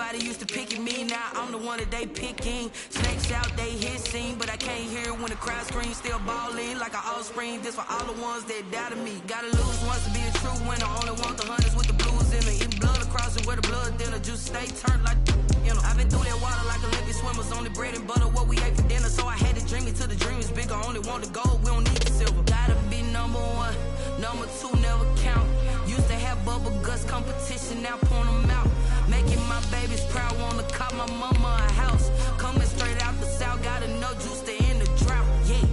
Everybody used to pick at me, now I'm the one that they picking. Snakes out, they hissing, but I can't hear when the crowd screams. Still balling like an offspring. This for all the ones that doubted me. Gotta lose once to be a true winner. Only want the hunters with the blues in me. Eating blood across it where the blood dinner. Just stay turned like I've been through that water like Olympic swimmers. Only bread and butter, what we ate for dinner. So I had to dream it till the dream is bigger. Only want the gold, we don't need the silver. Gotta be number one, number two never count. Used to have bubble guts competition, now point them out. Making my babies proud, wanna cop my mama a house. Coming straight out the south, gotta know juice to end the drought. Yeah,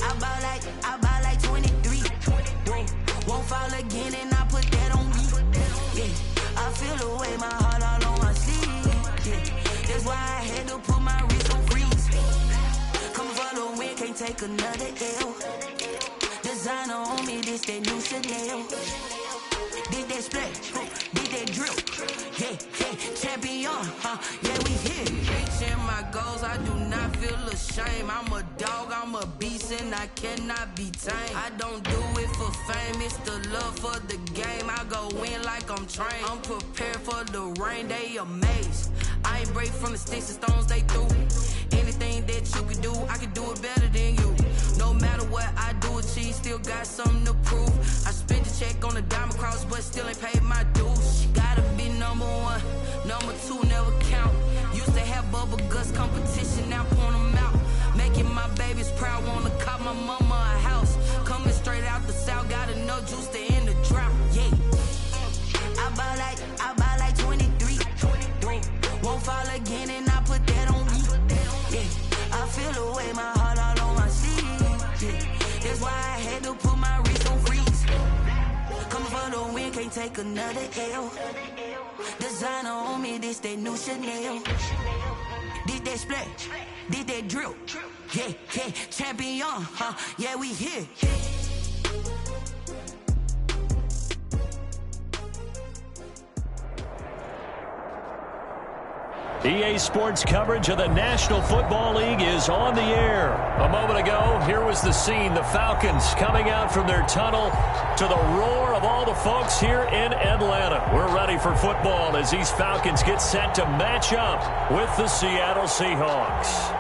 I buy like 23. Won't fall again and I put that on me. Yeah, I feel the way, my heart all on my sleeve. Yeah, that's why I had to put my wrist on freeze. Coming for the win, can't take another L. Designer on me, this that new Chanel. Did that splash, did that drill. Yeah, champion, yeah, we here. Reaching my goals, I do not feel ashamed. I'm a dog, I'm a beast, and I cannot be tamed. I don't do it for fame, it's the love for the game. I go in like I'm trained. I'm prepared for the rain, they amazed. I ain't break from the sticks and stones they threw. Anything that you can do, I can do it better than you. No matter what I do, achieve, still got something to prove. I spent the check on the diamond cross, but still ain't paid my dues. Gotta be number one, number two never count. Used to have bubble guts competition, now point them out. Making my babies proud, wanna cop my mama a house. Coming straight out the south, gotta know juice to end the drought. Yeah, I buy like 23. Won't fall again and I put that on me. Yeah, I feel the way, my heart all on my sleeve. Yeah, that's why I had to put my wrist on freeze. Coming for the win, can't take another L. Designer on me, this that new Chanel. Did that splash, did that drill. Yeah, champion, yeah, we here. EA Sports coverage of the National Football League is on the air. A moment ago, here was the scene. The Falcons coming out from their tunnel to the roar of all the folks here in Atlanta. We're ready for football as these Falcons get set to match up with the Seattle Seahawks.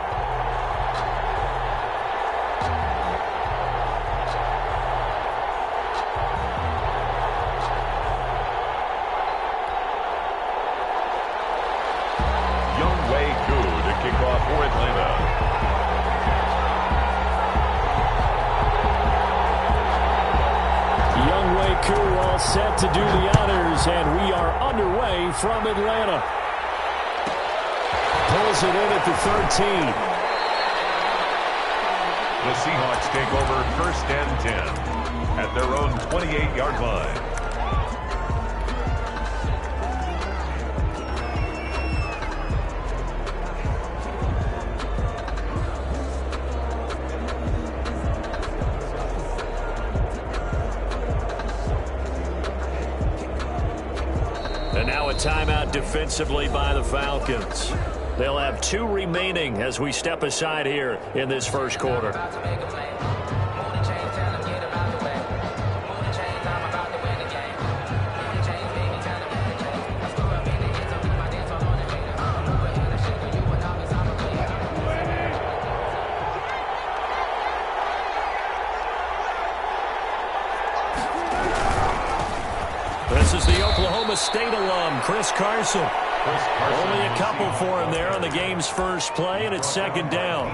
Set to do the honors, and we are underway from Atlanta. Pulls it in at the 13. The Seahawks take over 1st and 10 at their own 28-yard line. Timeout defensively by the Falcons. They'll have 2 remaining as we step aside here in this first quarter. This is the Oklahoma State alum, Chris Carson. Only a couple for him there on the game's first play, and it's 2nd down.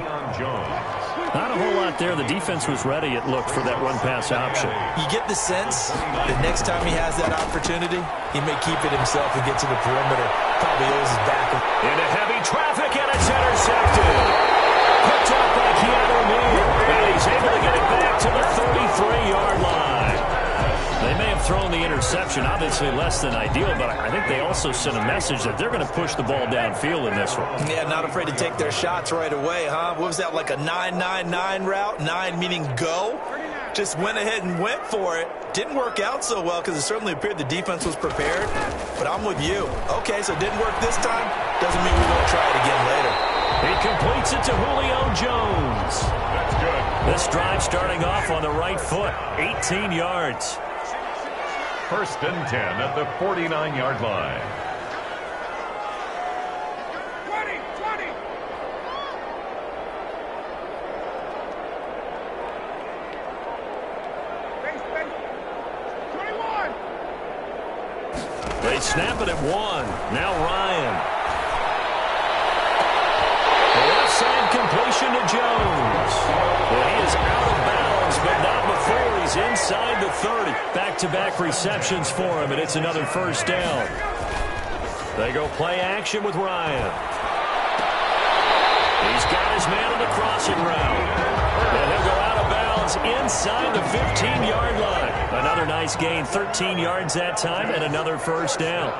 Not a whole lot there. The defense was ready, it looked, for that run-pass option. You get the sense that next time he has that opportunity, he may keep it himself and get to the perimeter. Probably owes his back. Into heavy traffic, and it's intercepted. Picked up by Keanu Neal, and he's able to get it back to the 33-yard line. They may have thrown the interception, obviously less than ideal, but I think they also sent a message that they're going to push the ball downfield in this one. Yeah, not afraid to take their shots right away, huh? What was that, like a 9-9-9 route? 9 meaning go? Just went ahead and went for it. Didn't work out so well because it certainly appeared the defense was prepared, but I'm with you. Okay, so it didn't work this time. Doesn't mean we won't try it again later. He completes it to Julio Jones. That's good. This drive starting off on the right foot, 18 yards. 1st and 10 at the 49-yard line. snap it at 1. Now Ryan. The left side completion to Jones. Well, he is out of bounds, but not before he's inside the 30. Back-to-back receptions for him, and it's another first down. They go play action with Ryan. He's got his man on the crossing route. And he'll go out of bounds inside the 15-yard line. Another nice gain, 13 yards that time, and another first down.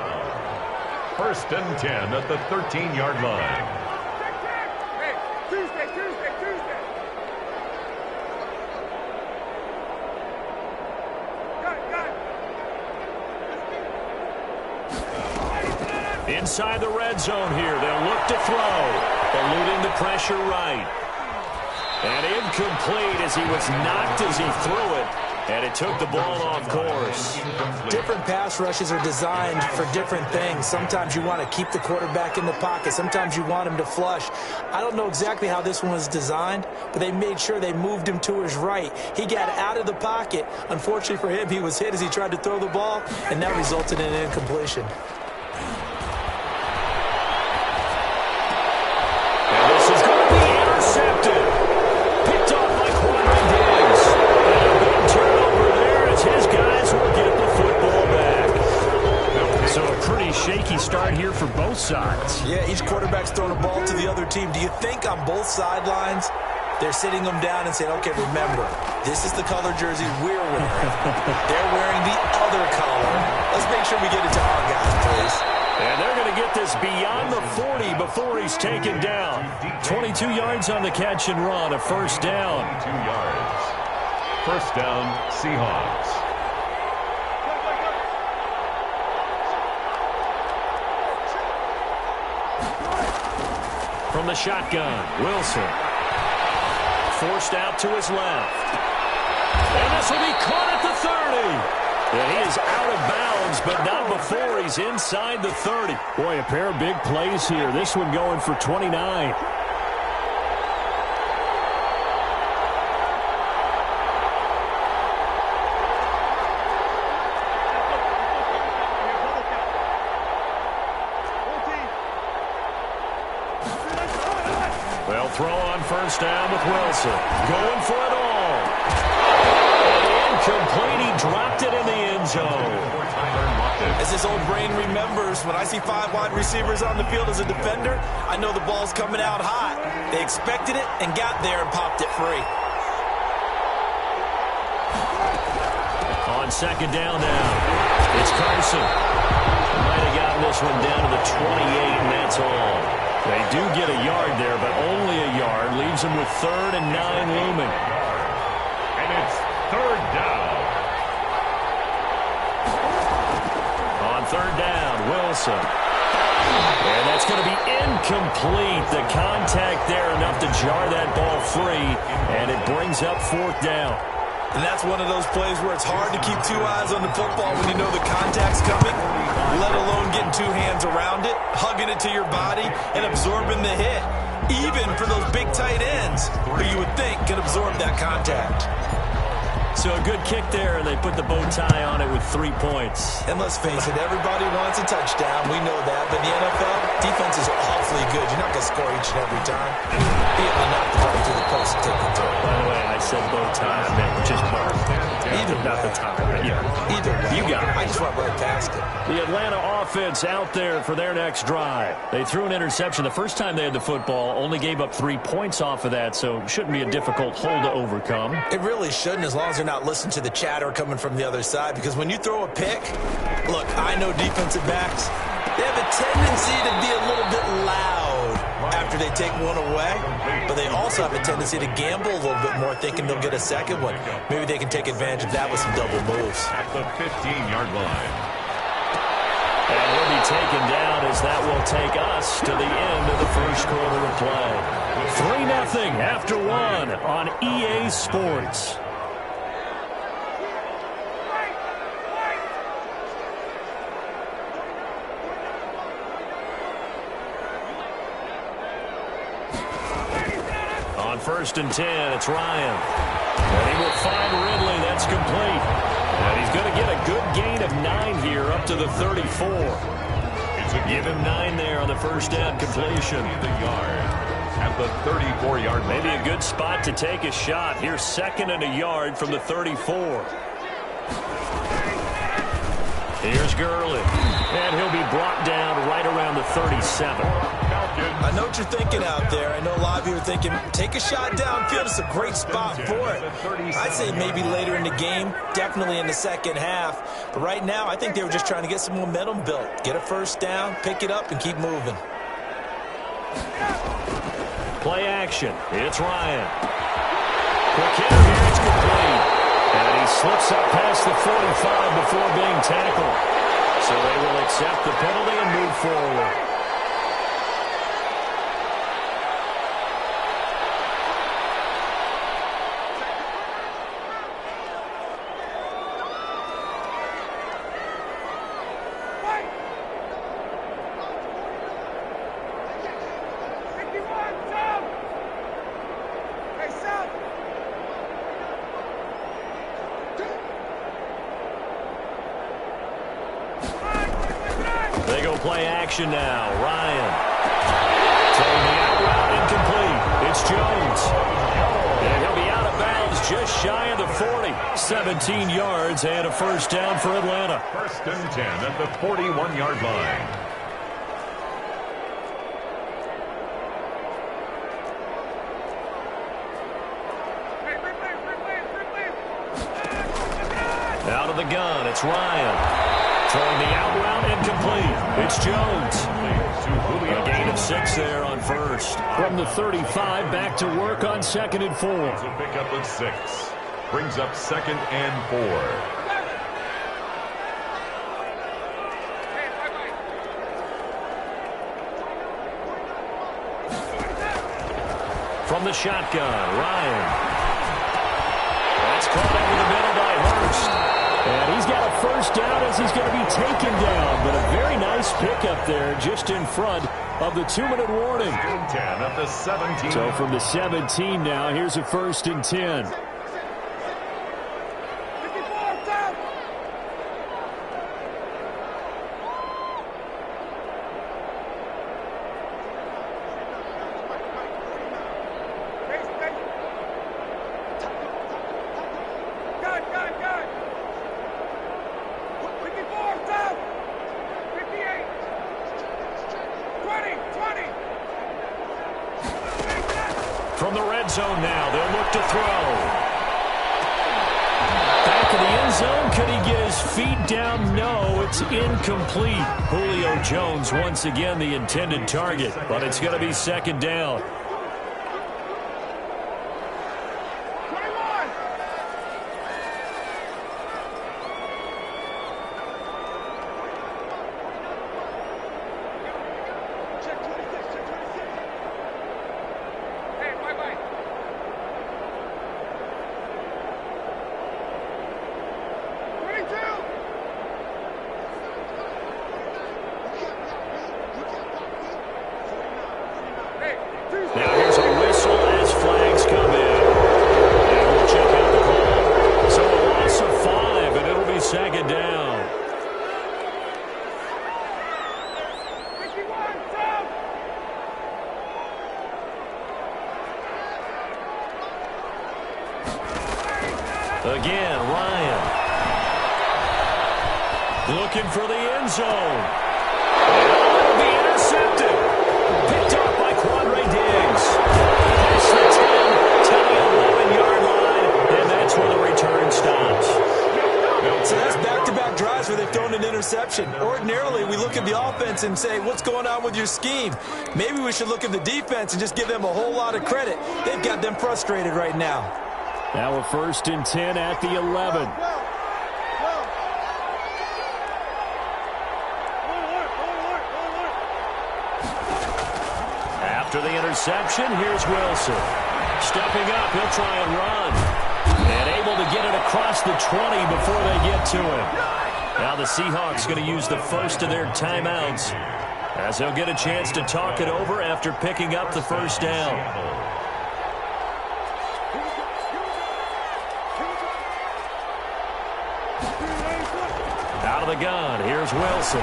1st and 10 at the 13-yard line. Inside the red zone here. They'll look to throw. Eluding the pressure right. And incomplete as he was knocked as he threw it. And it took the ball off course. Different pass rushes are designed for different things. Sometimes you want to keep the quarterback in the pocket. Sometimes you want him to flush. I don't know exactly how this one was designed, but they made sure they moved him to his right. He got out of the pocket. Unfortunately for him, he was hit as he tried to throw the ball, and that resulted in an incompletion. Shaky start here for both sides. Yeah, each quarterback's throwing a ball to the other team. Do you think on both sidelines they're sitting them down and saying, okay, remember, this is the color jersey we're wearing. They're wearing the other color. Let's make sure we get it to our guys, please. And they're going to get this beyond the 40 before he's taken down. 22 yards on the catch and run, a first down. 2 yards. First down, Seahawks. From the shotgun, Wilson. Forced out to his left. And this will be caught at the 30. And he is out of bounds, but not before he's inside the 30. Boy, a pair of big plays here. This one going for 29. They'll throw on first down with Wilson. Going for it all. Incomplete. He dropped it in the end zone. As his old brain remembers, when I see 5 wide receivers on the field as a defender, I know the ball's coming out hot. They expected it and got there and popped it free. On second down now, it's Carson. Might have gotten this one down to the 28, and that's all. They do get a yard there, but only a yard. Leaves them with 3rd and 9 looming. And it's 3rd down. On 3rd down, Wilson. And that's going to be incomplete. The contact there enough to jar that ball free, and it brings up 4th down. And that's one of those plays where it's hard to keep 2 eyes on the football when you know the contact's coming, let alone getting 2 hands around it, hugging it to your body, and absorbing the hit. Even for those big tight ends, who you would think can absorb that contact. So a good kick there, and they put the bow tie on it with 3 points. And let's face it, everybody wants a touchdown. We know that. But the NFL, defense is awfully good. You're not going to score each and every time. Be able to knock the ball through the post and take the throw. By the way, I said bow tie. I meant just mark. Either not the tie. But yeah. Either way. You got it. I just went right past it. The Atlanta offense out there for their next drive. They threw an interception the first time they had the football, only gave up 3 points off of that, so shouldn't be a difficult hole to overcome. It really shouldn't, as long as they're not listening to the chatter coming from the other side, because when you throw a pick, look, I know defensive backs, they have a tendency to be a little bit loud after they take one away, but they also have a tendency to gamble a little bit more, thinking they'll get a second one. Maybe they can take advantage of that with some double moves. At the 15-yard line. And he'll be taken down as that will take us to the end of the first quarter of play. 3-0 after 1 on EA Sports. On 1st and 10, it's Ryan. And he will find Ridley. That's complete. And he's going to get a good gain of 9 here up to the 34. Give him 9 there on the first down completion. The yard at the 34-yard line. Maybe a good spot to take a shot. Here's 2nd and a yard from the 34. Here's Gurley. And he'll be brought down right around the 37. I know what you're thinking out there. I know a lot of you are thinking, take a shot downfield. It's a great spot for it. I'd say maybe later in the game, definitely in the second half. But right now, I think they were just trying to get some momentum built. Get a first down, pick it up, and keep moving. Play action. It's Ryan. Quick hitter here. It's complete. And he slips up past the 45 before being tackled. So they will accept the penalty and move forward. They go play action now. Ryan. Throwing the out route incomplete. It's Jones. And he'll be out of bounds just shy of the 40. 17 yards and a first down for Atlanta. 1st and 10 at the 41-yard line. Out of the gun, it's Ryan. Throwing the out route incomplete. It's Jones. A gain of 6 there on first. From the 35, back to work on 2nd and 4. It's a pickup of 6. Brings up 2nd and 4. From the shotgun, Ryan. That's caught over the middle by Hurst. And he's got a first down as he's going to be taken down. But a very nice pickup there just in front of the 2-minute warning. 10 at the 17. So from the 17 now, here's a 1st and 10. From the red zone now, they'll look to throw. Back of the end zone, could he get his feet down? No, it's incomplete. Julio Jones once again the intended target, but it's going to be 2nd down. Now here's a whistle as flags come in. And we'll check out the call. So a loss of 5, and it'll be 2nd down. Again, Ryan. Looking for the end zone. And it'll be intercepted. Picked up by Quandre Diggs. Past the 10 to the 11-yard line, and that's where the return stops. So that's back-to-back drives where they've thrown an interception. Ordinarily, we look at the offense and say, what's going on with your scheme? Maybe we should look at the defense and just give them a whole lot of credit. They've got them frustrated right now. Now a 1st and 10 at the 11. After the interception, here's Wilson. Stepping up, he'll try and run. And able to get it across the 20 before they get to him. Now the Seahawks going to use the first of their timeouts as they'll get a chance to talk it over after picking up the first down. of the gun. Here's Wilson.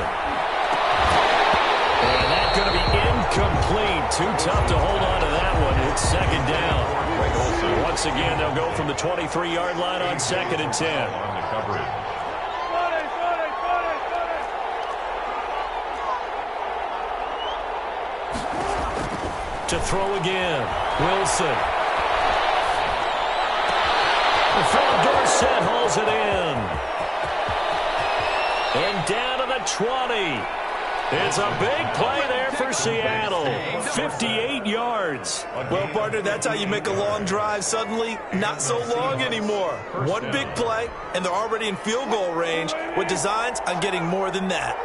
And that's going to be incomplete. Too tough to hold on to that one. It's second down. Once again, they'll go from the 23-yard line on 2nd and 10. On the coverage. To throw again. Wilson. Philip Dorsett hauls it in. And down to the 20. It's a big play there for Seattle. 58 yards. Well, partner, that's how you make a long drive suddenly not so long anymore. One big play, and they're already in field goal range with designs on getting more than that.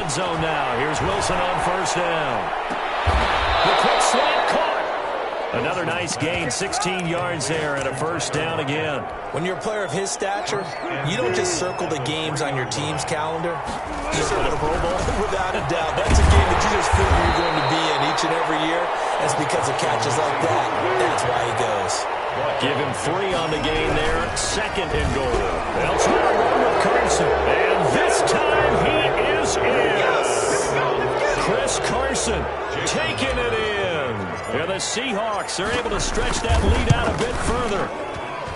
Zone now. Here's Wilson on first down. The quick slant caught. Another nice gain, 16 yards there, and a first down again. When you're a player of his stature, you don't just circle the games on your team's calendar. You circle the Pro Bowl. Without a doubt. That's a game that you just figure you're going to be in each and every year. It's because of catches like that. That's why he goes. Give him 3 on the gain there. 2nd and goal. They'll try to run with Carson. And this time he is in. Chris Carson taking it in. And the Seahawks are able to stretch that lead out a bit further.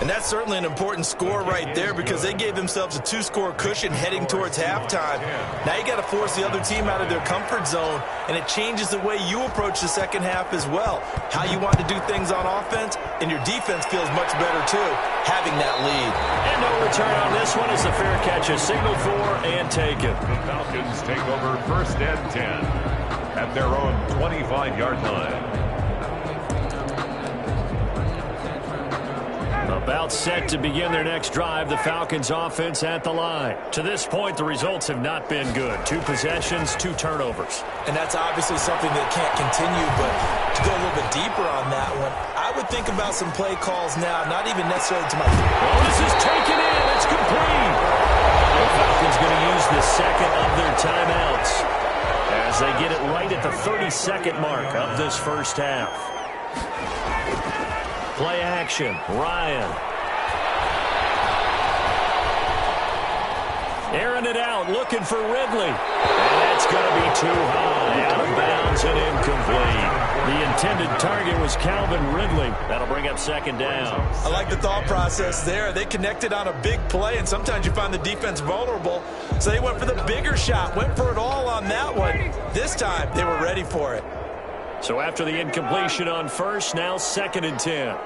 And that's certainly an important score right there because they gave themselves a 2-score cushion heading towards halftime. Now you got to force the other team out of their comfort zone, and it changes the way you approach the second half as well. How you want to do things on offense, and your defense feels much better too, having that lead. And no return on this one as the fair catch is signaled for and taken. The Falcons take over 1st and 10 at their own 25-yard line. About set to begin their next drive, the Falcons offense at the line. To this point, the results have not been good. 2 possessions, 2 turnovers. And that's obviously something that can't continue, but to go a little bit deeper on that one, I would think about some play calls now, not even necessarily to my... Oh, this is taken in. It's complete. The Falcons going to use the second of their timeouts as they get it right at the 32nd mark of this first half. Play action, Ryan. Airing it out, looking for Ridley. And that's going to be too high, out of bounds and incomplete. The intended target was Calvin Ridley. That'll bring up 2nd down. I like the thought process there. They connected on a big play, and sometimes you find the defense vulnerable. So they went for the bigger shot, went for it all on that one. This time, they were ready for it. So after the incompletion on first, now 2nd and 10.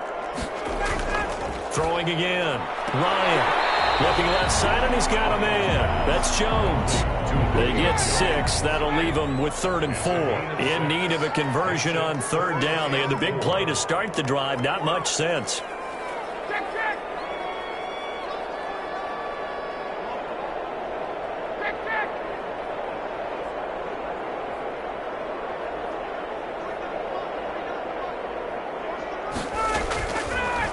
Throwing again. Ryan looking left side, and he's got a man. That's Jones. They get 6. That'll leave them with 3rd and 4. In need of a conversion on 3rd down. They had the big play to start the drive. Not much sense.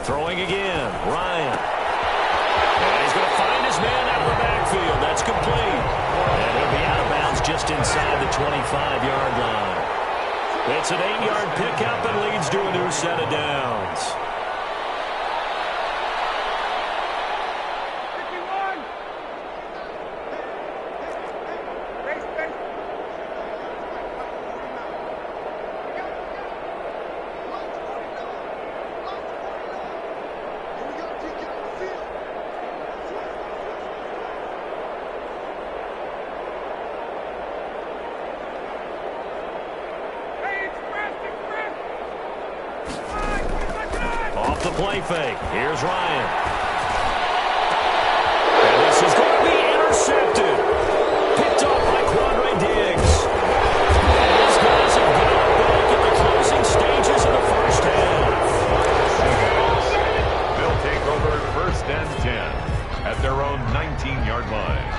Throwing again, Ryan. And he's going to find his man out of the backfield. That's complete. And he'll be out of bounds just inside the 25-yard line. It's an 8-yard pickup and leads to a new set of downs. The play fake. Here's Ryan. And this is going to be intercepted. Picked off by Quandre Diggs. And these guys have got it back in the closing stages of the first half. They'll take over 1st and 10 at their own 19-yard line.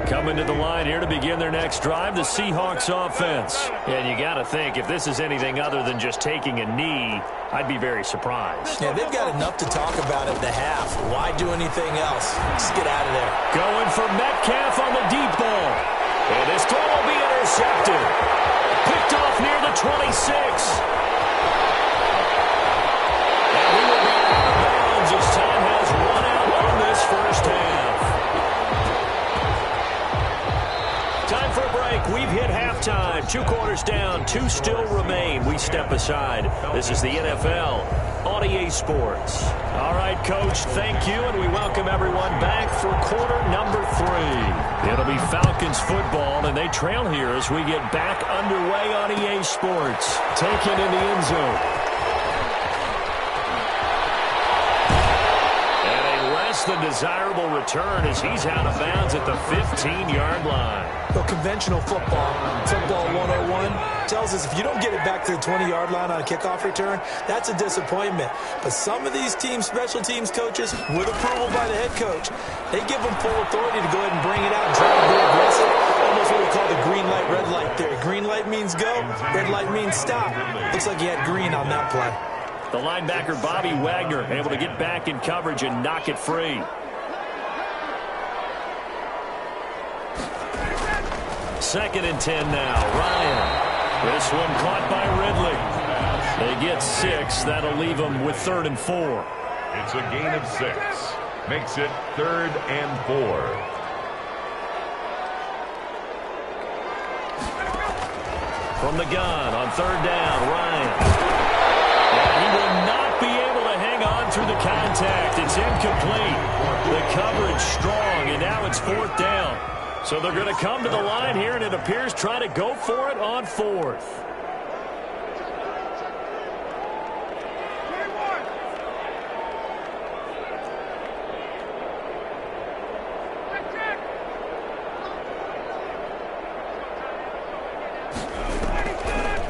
Coming to the line here to begin their next drive, the Seahawks offense. And you got to think, if this is anything other than just taking a knee, I'd be very surprised. Yeah, they've got enough to talk about at the half. Why do anything else? Just get out of there. Going for Metcalf on the deep ball. And this throw will be intercepted. Picked off near the 26. And we will be out of bounds as time has run out on this first half. Time for a break. We've hit halftime. 2 quarters down. 2 still remain. We step aside. This is the NFL on EA Sports. All right, Coach, thank you, and we welcome everyone back for quarter number 3. It'll be Falcons football, and they trail here as we get back underway on EA Sports. Taken in the end zone. And a less than desirable return as he's out of bounds at the 15-yard line. Well, conventional football 101, tells us if you don't get it back to the 20-yard line on a kickoff return, that's a disappointment. But some of these teams, special teams coaches, with approval by the head coach, they give them full authority to go ahead and bring it out and try to be aggressive. Almost what we call the green light, red light theory. Green light means go, red light means stop. Looks like he had green on that play. The linebacker, Bobby Wagner, able to get back in coverage and knock it free. Second and 10 now. Ryan. This one caught by Ridley. They get 6. That'll leave them with 3rd and 4. It's a gain of 6. Makes it 3rd and 4. From the gun on 3rd down, Ryan. And he will not be able to hang on through the contact. It's incomplete. The coverage strong, and now it's 4th down. So they're going to come to the line here, and it appears try to go for it on 4th.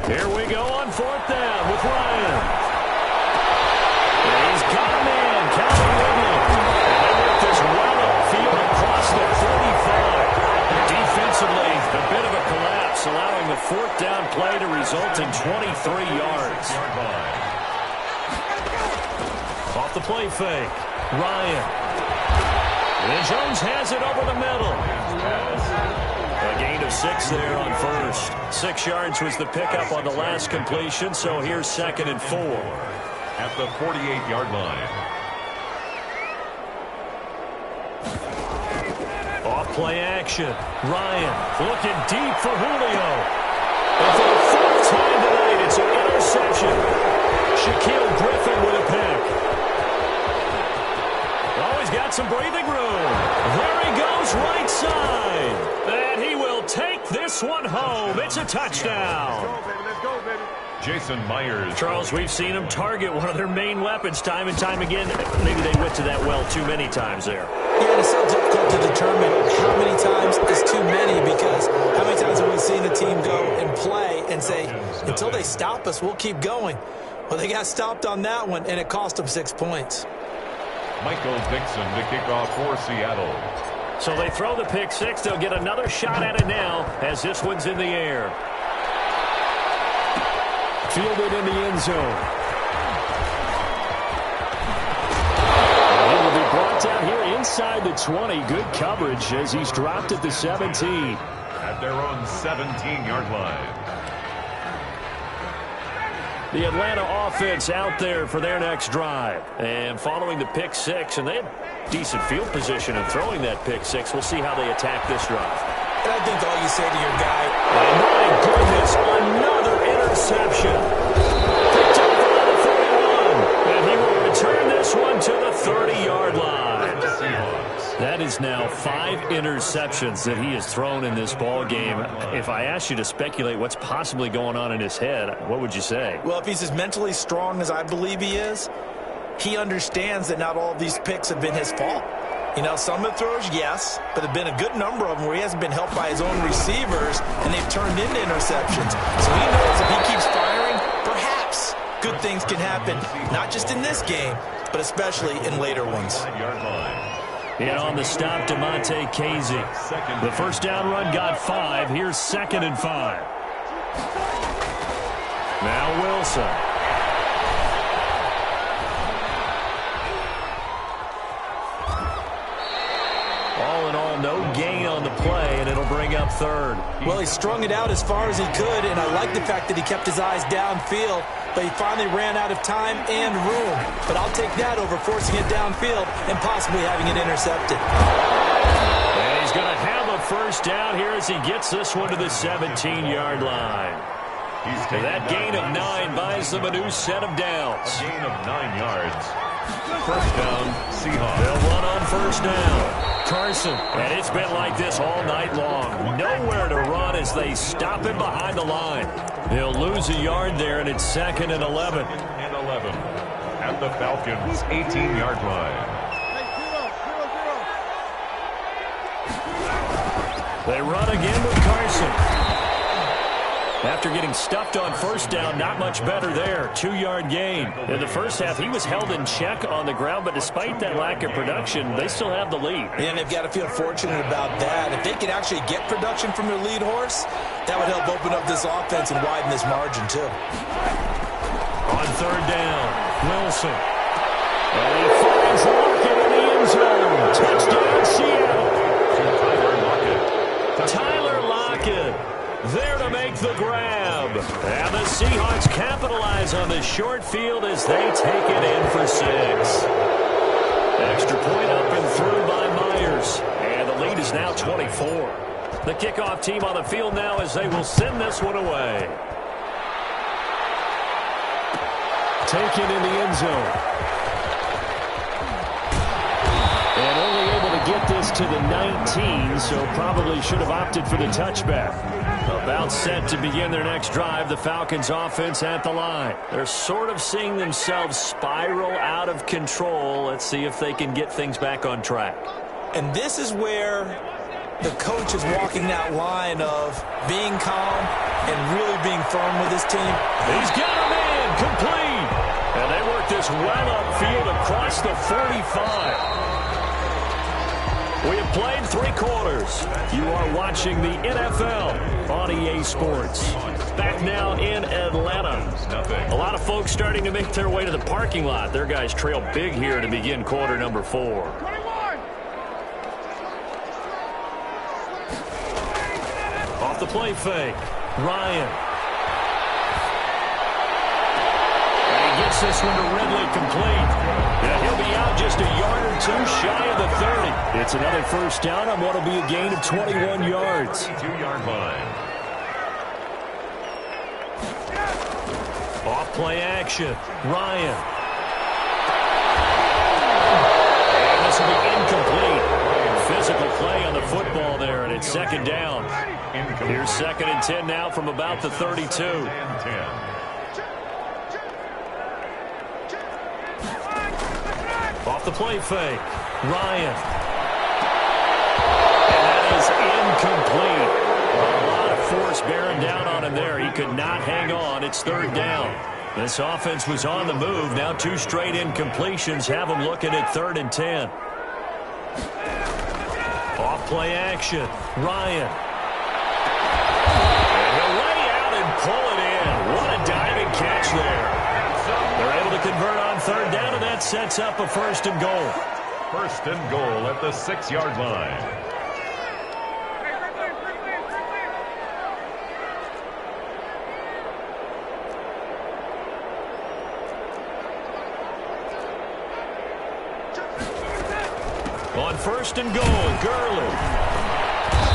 Here we go on 4th down with Ryan. And he's got a man, Calvin Ridley. And they work this well upfield across the 45. Defensively, a bit of a collapse, allowing the 4th down play to result in 23 yards. Off the play fake, Ryan. And Jones has it over the middle. A gain of 6 there on 1st. 6 yards was the pickup on the last completion, so here's 2nd and 4. At the 48-yard line. Play action. Ryan looking deep for Julio. And for the 4th time tonight, it's an interception. Shaquille Griffin with a pick. Oh, he's got some breathing room. There he goes, right side. And he will take this one home. It's a touchdown. Let's go, baby. Jason Myers. Charles, we've seen them target one of their main weapons time and time again. Maybe they went to that well too many times there. Yeah, it's so difficult to determine how many times is too many, because how many times have we seen a team go and play and say, until they stop us, we'll keep going. Well, they got stopped on that one, and it cost them 6 points. Michael Dixon to kick off for Seattle. So they throw the pick 6. They'll get another shot at it now as this one's in the air. Fielded in the end zone. And he will be brought down here inside the 20. Good coverage as he's dropped at the 17. At their own 17-yard line. The Atlanta offense out there for their next drive. And following the pick 6, and they had decent field position in throwing that pick 6. We'll see how they attack this drive. And I think all you say to your guy, oh my goodness, another interception. Picked up around the 41. And he will return this one to the 30-yard line. That is now 5 interceptions that he has thrown in this ball game. If I asked you to speculate what's possibly going on in his head, what would you say? Well, if he's as mentally strong as I believe he is, he understands that not all of these picks have been his fault. You know, some of the throws, yes, but there have been a good number of them where he hasn't been helped by his own receivers, and they've turned into interceptions. So he knows if he keeps firing, perhaps good things can happen, not just in this game, but especially in later ones. And on the stop, DeMonte Casey. The first down run got 5. Here's 2nd and 5. Now Wilson. All in all, no gain on the play, and it'll bring up 3rd. Well, he strung it out as far as he could, and I like the fact that he kept his eyes downfield, but he finally ran out of time and room. But I'll take that over forcing it downfield and possibly having it intercepted. And he's going to have a first down here as he gets this one to the 17-yard line. That gain of 9 buys them a new set of downs. A gain of 9 yards. First down, Seahawks. They'll run on first down. Carson, and it's been like this all night long. Nowhere to run as they stop him behind the line. They'll lose a yard there, and it's 2nd and 11. And 11 at the Falcons' 18-yard line. They run again with Carson. After getting stuffed on first down, not much better there. 2-yard gain. In the first half, he was held in check on the ground, but despite that lack of production, they still have the lead. And they've got to feel fortunate about that. If they can actually get production from their lead horse, that would help open up this offense and widen this margin, too. On 3rd down, Wilson. And he finds Lockett in the end zone. Touchdown, Seattle. Tyler Lockett. There to make the grab. And the Seahawks capitalize on the short field as they take it in for 6. Extra point up and through by Myers. And the lead is now 24. The kickoff team on the field now as they will send this one away. Taken in the end zone. And only able to get this to the 19, so probably should have opted for the touchback. About set to begin their next drive, the Falcons offense at the line. They're sort of seeing themselves spiral out of control. Let's see if they can get things back on track. And this is where the coach is walking that line of being calm and really being firm with his team. He's got a man complete. And they work this well upfield across the 45. We have played 3 quarters. You are watching the NFL on EA Sports. Back now in Atlanta. A lot of folks starting to make their way to the parking lot. Their guys trail big here to begin quarter number 4. Off the play fake. Ryan. And he gets this one to Ridley complete. Yeah, he'll be out just a yard or 2 shy of the 30. It's another first down on what will be a gain of 21 yards. 2-yard line. Off play action. Ryan. And this will be incomplete. Physical play on the football there, and it's 2nd down. Here's 2nd and 10 now from about the 32. 10. Off the play fake. Ryan. And that is incomplete. A lot of force bearing down on him there. He could not hang on. It's 3rd down. This offense was on the move. Now 2 straight incompletions have them looking at 3rd and 10. Off play action. Ryan. And he'll lay out and pull it in. What a diving catch there. They're able to convert on 3rd down, and that sets up a 1st and goal. 1st and goal at the 6-yard line. On 1st and goal, Gurley.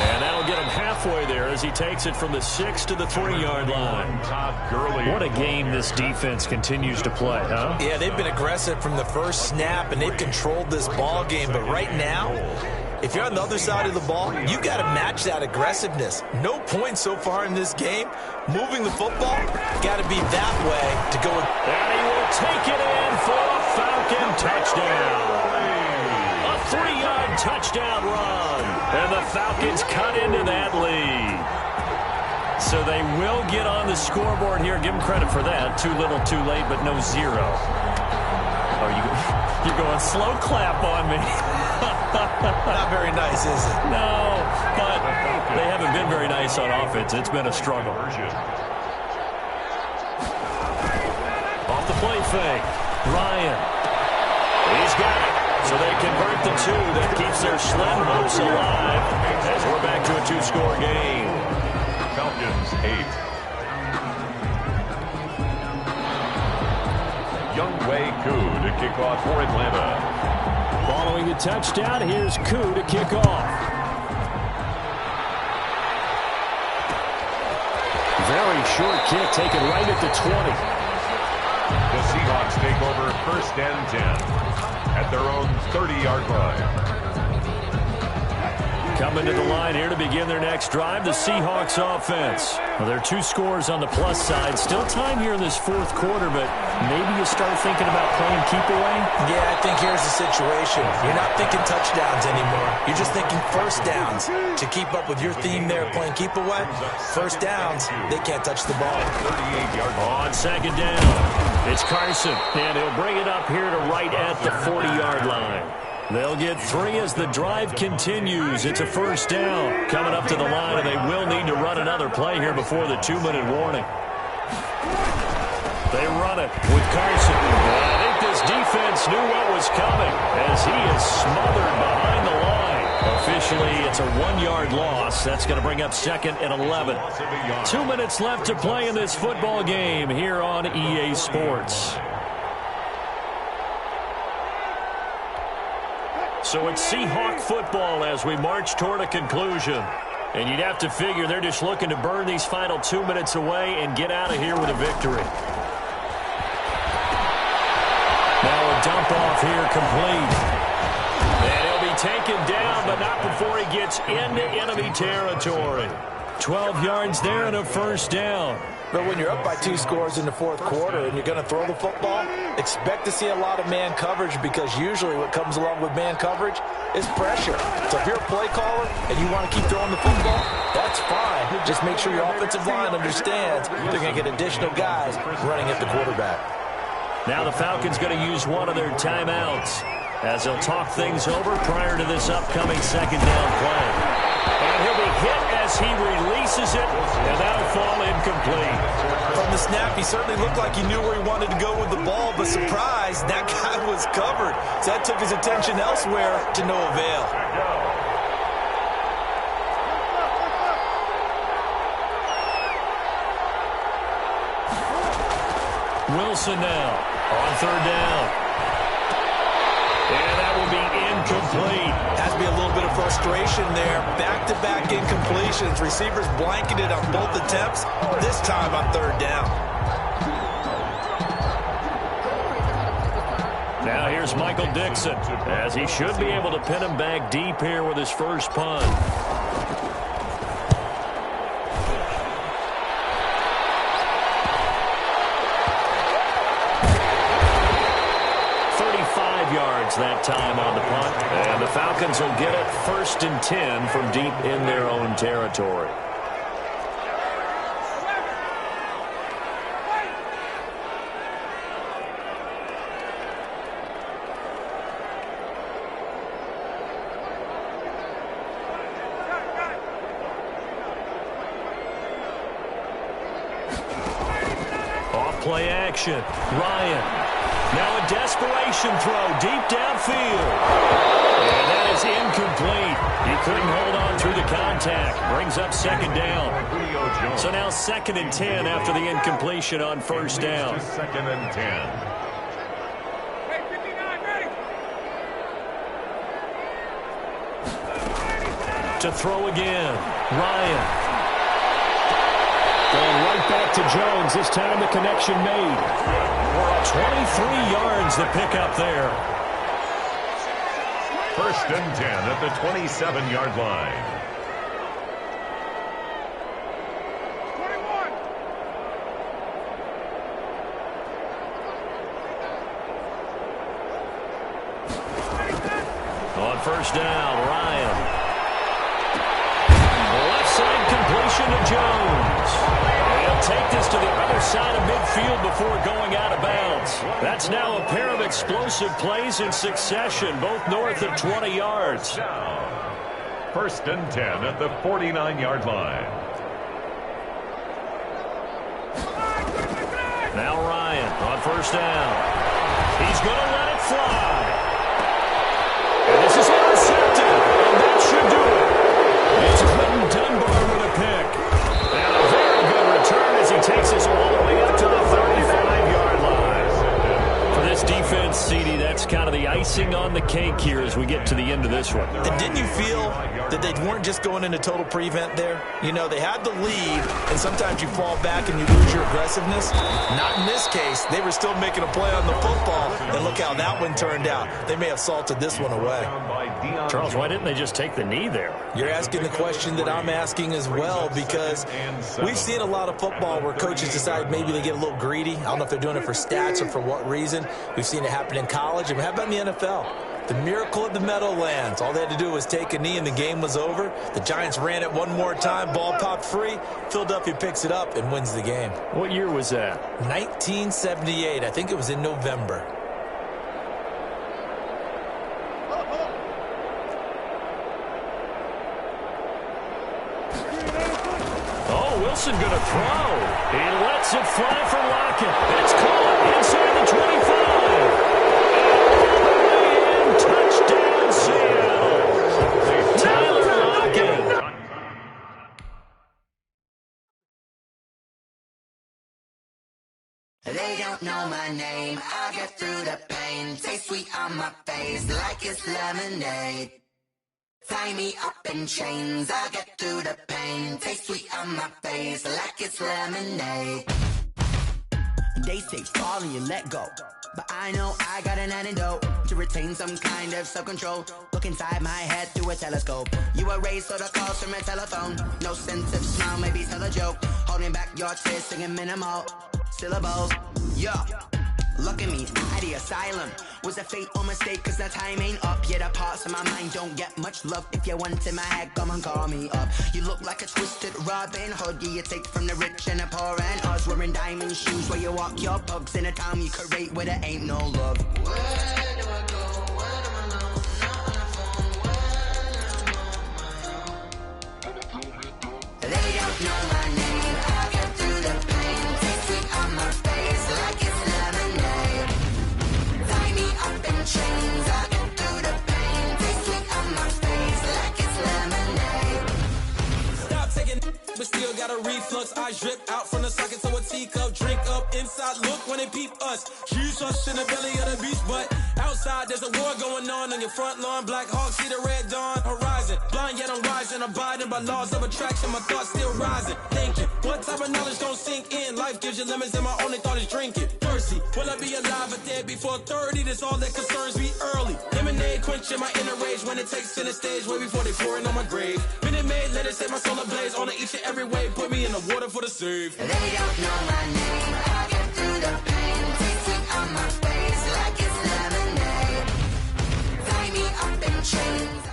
And that'll get him halfway there as he takes it from the 6 to the 3-yard line. Todd Gurley. What a game this defense continues to play, huh? Yeah, they've been aggressive from the first snap, and they've controlled this ball game. But right now, if you're on the other side of the ball, you got to match that aggressiveness. No points so far in this game. Moving the football, got to be that way to go. And he will take it in for a Falcon touchdown. A 3-yard touchdown run. And the Falcons cut into that lead. So they will get on the scoreboard here. Give them credit for that. Too little, too late, but no 0. Oh, you're going slow clap on me. Not very nice, is it? No, but they haven't been very nice on offense. It's been a struggle. Off the play fake. Ryan. He's got it. So they convert the two. That keeps their slim hopes alive as we're back to a two-score game. Falcons 8. Younghoe Koo to kick off for Atlanta. Following the touchdown, here's Koo to kick off. Very short kick taken right at the 20. The Seahawks take over 1st and 10 at their own 30-yard line. Coming to the line here to begin their next drive, the Seahawks offense. Well, there are 2 scores on the plus side. Still time here in this 4th quarter, but maybe you start thinking about playing keep away? Yeah, I think here's the situation. You're not thinking touchdowns anymore. You're just thinking first downs. To keep up with your theme there, playing keep away, first downs, they can't touch the ball. 38-yard On line. 2nd down, it's Carson, and he'll bring it up here to right at the 40-yard line. They'll get 3 as the drive continues. It's a first down coming up to the line, and they will need to run another play here before the 2-minute warning. They run it with Carson. I think this defense knew what was coming as he is smothered behind the line. Officially, it's a 1-yard loss. That's going to bring up 2nd and 11. 2 minutes left to play in this football game here on EA Sports. So it's Seahawk football as we march toward a conclusion. And you'd have to figure they're just looking to burn these final 2 minutes away and get out of here with a victory. Now a dump off here complete. And he'll be taken down, but not before he gets into enemy territory. 12 yards there and a first down. But when you're up by 2 scores in the 4th quarter and you're going to throw the football, expect to see a lot of man coverage because usually what comes along with man coverage is pressure. So if you're a play caller and you want to keep throwing the football, that's fine. Just make sure your offensive line understands they're going to get additional guys running at the quarterback. Now the Falcons going to use one of their timeouts as they'll talk things over prior to this upcoming 2nd down play. And he'll be hit as he releases it, and that'll fall incomplete. From the snap, he certainly looked like he knew where he wanted to go with the ball, but surprise, that guy was covered. So that took his attention elsewhere to no avail. Wilson now on 3rd down. And that will be incomplete. Has to be a little bit of frustration there. Back-to-back incompletions. Receivers blanketed on both attempts, this time on 3rd down. Now here's Michael Dixon, as he should be able to pin him back deep here with his first punt. Yards that time on the punt, and the Falcons will get it 1st and 10 from deep in their own territory. Off play action, Ryan. Now a desperation throw deep downfield. And that is incomplete. He couldn't hold on through the contact. Brings up 2nd down. So now 2nd and 10 after the incompletion on 1st down. 2nd and 10. To throw again, Ryan. Going right back to Jones. This time the connection made. 23 yards to pick up there. 1st and 10 at the 27-yard line. On 1st down, Ryan. Left side completion to Jones. He'll take this to the other side of midfield before going out of bounds. That's now a pair of explosive plays in succession, both north of 20 yards. First and 10 at the 49-yard line. Now Ryan on first down. He's going to let it fly. And this is intercepted. And that should do it. It's Clinton Dunbar with a pick. And a very good return as he takes us all the way up to the 35-yard line. For this defense, CD, that's kind of the icing on the cake here as we get to the end of this one. And didn't you feel that they weren't just going into total prevent there? You know, they had the lead, and sometimes you fall back and you lose your aggressiveness. Not in this case. They were still making a play on the football, and look how that one turned out. They may have salted this one away. Charles, why didn't they just take the knee there? You're asking the question that I'm asking as well, because we've seen a lot of football where coaches decide maybe they get a little greedy. I don't know if they're doing it for stats or for what reason. We've seen it happen in college, and how about in the NFL? The miracle of the Meadowlands. All they had to do was take a knee and the game was over. The Giants ran it one more time. Ball popped free. Philadelphia picks it up and wins the game. What year was that? 1978. I think it was in November. Oh, Wilson going to throw. He lets it fly for Lockett. It's caught inside the 25. Touchdown, Seattle. Tyler Lockett. They don't know my name. I get through the pain. Taste sweet on my face like it's lemonade. Tie me up in chains. I get through the pain. Taste sweet on my face like it's lemonade. They say fall and you let go, but I know I got an antidote to retain some kind of self-control. Look inside my head through a telescope. You erase all the calls from a telephone. No sense of smile, maybe tell a joke. Holding back your tears, singing minimal syllables. Yeah, look at me, at the asylum. Was a fate or mistake, cause the time ain't up. Yet the parts of my mind don't get much love. If you want in my head, come and call me up. You look like a twisted Robin Hood. Yeah, you take from the rich and the poor and us. Wearing diamond shoes where you walk your pugs in a town you create where there ain't no love. Where do I go? Where do I know? Not on the phone. When I'm on my own. They don't know my name. I get through the pain. Taste sweet on my face like it's lemonade. Tie me up in chains. I get through the pain. Taste sweet on my face like it's lemonade. Stop taking, but still got a reflux. I drip out from the socket to a teacup. Drink up inside. Look when they peep us. Huge us in the belly of the beach, but outside there's a war going on your front lawn. Black Hawk see the red dawn horizon. Blind yet I'm rising, abiding by laws of attraction. My thoughts still rising. Thinking, what type of knowledge don't sink in? Life gives you lemons, and my only thought is drinking. Thirsty, will I be alive or dead before 30? That's all that concerns me early. Lemonade quenching my inner rage when it takes center stage way before they pour it on my grave. Minute Maid, let it set my soul ablaze. On each and every way, put me in the water for the save. They don't know my name. I get through the pain. Taste sweet on my face like it's lemonade. Tie me up in chains.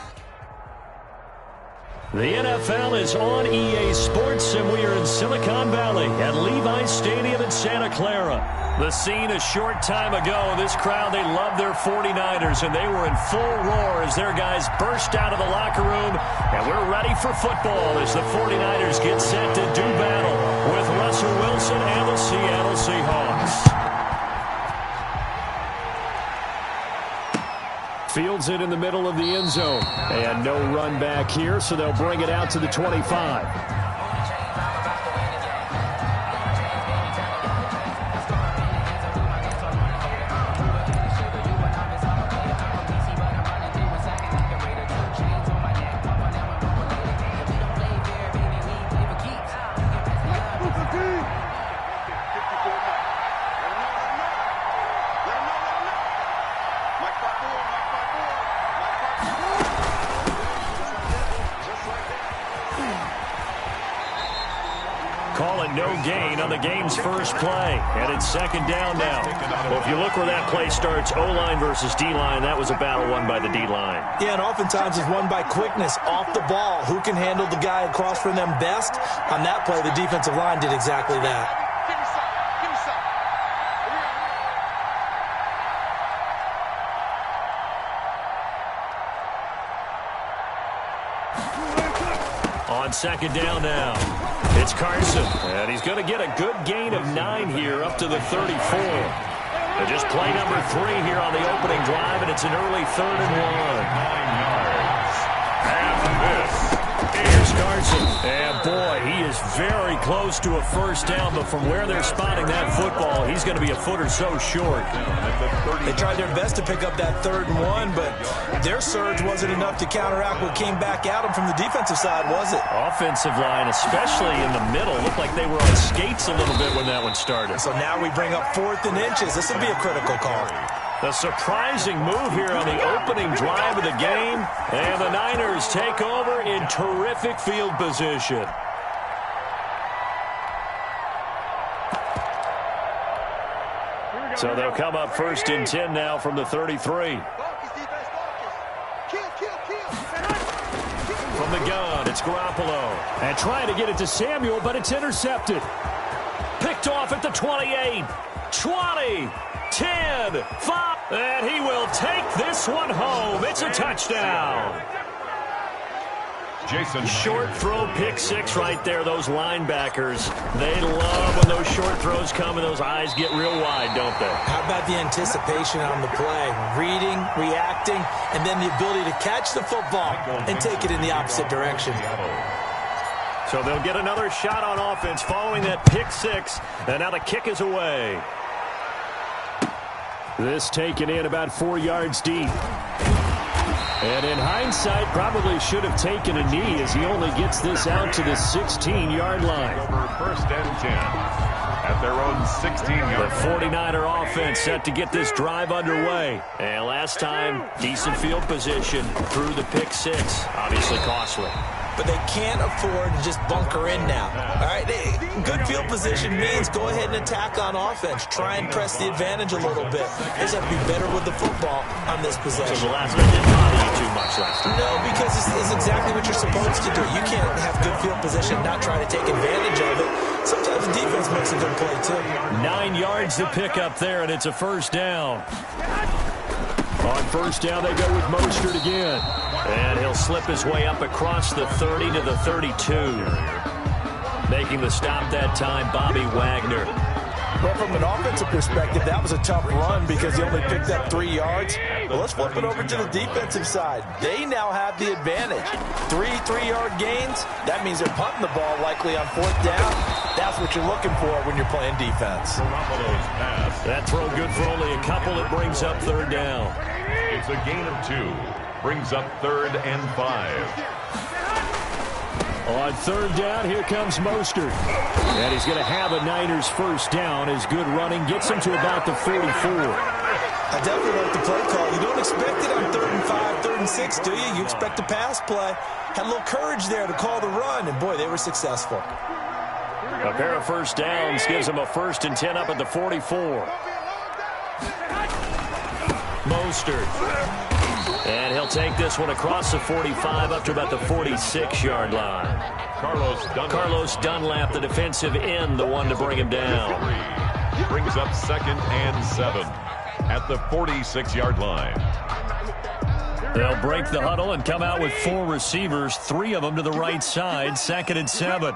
The NFL is on EA Sports, and we are in Silicon Valley at Levi's Stadium in Santa Clara. The scene a short time ago, this crowd, they love their 49ers, and they were in full roar as their guys burst out of the locker room, and we're ready for football as the 49ers get set to do battle with Russell Wilson and the Seattle Seahawks. Fields it in the middle of the end zone. And no run back here, so they'll bring it out to the 25. Calling no gain on the game's first play. And it's second down now. Well, if you look where that play starts, O-line versus D-line, that was a battle won by the D-line. Yeah, and oftentimes it's won by quickness off the ball. Who can handle the guy across from them best? On that play, the defensive line did exactly that. on second down now. It's Carson, and he's going to get a good gain of 9 here up to the 34. And just play number 3 here on the opening drive, and it's an early 3rd and 1. And this Here's Carson. And boy, he is very close to a first down, but from where they're spotting that football, he's going to be a foot or so short. They tried their best to pick up that 3rd and 1, but their surge wasn't enough to counteract what came back at them from the defensive side, was it? Offensive line, especially in the middle, looked like they were on skates a little bit when that one started. So now we bring up 4th and inches. This would be a critical call. The surprising move here on the opening drive of the game, and the Niners take over in terrific field position. So they'll come up 1st and 10 now from the 33. From the gun, it's Garoppolo. And trying to get it to Samuel, but it's intercepted. Picked off at the 28, 20, 10, 5. And he will take this one home. It's a touchdown. Jason Short throw, pick 6 right there. Those linebackers, they love when those short throws come and those eyes get real wide, don't they? How about the anticipation on the play? Reading, reacting, and then the ability to catch the football and take it in the opposite direction. So they'll get another shot on offense following that pick 6, and now the kick is away. This taken in about 4 yards deep. And in hindsight, probably should have taken a knee as he only gets this out to the 16-yard line. over 1st and 10 at their own 16-yard The 49er offense set to get this drive underway. And last time, decent field position through the pick 6. Obviously costly. But they can't afford to just bunker in now. All right, good field position means go ahead and attack on offense. Try and press the advantage a little bit. They just have to be better with the football on this possession. So the last one didn't bother you too much last time. No, because this is exactly what you're supposed to do. You can't have good field position and not try to take advantage of it. Sometimes the defense makes a good play, too. 9 yards to pick up there, and it's a first down. On first down, they go with Mostert again. And he'll slip his way up across the 30 to the 32. Making the stop that time, Bobby Wagner. Well, from an offensive perspective, that was a tough run because he only picked up 3 yards. Well, let's flip it over to the defensive side. They now have the advantage. 3 3-yard gains. That means they're punting the ball likely on 4th down. That's what you're looking for when you're playing defense. That throw good for only a couple. It brings up 3rd down. It's a gain of 2. Brings up 3rd and 5. On 3rd down, here comes Mostert. And he's going to have a Niners first down. His good running gets him to about the 44. I definitely like the play call. You don't expect it on 3rd and 5, 3rd and 6, do you? You expect a pass play. Had a little courage there to call the run, and boy, they were successful. A pair of first downs gives him a 1st and 10 up at the 44. Mostert. And he'll take this one across the 45 up to about the 46-yard line. Carlos Dunlap, the defensive end, the one to bring him down. Brings up 2nd and 7 at the 46-yard line. They'll break the huddle and come out with 4 receivers, 3 of them to the right side, 2nd and 7.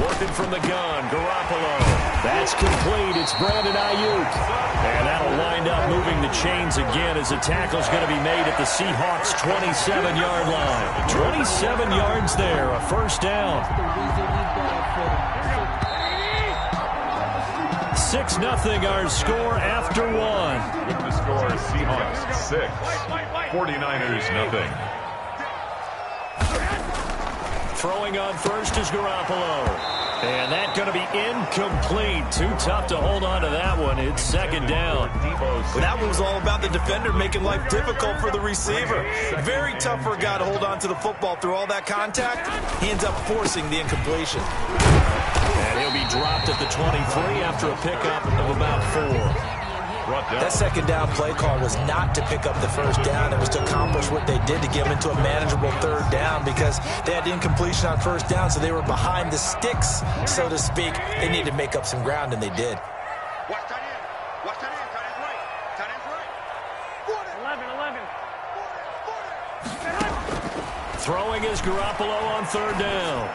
Working from the gun, Garoppolo. That's complete. It's Brandon Ayuk. And that'll wind up moving the chains again as the tackle's going to be made at the Seahawks' 27-yard line. 27 yards there, a first down. 6-0 our score after 1. With the score, Seahawks 6, 49ers 0. Throwing on first is Garoppolo. And that's going to be incomplete. Too tough to hold on to that one. It's 2nd down. Well, that one was all about the defender making life difficult for the receiver. Very tough for a guy to hold on to the football through all that contact. He ends up forcing the incompletion. And he'll be dropped at the 23 after a pickup of about 4. That 2nd down play call was not to pick up the first down. It was to accomplish what they did to get them into a manageable 3rd down because they had incompletion on 1st down, so they were behind the sticks, so to speak. They needed to make up some ground, and they did. Watch tight end. Watch tight end. Tight end's right. Tight end's right. 11. is Garoppolo on third down.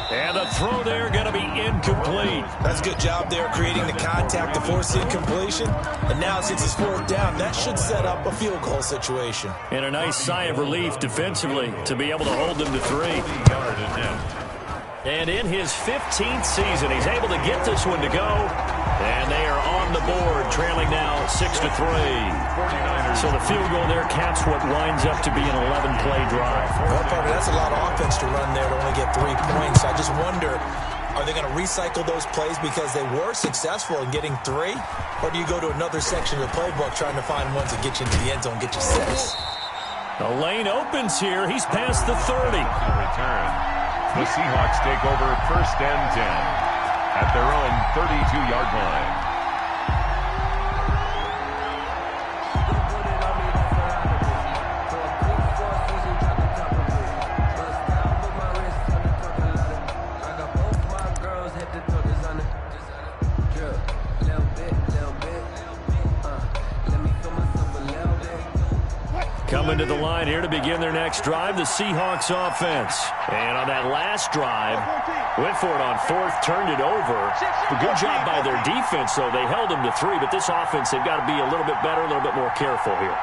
And the throw there going to be incomplete. That's a good job there creating the contact to force the incompletion. And now since it's fourth down, that should set up a field goal situation. And a nice sigh of relief defensively to be able to hold them to 3. And in his 15th season, he's able to get this one to go. And they are on the board, trailing now 6-3. So the field goal there caps what winds up to be an 11-play drive. Well, Parker, that's a lot of offense to run there to only get 3 points. I just wonder, are they going to recycle those plays because they were successful in getting 3? Or do you go to another section of the playbook trying to find ones that get you into the end zone, get you 6? The lane opens here. He's past the 30. Return. The Seahawks take over first and 10 at their own 32-yard line. Coming to the line here to begin their next drive, the Seahawks offense. And on that last drive, went for it on fourth, turned it over. A good job by their defense, though. They held them to 3, but this offense, they've got to be a little bit better, a little bit more careful here.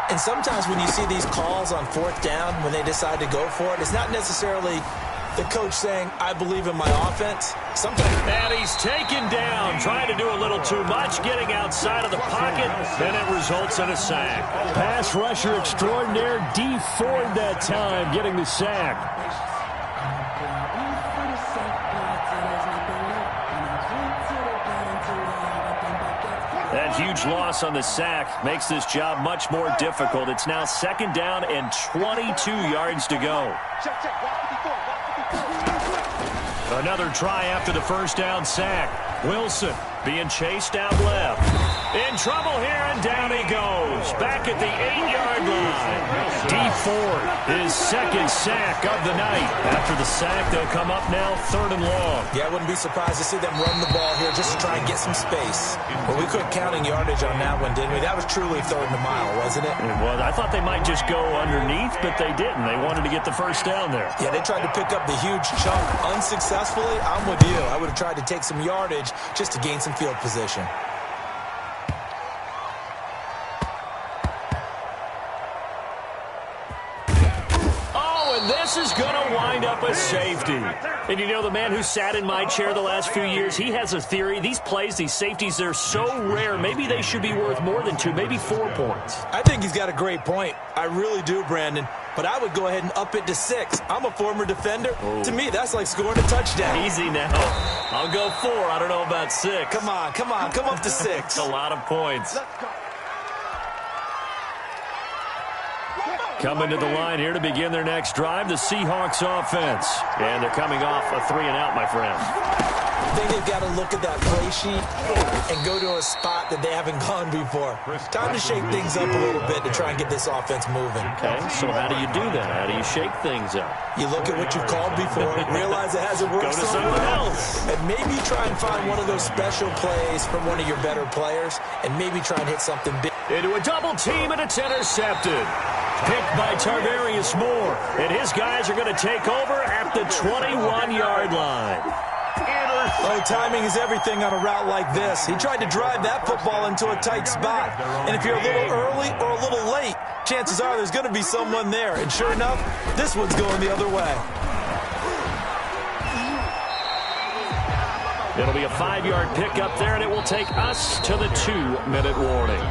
And sometimes when you see these calls on fourth down, when they decide to go for it, it's not necessarily the coach saying, I believe in my offense. Sometimes. And he's taken down, trying to do a little too much, getting outside of the pocket, and it results in a sack. Pass rusher extraordinaire, Dee Ford that time, getting the sack. That huge loss on the sack makes this job much more difficult. It's now second down and 22 yards to go. Another try after the first down sack. Wilson being chased out left. In trouble here, and down he goes. Back at the 8-yard line. Dee Ford, his second sack of the night. After the sack, they'll come up now third and long. Yeah, I wouldn't be surprised to see them run the ball here just to try and get some space. But we couldn't counting yardage on that one, didn't we? That was truly third and a mile, wasn't it? It was. I thought they might just go underneath, but they didn't. They wanted to get the first down there. Yeah, they tried to pick up the huge chunk unsuccessfully. I'm with you. I would have tried to take some yardage just to gain some field position. This is going to wind up a safety. And you know, the man who sat in my chair the last few years, he has a theory. These plays, these safeties, they're so rare. Maybe they should be worth more than 2, maybe 4 points. I think he's got a great point. I really do, Brandon. But I would go ahead and up it to 6. I'm a former defender. Oh. To me, that's like scoring a touchdown. Easy now. I'll go 4. I don't know about 6. Come on. Come up to 6. A lot of points. Coming to the line here to begin their next drive, the Seahawks offense. And they're coming off a 3-and-out, my friend. I think they've got to look at that play sheet and go to a spot that they haven't gone before. Time to shake things up a little bit to try and get this offense moving. Okay, so how do you do that? How do you shake things up? You look at what you've called before, realize it hasn't worked go to something else. And maybe try and find one of those special plays from one of your better players, and maybe try and hit something big. Into a double team, and it's intercepted. Picked by Tarvarius Moore, and his guys are going to take over at the 21-yard line. Oh, timing is everything on a route like this. He tried to drive that football into a tight spot. And if you're a little early or a little late, chances are there's going to be someone there. And sure enough, this one's going the other way. It'll be a 5-yard pickup there, and it will take us to the 2-minute warning.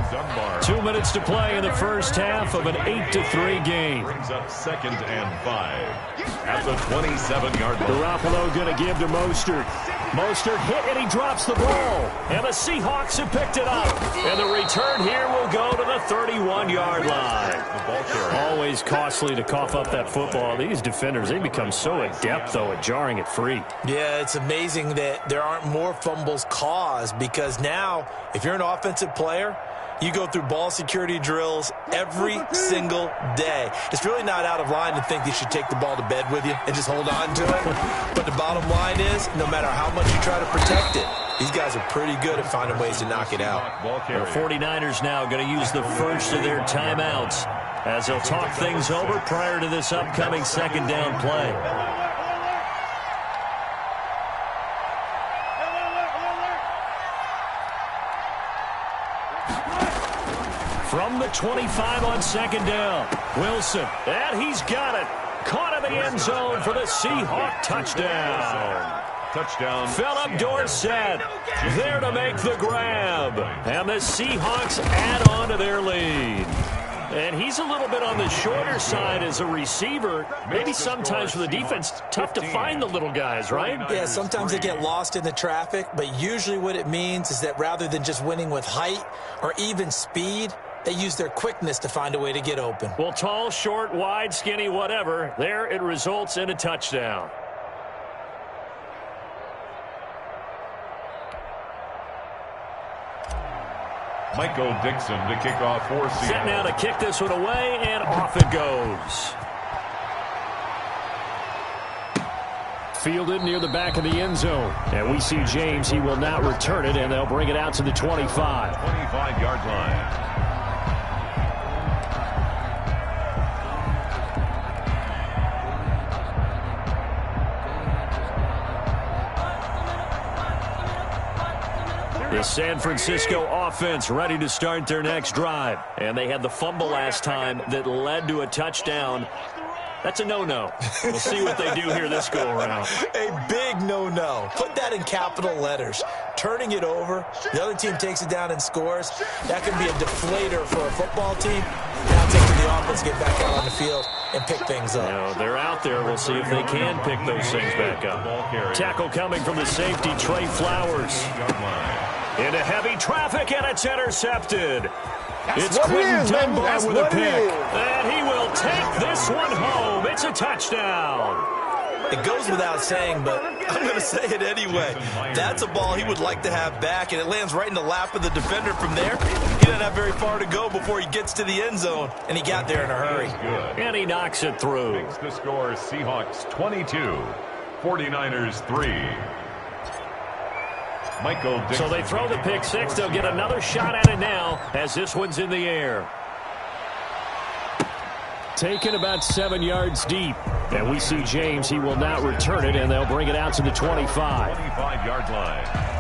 2 minutes to play in the first half of an 8-3 game. Brings up second and 5 at the 27-yard line. Garoppolo going to give to Mostert. Mostert hit, and he drops the ball. And the Seahawks have picked it up. And the return here will go to the 31-yard line. Always costly to cough up that football. These defenders, they become so adept, though, at jarring it free. Yeah, it's amazing that there aren't more fumbles caused, because now, if you're an offensive player, you go through ball security drills every single day. It's really not out of line to think you should take the ball to bed with you and just hold on to it. But the bottom line is, no matter how much you try to protect it, these guys are pretty good at finding ways to knock it out. The 49ers now going to use the first of their timeouts. as he'll talk things over prior to this upcoming second down play. From the 25 on second down, Wilson, and he's got it. Caught in the end zone for the Seahawk touchdown. Touchdown. Philip Dorsett there to make the grab. And the Seahawks add on to their lead. And he's a little bit on the shorter side as a receiver. Maybe sometimes for the defense, tough to find the little guys, right? Yeah, sometimes they get lost in the traffic, but usually what it means is that rather than just winning with height or even speed, they use their quickness to find a way to get open. Well, tall, short, wide, skinny, whatever, there it results in a touchdown. Michael Dixon to kick off for Seattle. Set now to kick this one away, and off it goes. Fielded near the back of the end zone. And we see James. He will not return it, and they'll bring it out to the 25. 25-yard line. The San Francisco offense ready to start their next drive. And they had the fumble last time that led to a touchdown. That's a no-no. We'll see what they do here this go-around. A big no-no. Put that in capital letters. Turning it over, the other team takes it down and scores. That can be a deflator for a football team. Now it's up to the offense to get back out on the field and pick things up. No, they're out there. We'll see if they can pick those things back up. Tackle coming from the safety, Trey Flowers. Into heavy traffic, and it's intercepted. It's Quentin Dunbar with a pick. And he will take this one home. It's a touchdown. It goes without saying, but I'm going to say it anyway. That's a ball he would like to have back, and it lands right in the lap of the defender from there. He doesn't have very far to go before he gets to the end zone, and he got there in a hurry. And he knocks it through. Makes the score Seahawks 22, 49ers 3. Michael Dixon. So they throw the pick six. They'll get another shot at it now as this one's in the air. Taken about 7 yards deep. And we see James. He will not return it, and they'll bring it out to the 25. 25-yard line.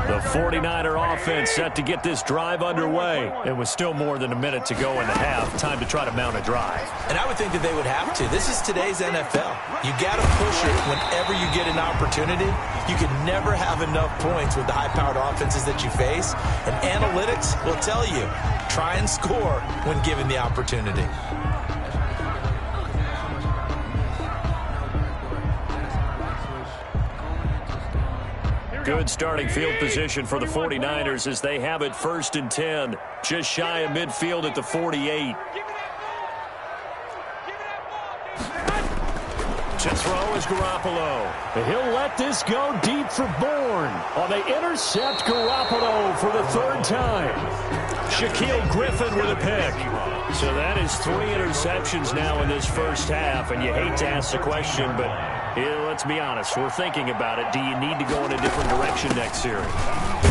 The 49er offense set to get this drive underway. It was still more than a minute to go in the half. Time to try to mount a drive. And I would think that they would have to. This is today's NFL. You got to push it whenever you get an opportunity. You can never have enough points with the high-powered offenses that you face. And analytics will tell you, try and score when given the opportunity. Good starting field position for the 49ers as they have it 1st and 10. Just shy of midfield at the 48. To throw is Garoppolo. He'll let this go deep for Bourne. Oh, they intercept Garoppolo for the 3rd time. Shaquille Griffin with a pick. So that is 3 interceptions now in this first half. And you hate to ask the question, but let's be honest. We're thinking about it. Do you need to go in a different direction next series?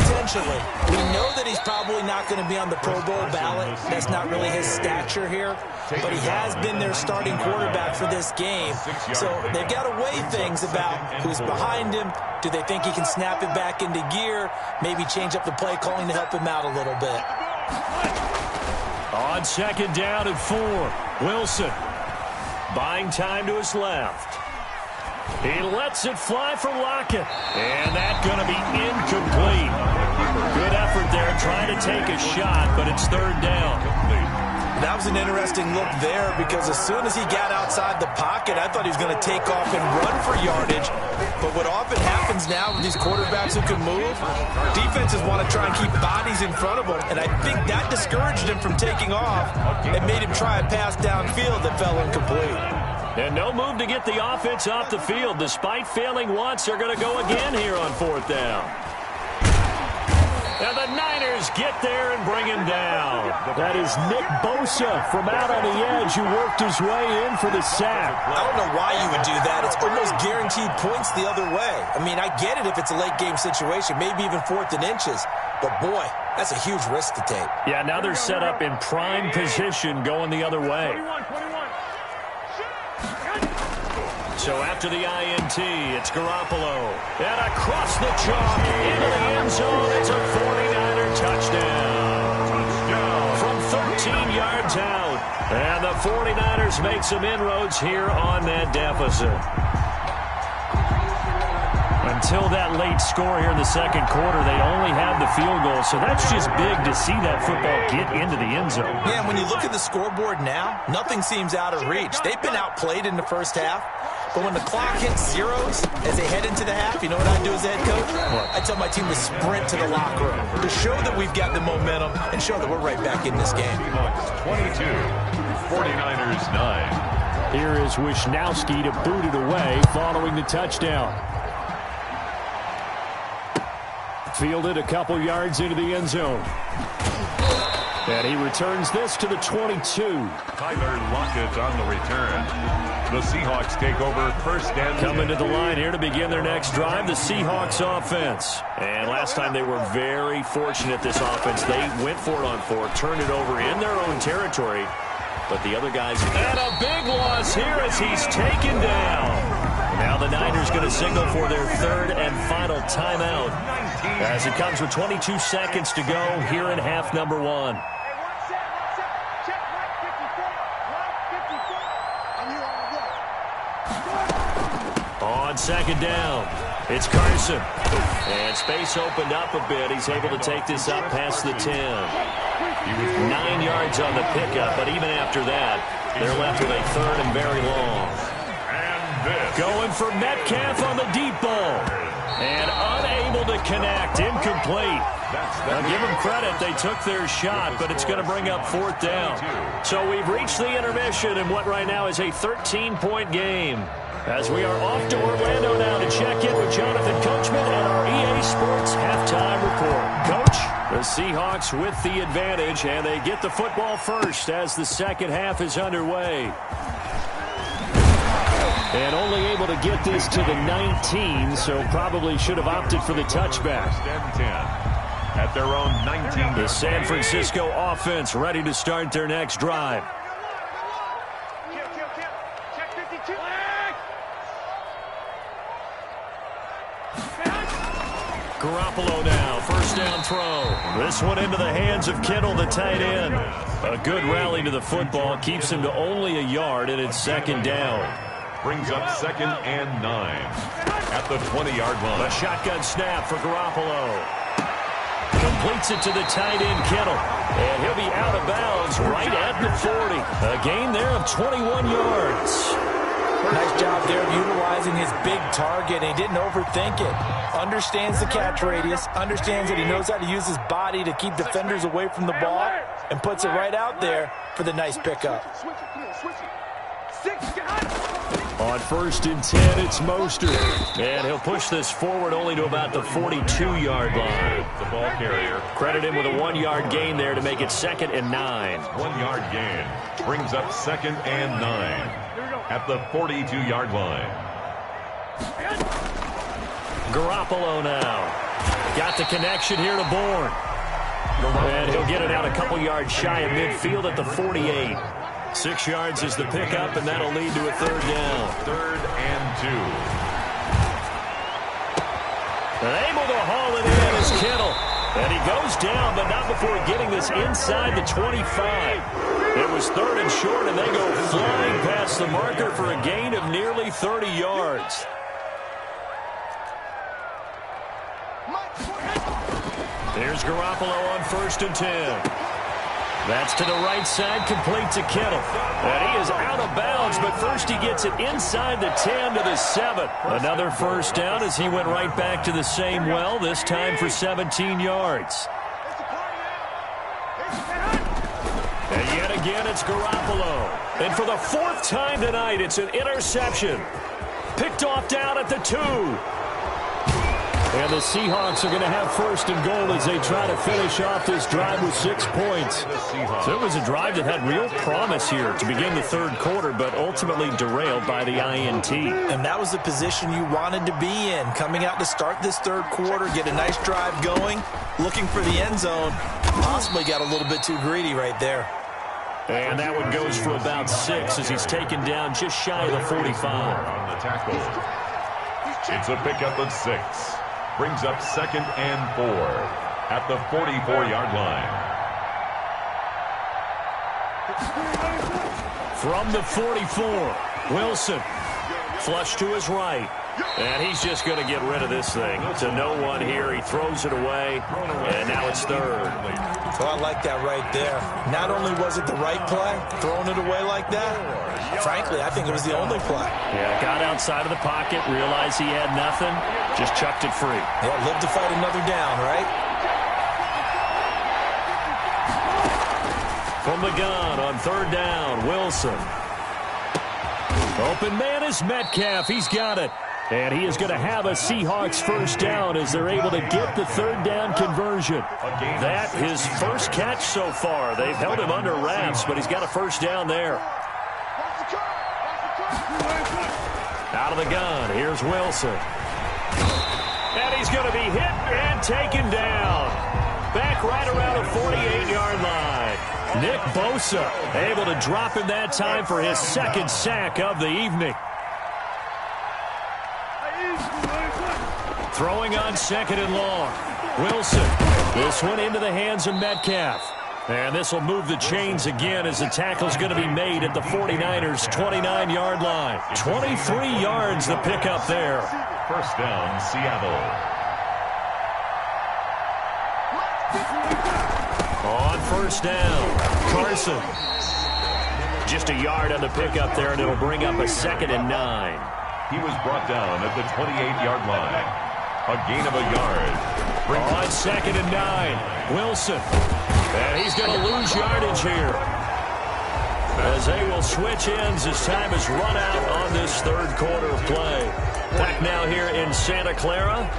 Potentially. We know that he's probably not going to be on the Pro Bowl ballot. That's not really his stature here. But he has been their starting quarterback for this game. So they've got to weigh things about who's behind him. Do they think he can snap it back into gear? Maybe change up the play calling to help him out a little bit. On 2nd down and 4. Wilson buying time to his left. He lets it fly for Lockett. And that's going to be incomplete. Good effort there trying to take a shot, but it's 3rd down. That was an interesting look there because as soon as he got outside the pocket, I thought he was going to take off and run for yardage. But what often happens now with these quarterbacks who can move, defenses want to try and keep bodies in front of them. And I think that discouraged him from taking off and made him try a pass downfield that fell incomplete. And no move to get the offense off the field. Despite failing once, they're going to go again here on 4th down. And the Niners get there and bring him down. That is Nick Bosa from out on the edge who worked his way in for the sack. I don't know why you would do that. It's almost guaranteed points the other way. I mean, I get it if it's a late game situation, maybe even 4th and inches. But, boy, that's a huge risk to take. Yeah, now they're set up in prime position going the other way. So after the INT, it's Garoppolo. And across the chalk into the end zone, it's a 49er touchdown. From 13 yards out. And the 49ers make some inroads here on that deficit. Until that late score here in the second quarter, they only had the field goal. So that's just big to see that football get into the end zone. Yeah, and when you look at the scoreboard now, nothing seems out of reach. They've been outplayed in the first half. But when the clock hits zeros as they head into the half, you know what I do as a head coach? I tell my team to sprint to the locker room to show that we've got the momentum and show that we're right back in this game. 22, 49ers 9. Here is Wisnowski to boot it away following the touchdown. Fielded a couple yards into the end zone. And he returns this to the 22. Tyler Lockett on the return. The Seahawks take over first and 10. Coming to the line here to begin their next drive, the Seahawks offense. And last time they were very fortunate, this offense. They went for it on 4, turned it over in their own territory. But the other guys, and a big loss here as he's taken down. Now the Niners going to signal for their 3rd and final timeout as it comes with 22 seconds to go here in half number 1. On second down, it's Carson. And space opened up a bit. He's able to take this up past the 10. 9 yards on the pickup, but even after that, they're left with a 3rd and very long. Going for Metcalf on the deep ball. And unable to connect. Incomplete. Now give them credit. They took their shot, but it's going to bring up 4th down. So we've reached the intermission in what right now is a 13-point game. As we are off to Orlando now to check in with Jonathan Coachman and our EA Sports halftime report. Coach, the Seahawks with the advantage, and they get the football first as the second half is underway. And only able to get this to the 19, so probably should have opted for the touchback. At their own 19. The San Francisco offense ready to start their next drive. Garoppolo now, first down throw. This one into the hands of Kittle, the tight end. A good rally to the football, keeps him to only a yard, and it's second down. Brings up 2nd and 9 at the 20-yard line. A shotgun snap for Garoppolo. Completes it to the tight end, Kittle. And he'll be out of bounds right at the 40. A gain there of 21 yards. Nice job there of utilizing his big target, and he didn't overthink it. Understands the catch radius, understands that he knows how to use his body to keep defenders away from the ball, and puts it right out there for the nice pickup. On 1st and 10, it's Mostert. And he'll push this forward only to about the 42-yard line. The ball carrier. Credit him with a 1-yard gain there to make it 2nd and 9. 1-yard gain. Brings up 2nd and 9 at the 42-yard line. Garoppolo now. Got the connection here to Bourne. And he'll get it out a couple yards shy of midfield at the 48. 6 yards is the pickup, and that'll lead to a 3rd down. 3rd and 2. And able to haul it in is Kittle. And he goes down, but not before getting this inside the 25. It was 3rd and short, and they go flying past the marker for a gain of nearly 30 yards. There's Garoppolo on 1st and 10. That's to the right side, complete to Kittle. And he is out of bounds, but first he gets it inside the 10 to the 7. Another first down as he went right back to the same well, this time for 17 yards. And yet again, it's Garoppolo. And for the 4th time tonight, it's an interception. Picked off down at the 2. And the Seahawks are going to have first and goal as they try to finish off this drive with 6 points. So it was a drive that had real promise here to begin the third quarter, but ultimately derailed by the INT. And that was the position you wanted to be in, coming out to start this third quarter, get a nice drive going, looking for the end zone. Possibly got a little bit too greedy right there. And that one goes for about 6 as he's taken down just shy of the 45. On the tackle. It's a pickup of 6. Brings up 2nd and 4 at the 44-yard line. From the 44, Wilson. Flush to his right. And he's just going to get rid of this thing. To no one here. He throws it away. And now it's third. So I like that right there. Not only was it the right play, throwing it away like that, frankly, I think it was the only play. Yeah, got outside of the pocket, realized he had nothing, just chucked it free. Yeah, live to fight another down, right? From the gun on third down, Wilson. Open man is Metcalf. He's got it. And he is going to have a Seahawks first down as they're able to get the third down conversion. That his first catch so far. They've held him under wraps, but he's got a first down there. Out of the gun, here's Wilson. And he's going to be hit and taken down. Back right around the 48-yard line. Nick Bosa able to drop him that time for his second sack of the evening. Throwing on 2nd and long. Wilson. This one into the hands of Metcalf. And this will move the chains again as the tackle's going to be made at the 49ers' 29-yard line. 23 yards the pickup there. First down, Seattle. On first down, Carson. Just a yard on the pickup there, and it'll bring up a 2nd and 9. He was brought down at the 28-yard line. A gain of a yard. On 2nd and 9, Wilson. And he's going to lose yardage here. As they will switch ends as time has run out on this third quarter of play. Back now here in Santa Clara.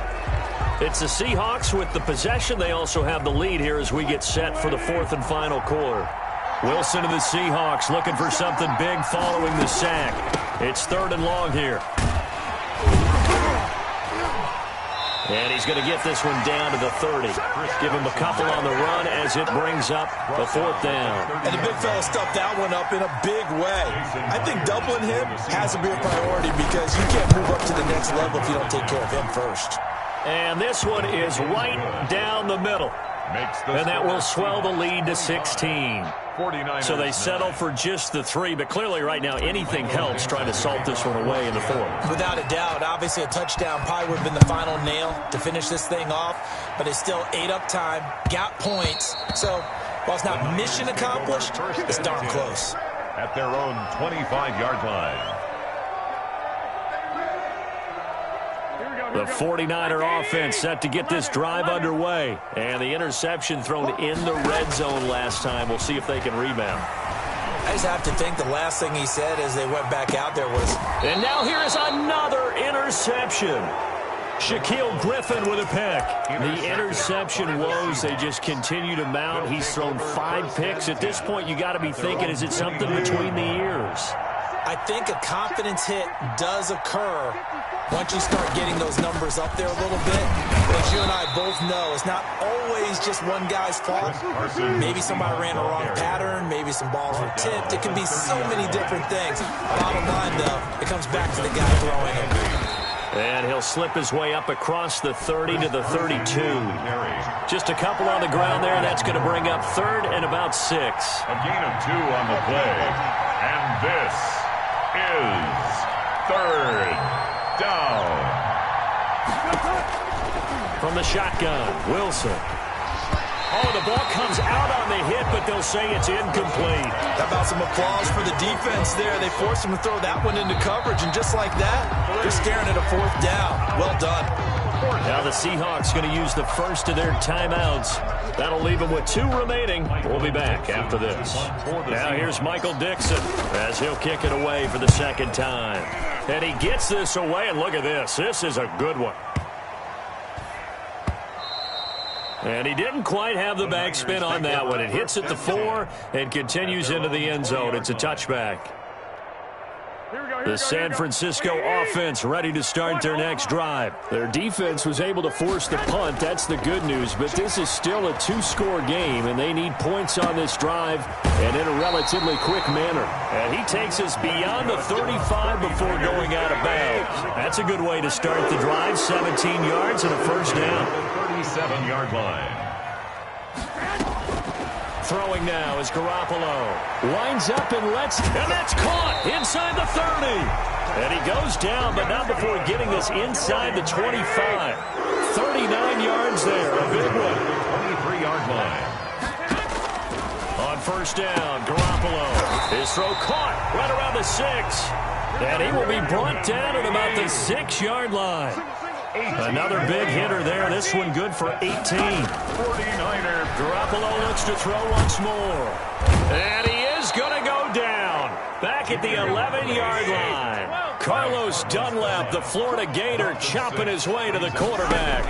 It's the Seahawks with the possession. They also have the lead here as we get set for the fourth and final quarter. Wilson and the Seahawks looking for something big following the sack. It's 3rd and long here. And he's going to get this one down to the 30. Give him a couple on the run as it brings up the 4th down. And the big fella stuffed that one up in a big way. I think doubling him has to be a priority because you can't move up to the next level if you don't take care of him first. And this one is right down the middle. And that will swell the lead to 16. So they settle for just the 3, but clearly right now anything helps trying to salt this one away in the 4th. Without a doubt, obviously a touchdown probably would have been the final nail to finish this thing off, but it's still ate up time, got points. So while it's not mission accomplished, it's darn close. At their own 25-yard line. The 49er offense set to get this drive underway. And the interception thrown in the red zone last time. We'll see if they can rebound. I just have to think the last thing he said as they went back out there was... And now here is another interception. Shaquille Griffin with a pick. The interception woes, they just continue to mount. He's thrown 5 picks. At this point, you got to be thinking, is it something between the ears? I think a confidence hit does occur once you start getting those numbers up there a little bit. But as you and I both know, it's not always just one guy's fault. Maybe somebody ran a wrong pattern. Maybe some balls were tipped. It can be so many different things. Bottom line, though, it comes back to the guy throwing it. And he'll slip his way up across the 30 to the 32. Just a couple on the ground there, and that's going to bring up 3rd and about 6. A gain of 2 on the play. And this is 3rd down. From the shotgun, Wilson. Oh, the ball comes out on the hit, but they'll say it's incomplete. How about some applause for the defense there? They forced him to throw that one into coverage, and just like that, they're staring at a 4th down. Well done. Now the Seahawks going to use the first of their timeouts. That'll leave them with 2 remaining. We'll be back after this. Now here's Michael Dixon as he'll kick it away for the 2nd time. And he gets this away, and look at this. This is a good one. And he didn't quite have the backspin on that one. It hits at the 4 and continues into the end zone. It's a touchback. The San Francisco offense ready to start their next drive. Their defense was able to force the punt. That's the good news. But this is still a 2-score game, and they need points on this drive and in a relatively quick manner. And he takes us beyond the 35 before going out of bounds. That's a good way to start the drive. 17 yards and a first down. 37-yard line. Throwing now is Garoppolo. Winds up and that's caught inside the 30. And he goes down, but not before getting this inside the 25. 39 yards there, a big one. 23-yard line. On first down, Garoppolo. His throw caught right around the 6. And he will be brought down at about the 6-yard line. Another big hitter there. This one good for 18. 49er. Garoppolo looks to throw once more. And he is going to go down. Back at the 11-yard line. Carlos Dunlap, the Florida Gator, chopping his way to the quarterback.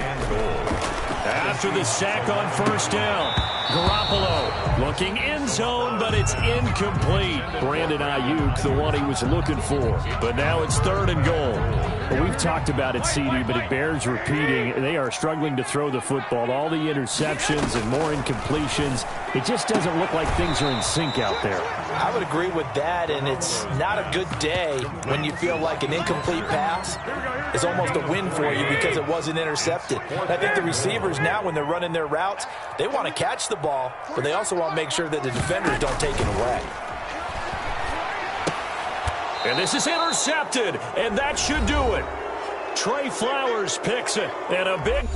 After the sack on first down, Garoppolo looking end zone, but it's incomplete. Brandon Ayuk, the one he was looking for. But now it's 3rd and goal. Well, we've talked about it, CD, but it bears repeating. They are struggling to throw the football. All the interceptions and more incompletions. It just doesn't look like things are in sync out there. I would agree with that, and it's not a good day when you feel like an incomplete pass is almost a win for you because it wasn't intercepted. I think the receivers now, when they're running their routes, they want to catch the ball, but they also want to make sure that the defenders don't take it away. And this is intercepted, and that should do it. Trey Flowers picks it, and a big...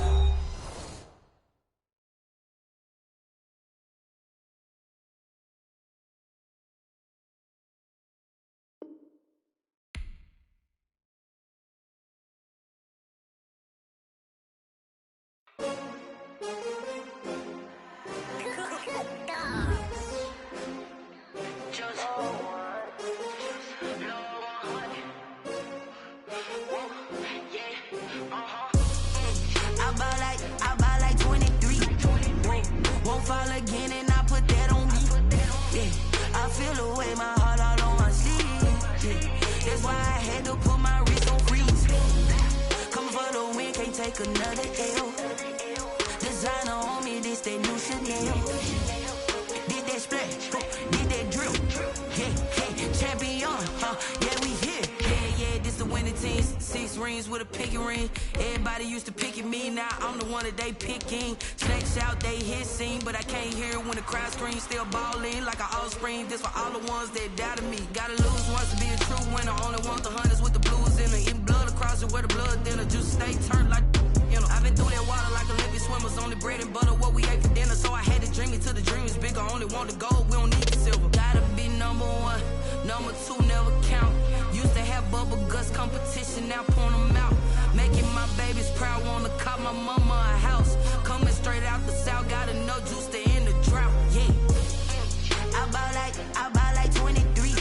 Another L. Designer on me, this that new Chanel. Did that splash, did that drill. Yeah, champion, yeah, we here. Yeah, this the winning team. 6 rings with a pinky ring. Everybody used to pick at me, now I'm the one that they picking. Snakes out, they hit scene, but I can't hear it when the crowd screams. Still balling like an offspring. This for all the ones that doubted me. Gotta lose once to be a true winner. Only want the hunters with the blues in it. Eating blood across it where the blood dinner. Juice stay turned like... I've been through that water like Olympic swimmers. Only bread and butter, what we ate for dinner. So I had to dream it till the dream is bigger. Only want the gold, we don't need the silver. Gotta be number 1, number 2 never count. Used to have bubble guts competition, now point them out. Making my babies proud, wanna cop my mama a house. Coming straight out the south, gotta know juice to end the drought. Yeah, I buy like 23.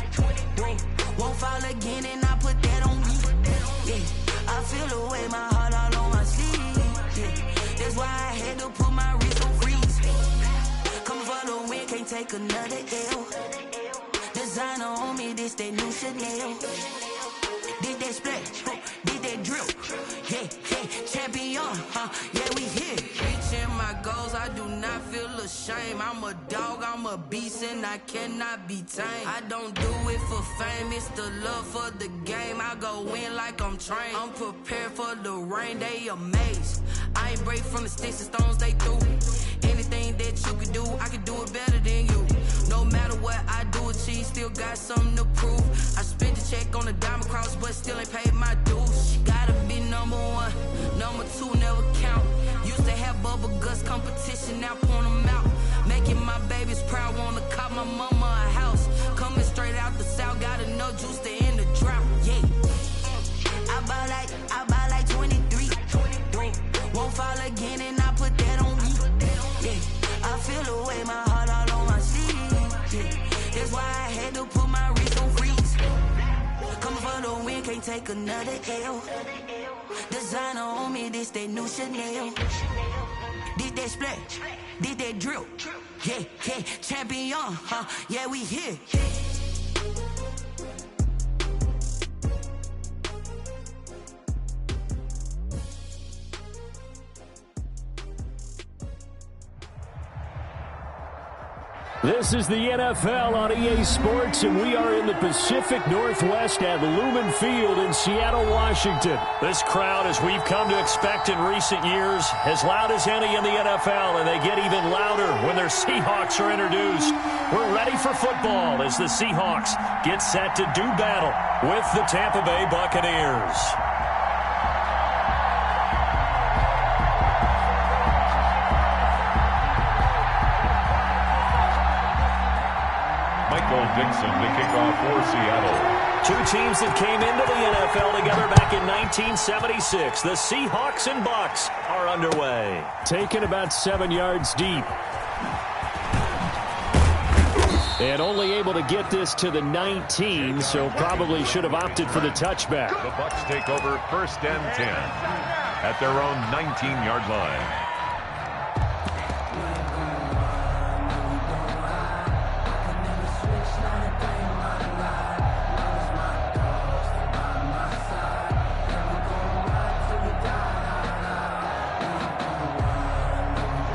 Won't fall again and I put that on me. Yeah, I feel the way my heart all on my sleeve. That's why I had to put my wrist on freeze. Coming for the win, can't take another L. Designer on me, this that new Chanel. Did that splash, did that drill. Yeah, champion, yeah, we here. Reaching my goals, I do not feel ashamed. I'm a dog, I'm a beast, and I cannot be tamed. I don't do it for fame, it's the love for the game. I go in like I'm trained. I'm prepared for the rain, they amazed. I ain't break from the sticks and stones they threw. Anything that you can do, I can do it better than you. No matter what I do, achieve, still got something to prove. I spent the check on the diamond cross, but still ain't paid my dues. Gotta be number 1, number 2 never count. Used to have bubble guts competition, now point them out. Making my babies proud, wanna cop my mama a house. Coming straight out the south, gotta know juice to end the drought. Yeah, I buy like 23. Won't fall again and I put that on me. Yeah, I feel the way my heart all on my sleeve. Yeah, that's why I had to put my wrist on freeze. Coming for the win, can't take another L. Designer on me, this that new Chanel. Did that splat, did that drill. Yeah, yeah, champion, yeah, we here. This is the NFL on EA Sports, and we are in the Pacific Northwest at Lumen Field in Seattle, Washington. This crowd, as we've come to expect in recent years, as loud as any in the NFL, and they get even louder when their Seahawks are introduced. We're ready for football as the Seahawks get set to do battle with the Tampa Bay Buccaneers. Michael Dixon to kick off for Seattle. Two teams that came into the NFL together back in 1976. The Seahawks and Bucs are underway. Taken about 7 yards deep. And only able to get this to the 19, so probably should have opted for the touchback. The Bucs take over 1st and 10 at their own 19-yard line.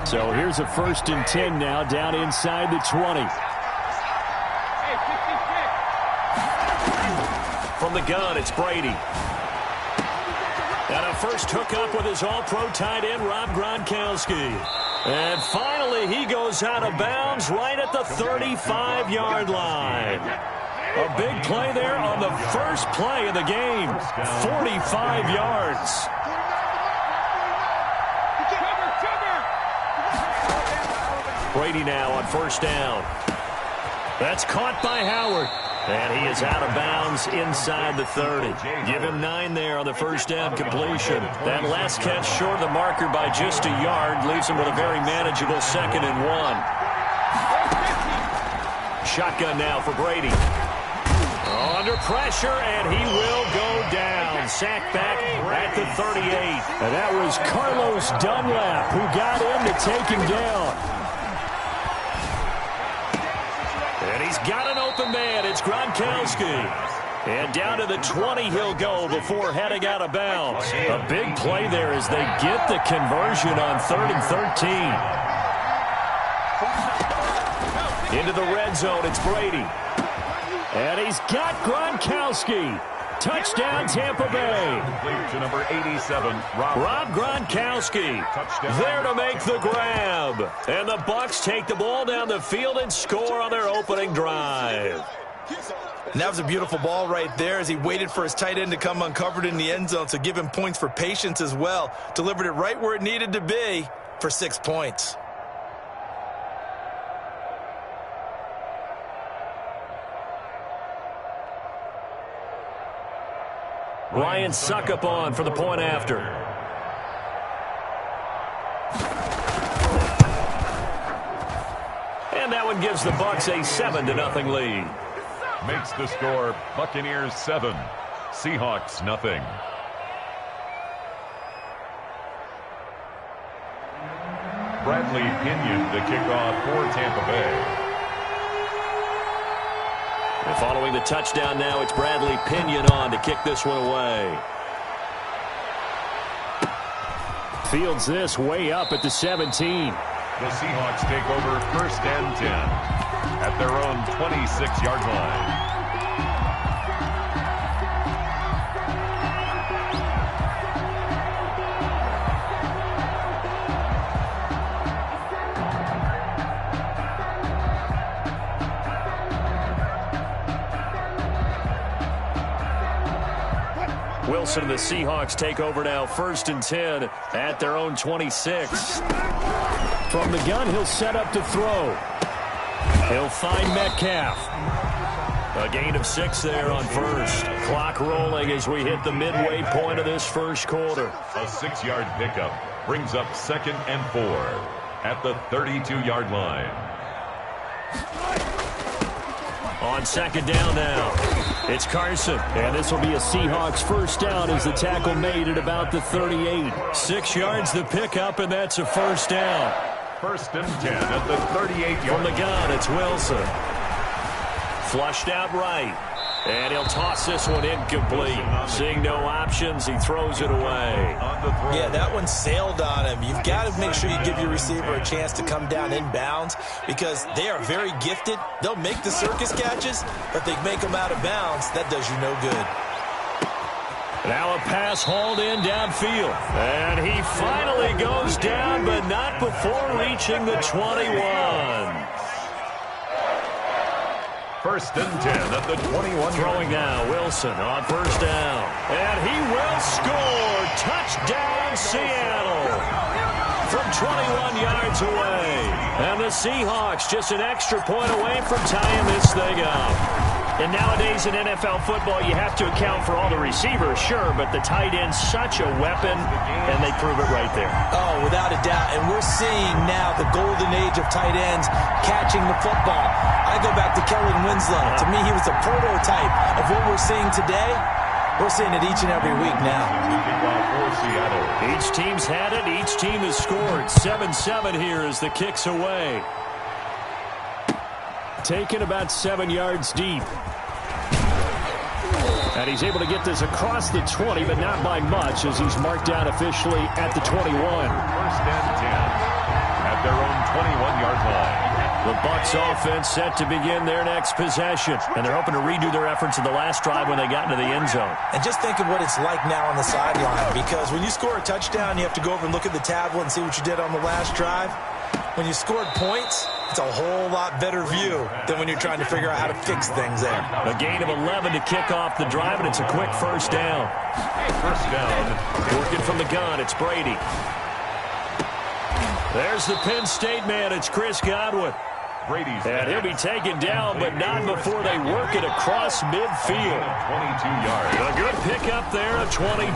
So here's a 1st and 10 now, down inside the 20. From the gun, it's Brady. And a first hookup with his all-pro tight end, Rob Gronkowski. And finally, he goes out of bounds right at the 35-yard line. A big play there on the first play of the game. 45 yards. Brady now on 1st down. That's caught by Howard. And he is out of bounds inside the 30. Give him 9 there on the 1st down completion. That last catch short of the marker by just a yard leaves him with a very manageable 2nd and 1. Shotgun now for Brady. Under pressure, and he will go down. Sacked back at the 38. And that was Carlos Dunlap who got in to take him down. And he's got an open man. It's Gronkowski. And down to the 20 he'll go before heading out of bounds. A big play there as they get the conversion on 3rd and 13. Into the red zone, it's Brady. And he's got Gronkowski. Touchdown, Tampa Bay. To number 87, Rob Gronkowski there to make the grab. And the Bucs take the ball down the field and score on their opening drive. And that was a beautiful ball right there as he waited for his tight end to come uncovered in the end zone, so give him points for patience as well. Delivered it right where it needed to be for 6 points. Ryan Suckup on for the point after. And that one gives the Bucs a 7-0 lead. Makes the score Buccaneers 7, Seahawks nothing. Bradley Pinion to kick off for Tampa Bay. And following the touchdown now, it's Bradley Pinion on to kick this one away. Fields this way up at the 17. The Seahawks take over 1st and 10 at their own 26-yard line. Wilson and the Seahawks take over now 1st and 10 at their own 26. From the gun, he'll set up to throw. He'll find Metcalf. A gain of 6 there on 1st. Clock rolling as we hit the midway point of this 1st quarter. A 6-yard pickup brings up 2nd and 4 at the 32-yard line. On 2nd down now. It's Carson, and this will be a Seahawks first down as the tackle made at about the 38. 6 yards the pickup, and that's a first down. First and 10 at the 38-yard. From the gun, it's Wilson. Flushed out right. And he'll toss this one incomplete. Seeing no options, he throws it away. Yeah, that one sailed on him. You've got to make sure you give your receiver a chance to come down inbounds because they are very gifted. They'll make the circus catches, but they make them out of bounds. That does you no good. Now a pass hauled in downfield. And he finally goes down, but not before reaching the 21. First and 10 at the 21. Throwing now, Wilson on first down. And he will score. Touchdown, Seattle. From 21 yards away. And the Seahawks just an extra point away from tying this thing up. And nowadays in NFL football, you have to account for all the receivers, sure, but the tight end's such a weapon, and they prove it right there. Oh, without a doubt. And we're seeing now the golden age of tight ends catching the football. I go back to Kellen Winslow. To me, he was a prototype of what we're seeing today. We're seeing it each and every week now. Each team's had it. Each team has scored. 7-7 here as the kick's away. Taken about 7 yards deep. And he's able to get this across the 20, but not by much as he's marked down officially at the 21. First and 10 at their own 21-yard line. The Bucs offense set to begin their next possession. And they're hoping to redo their efforts in the last drive when they got into the end zone. And just think of what it's like now on the sideline. Because when you score a touchdown, you have to go over and look at the tablet and see what you did on the last drive. When you scored points, it's a whole lot better view than when you're trying to figure out how to fix things there. A gain of 11 to kick off the drive, and it's a quick first down. First down. Working from the gun, it's Brady. There's the Penn State man, it's Chris Godwin. Brady's and he'll be taken down, but not before they work it across midfield. 22 yards. A good pickup there, a 22.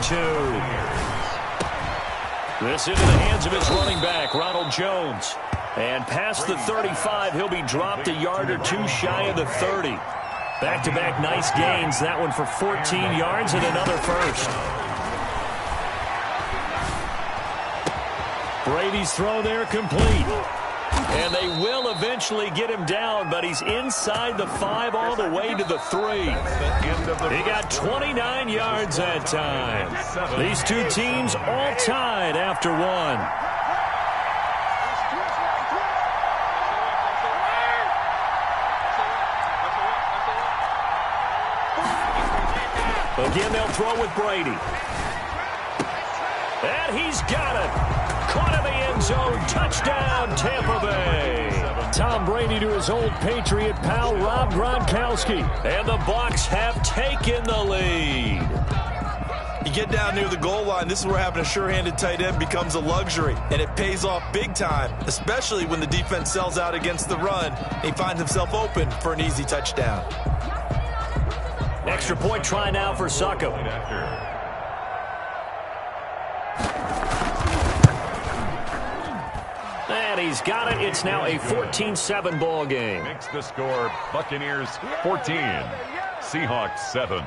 This into the hands of his running back, Ronald Jones. And past the 35, he'll be dropped a yard or two shy of the 30. Back-to-back nice gains. That one for 14 yards and another first. Brady's throw there complete. And they will eventually get him down, but he's inside the 5 all the way to the 3. He got 29 yards that time. These two teams all tied after one. Again, they'll throw with Brady. And he's got it. Caught in the end zone. Touchdown, Tampa Bay. Tom Brady to his old Patriot pal, Rob Gronkowski. And the Bucs have taken the lead. You get down near the goal line, this is where having a sure-handed tight end becomes a luxury. And it pays off big time, especially when the defense sells out against the run. He finds himself open for an easy touchdown. Extra point try now for Succop. And he's got it. It's now a 14-7 ball game. Makes the score Buccaneers 14, Seahawks 7.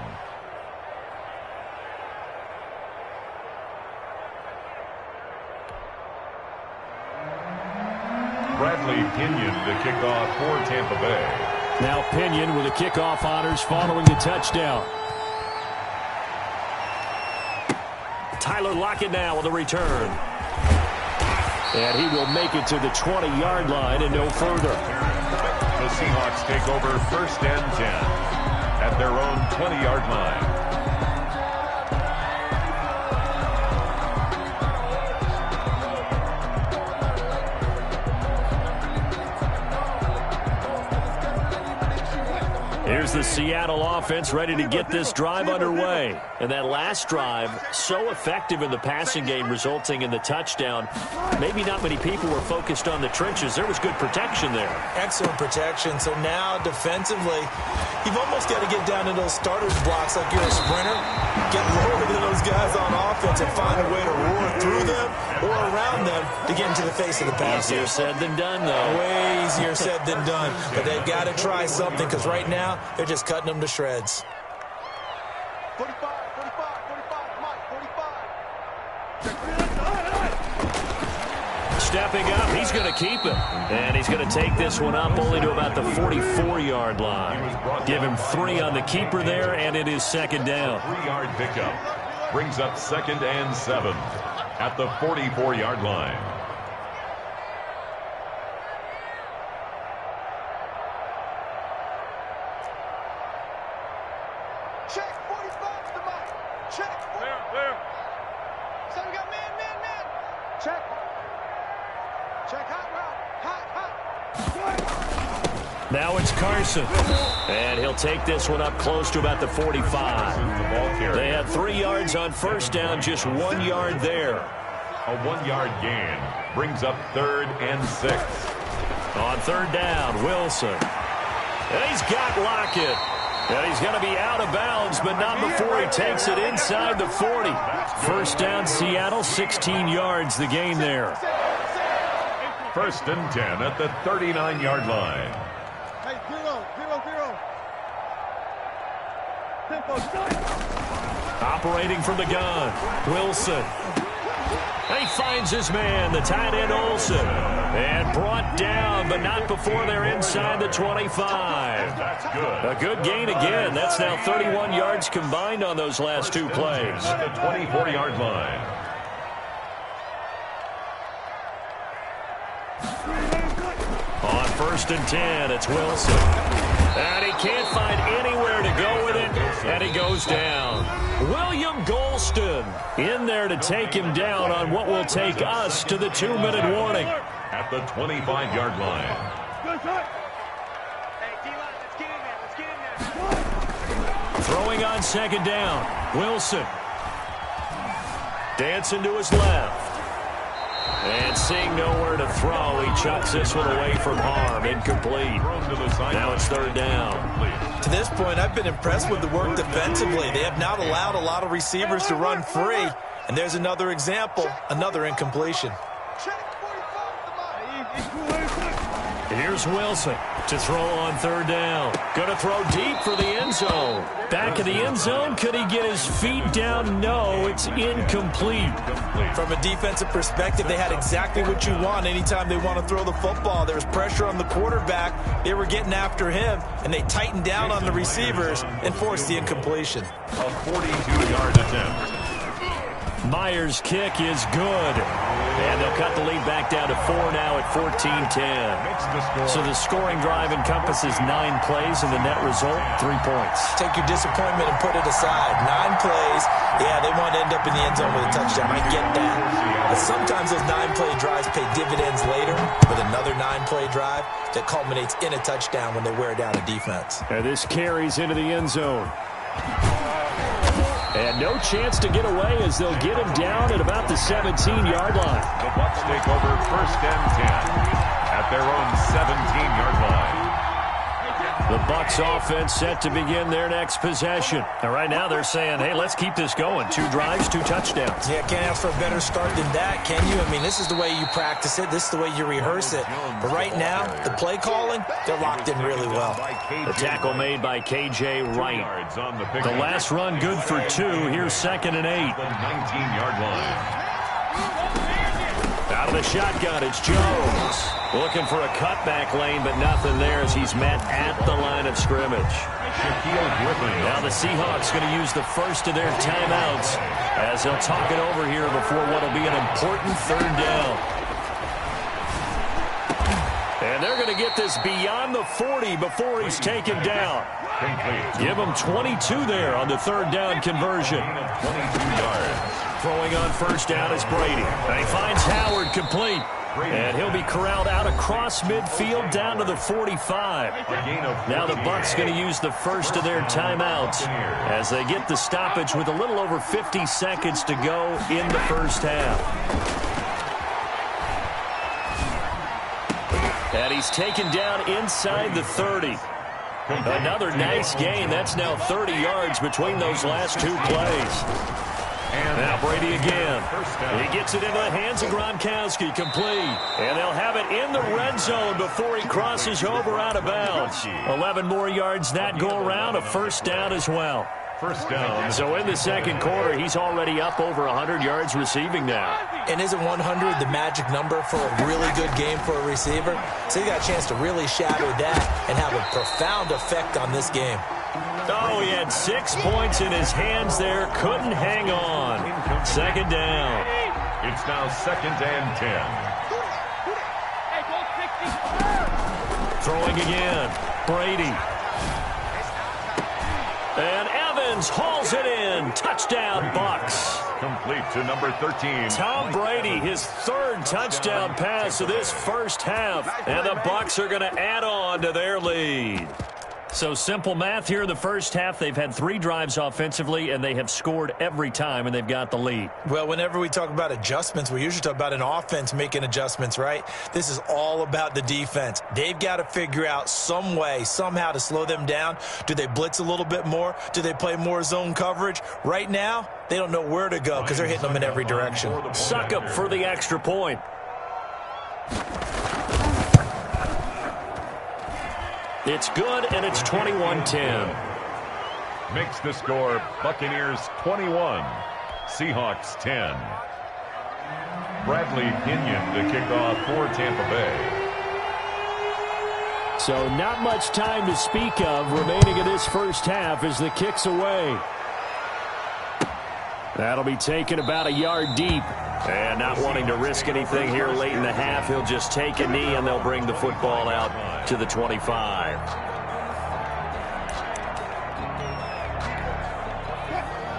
Bradley Pinion to kick off for Tampa Bay. Now Pinion with the kickoff honors following the touchdown. Tyler Lockett now with a return. And he will make it to the 20-yard line and no further. The Seahawks take over first and 10 at their own 20-yard line. Here's the Seattle offense ready to get this drive underway. And that last drive, so effective in the passing game, resulting in the touchdown. Maybe not many people were focused on the trenches. There was good protection there. Excellent protection. So now defensively, you've almost got to get down to those starters blocks like you're a sprinter. Get lower than those guys on offense and find a way to roar through them or around them to get into the face of the pass. Easier said than done, though. Way easier said than done. But they've got to try something because right now, they're just cutting them to shreds. Stepping up, he's going to keep it. And he's going to take this one up only to about the 44-yard line. Give him 3 on the keeper there, and it is second down. 3-yard pickup. Brings up 2nd and 7 at the 44-yard line. Check, 45 to Mike. Check. There. So we got man. Check. Check, hot. Now it's Carson. And he'll take this one up close to about the 45. They had 3 yards on first down, just 1 yard there. A 1-yard gain brings up 3rd and 6. On 3rd down, Wilson. And he's got Lockett. And he's going to be out of bounds, but not before he takes it inside the 40. First down, Seattle, 16 yards the gain there. 1st and 10 at the 39-yard line. Hey, 0. Operating from the gun, Wilson. He finds his man, the tight end Olsen. And brought down, but not before they're inside the 25. That's good. A good gain again. That's now 31 yards combined on those last 2 plays. At the 24-yard line. On 1st and 10, it's Wilson. And he can't find anywhere to go with it, and he goes down. William Golston in there to take him down on what will take us to the 2-minute warning. At the 25-yard line. Hey, D-line, let's get in there. Throwing on 2nd down, Wilson. Dancing to his left. And seeing nowhere to throw, he chucks this one away from harm. Incomplete. Now it's 3rd down. To this point, I've been impressed with the work defensively. They have not allowed a lot of receivers to run free. And there's another example, another incompletion. Here's Wilson to throw on 3rd down. Going to throw deep for the end zone. Back of the end zone. Could he get his feet down? No, it's incomplete. From a defensive perspective, they had exactly what you want anytime they want to throw the football. There was pressure on the quarterback. They were getting after him, and they tightened down on the receivers and forced the incompletion. A 42-yard attempt. Myers' kick is good. And they'll cut the lead back down to 4 now at 14-10. So the scoring drive encompasses 9 plays, and the net result, 3 points. Take your disappointment and put it aside. 9 plays. Yeah, they want to end up in the end zone with a touchdown. I get that. But sometimes those 9-play drives pay dividends later with another 9-play drive that culminates in a touchdown when they wear down a defense. And this carries into the end zone. And no chance to get away as they'll get him down at about the 17-yard line. The Bucs take over 1st and 10 at their own 17-yard line. The Bucs offense set to begin their next possession. And right now they're saying, hey, let's keep this going. 2 drives, 2 touchdowns. Yeah, can't ask for a better start than that, can you? I mean, this is the way you practice it. This is the way you rehearse it. But right now, the play calling, they're locked in really well. The tackle made by K.J. Wright. The last run good for 2. Here's 2nd and 8. The 19-yard line. Out of the shotgun, it's Jones. Looking for a cutback lane, but nothing there as he's met at the line of scrimmage. Now the Seahawks going to use the first of their timeouts as they'll talk it over here before what will be an important 3rd down. And they're going to get this beyond the 40 before he's taken down. Give him 22 there on the 3rd down conversion. 22 yards. Throwing on 1st down is Brady. And he finds Howard complete. And he'll be corralled out across midfield down to the 45. Now the Bucs going to use the first of their timeouts as they get the stoppage with a little over 50 seconds to go in the first half. And he's taken down inside the 30. Another nice gain. That's now 30 yards between those last 2 plays. Now Brady again. He gets it into the hands of Gronkowski, complete. And they'll have it in the red zone before he crosses over out of bounds. 11 more yards that go around, a 1st down as well. First down. So in the second quarter, he's already up over 100 yards receiving now. And isn't 100 the magic number for a really good game for a receiver? So he got a chance to really shadow that and have a profound effect on this game. Oh, he had 6 points in his hands there. Couldn't hang on. Second down. It's now 2nd and 10. Throwing again. Brady. And Evans hauls it in. Touchdown, Bucks. Complete to number 13. Tom Brady, his 3rd touchdown pass of this first half. And the Bucks are going to add on to their lead. So simple math here in the first half. They've had 3 drives offensively, and they have scored every time, and they've got the lead. Well, whenever we talk about adjustments, we usually talk about an offense making adjustments, right? This is all about the defense. They've got to figure out some way, somehow to slow them down. Do they blitz a little bit more? Do they play more zone coverage? Right now, they don't know where to go because they're hitting them in every direction. Succop for the extra point. It's good, and it's 21-10. Makes the score Buccaneers 21, Seahawks 10. Bradley Pinion to kick off for Tampa Bay. So not much time to speak of remaining in this first half as the kick's away. That'll be taken about a yard deep. And not wanting to risk anything here late in the half, he'll just take a knee, and they'll bring the football out to the 25.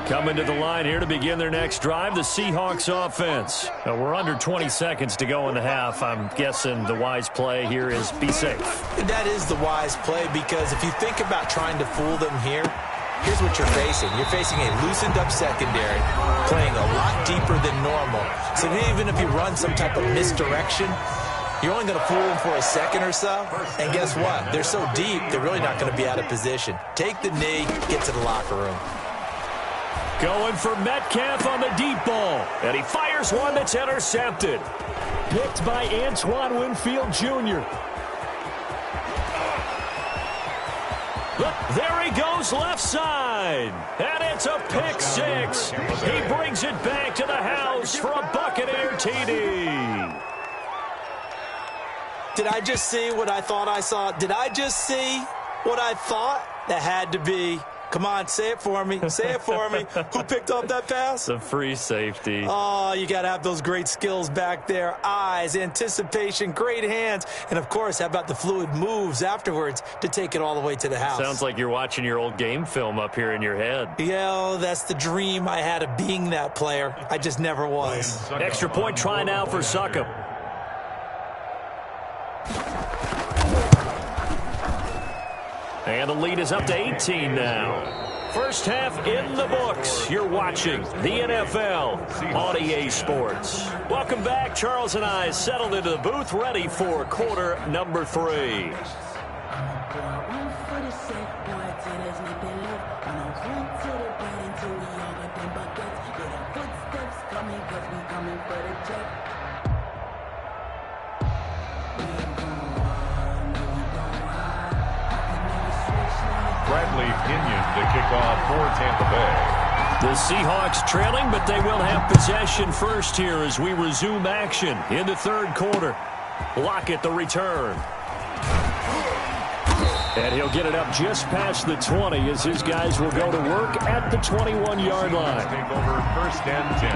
Coming to the line here to begin their next drive, the Seahawks offense. Now, we're under 20 seconds to go in the half. I'm guessing the wise play here is be safe. That is the wise play, because if you think about trying to fool them here, here's what you're facing. You're facing a loosened-up secondary, playing a lot deeper than normal. So even if you run some type of misdirection, you're only going to fool them for a second or so. And guess what? They're so deep, they're really not going to be out of position. Take the knee, get to the locker room. Going for Metcalf on the deep ball. And he fires one that's intercepted. Picked by Antoine Winfield Jr. There he goes left side. And it's a pick 6. He brings it back to the house for a Buccaneer TD. Did I just see what I thought I saw? Did I just see what I thought? That had to be. Come on, say it for me. Say it for me. Who picked up that pass? The free safety. Oh, you got to have those great skills back there. Eyes, anticipation, great hands. And, of course, how about the fluid moves afterwards to take it all the way to the house? Sounds like you're watching your old game film up here in your head. Yeah, that's the dream I had of being that player. I just never was. Extra point try now for Succop. And the lead is up to 18 now. First half in the books. You're watching the NFL on EA Sports. Welcome back. Charles and I settled into the booth, ready for quarter number 3. Bradley Pinion to kick off for Tampa Bay. The Seahawks trailing, but they will have possession first here as we resume action in the third quarter. Lockett the return. And he'll get it up just past the 20 as his guys will go to work at the 21-yard line. Take over 1st and 10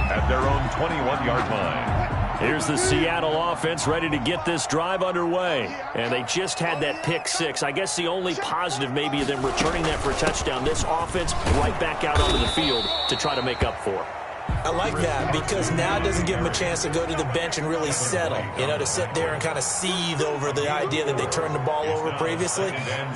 at their own 21-yard line. Here's the Seattle offense ready to get this drive underway. And they just had that pick 6. I guess the only positive maybe of them returning that for a touchdown. This offense right back out onto the field to try to make up for. I like that because now it doesn't give them a chance to go to the bench and really settle, to sit there and kind of seethe over the idea that they turned the ball over previously.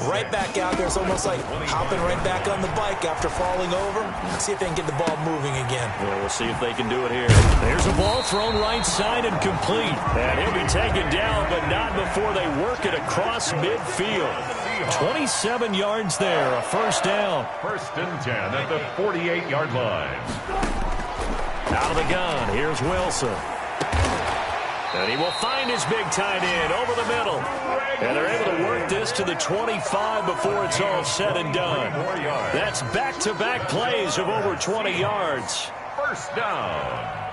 Right back out there, it's almost like hopping right back on the bike after falling over. See if they can get the ball moving again. Well, we'll see if they can do it here. There's a ball thrown right side and complete. And he'll be taken down, but not before they work it across midfield. 27 yards there, a first down. 1st and 10 at the 48-yard line. Out of the gun, here's Wilson. And he will find his big tight end over the middle. And they're able to work this to the 25 before it's all said and done. That's back-to-back plays of over 20 yards. First down.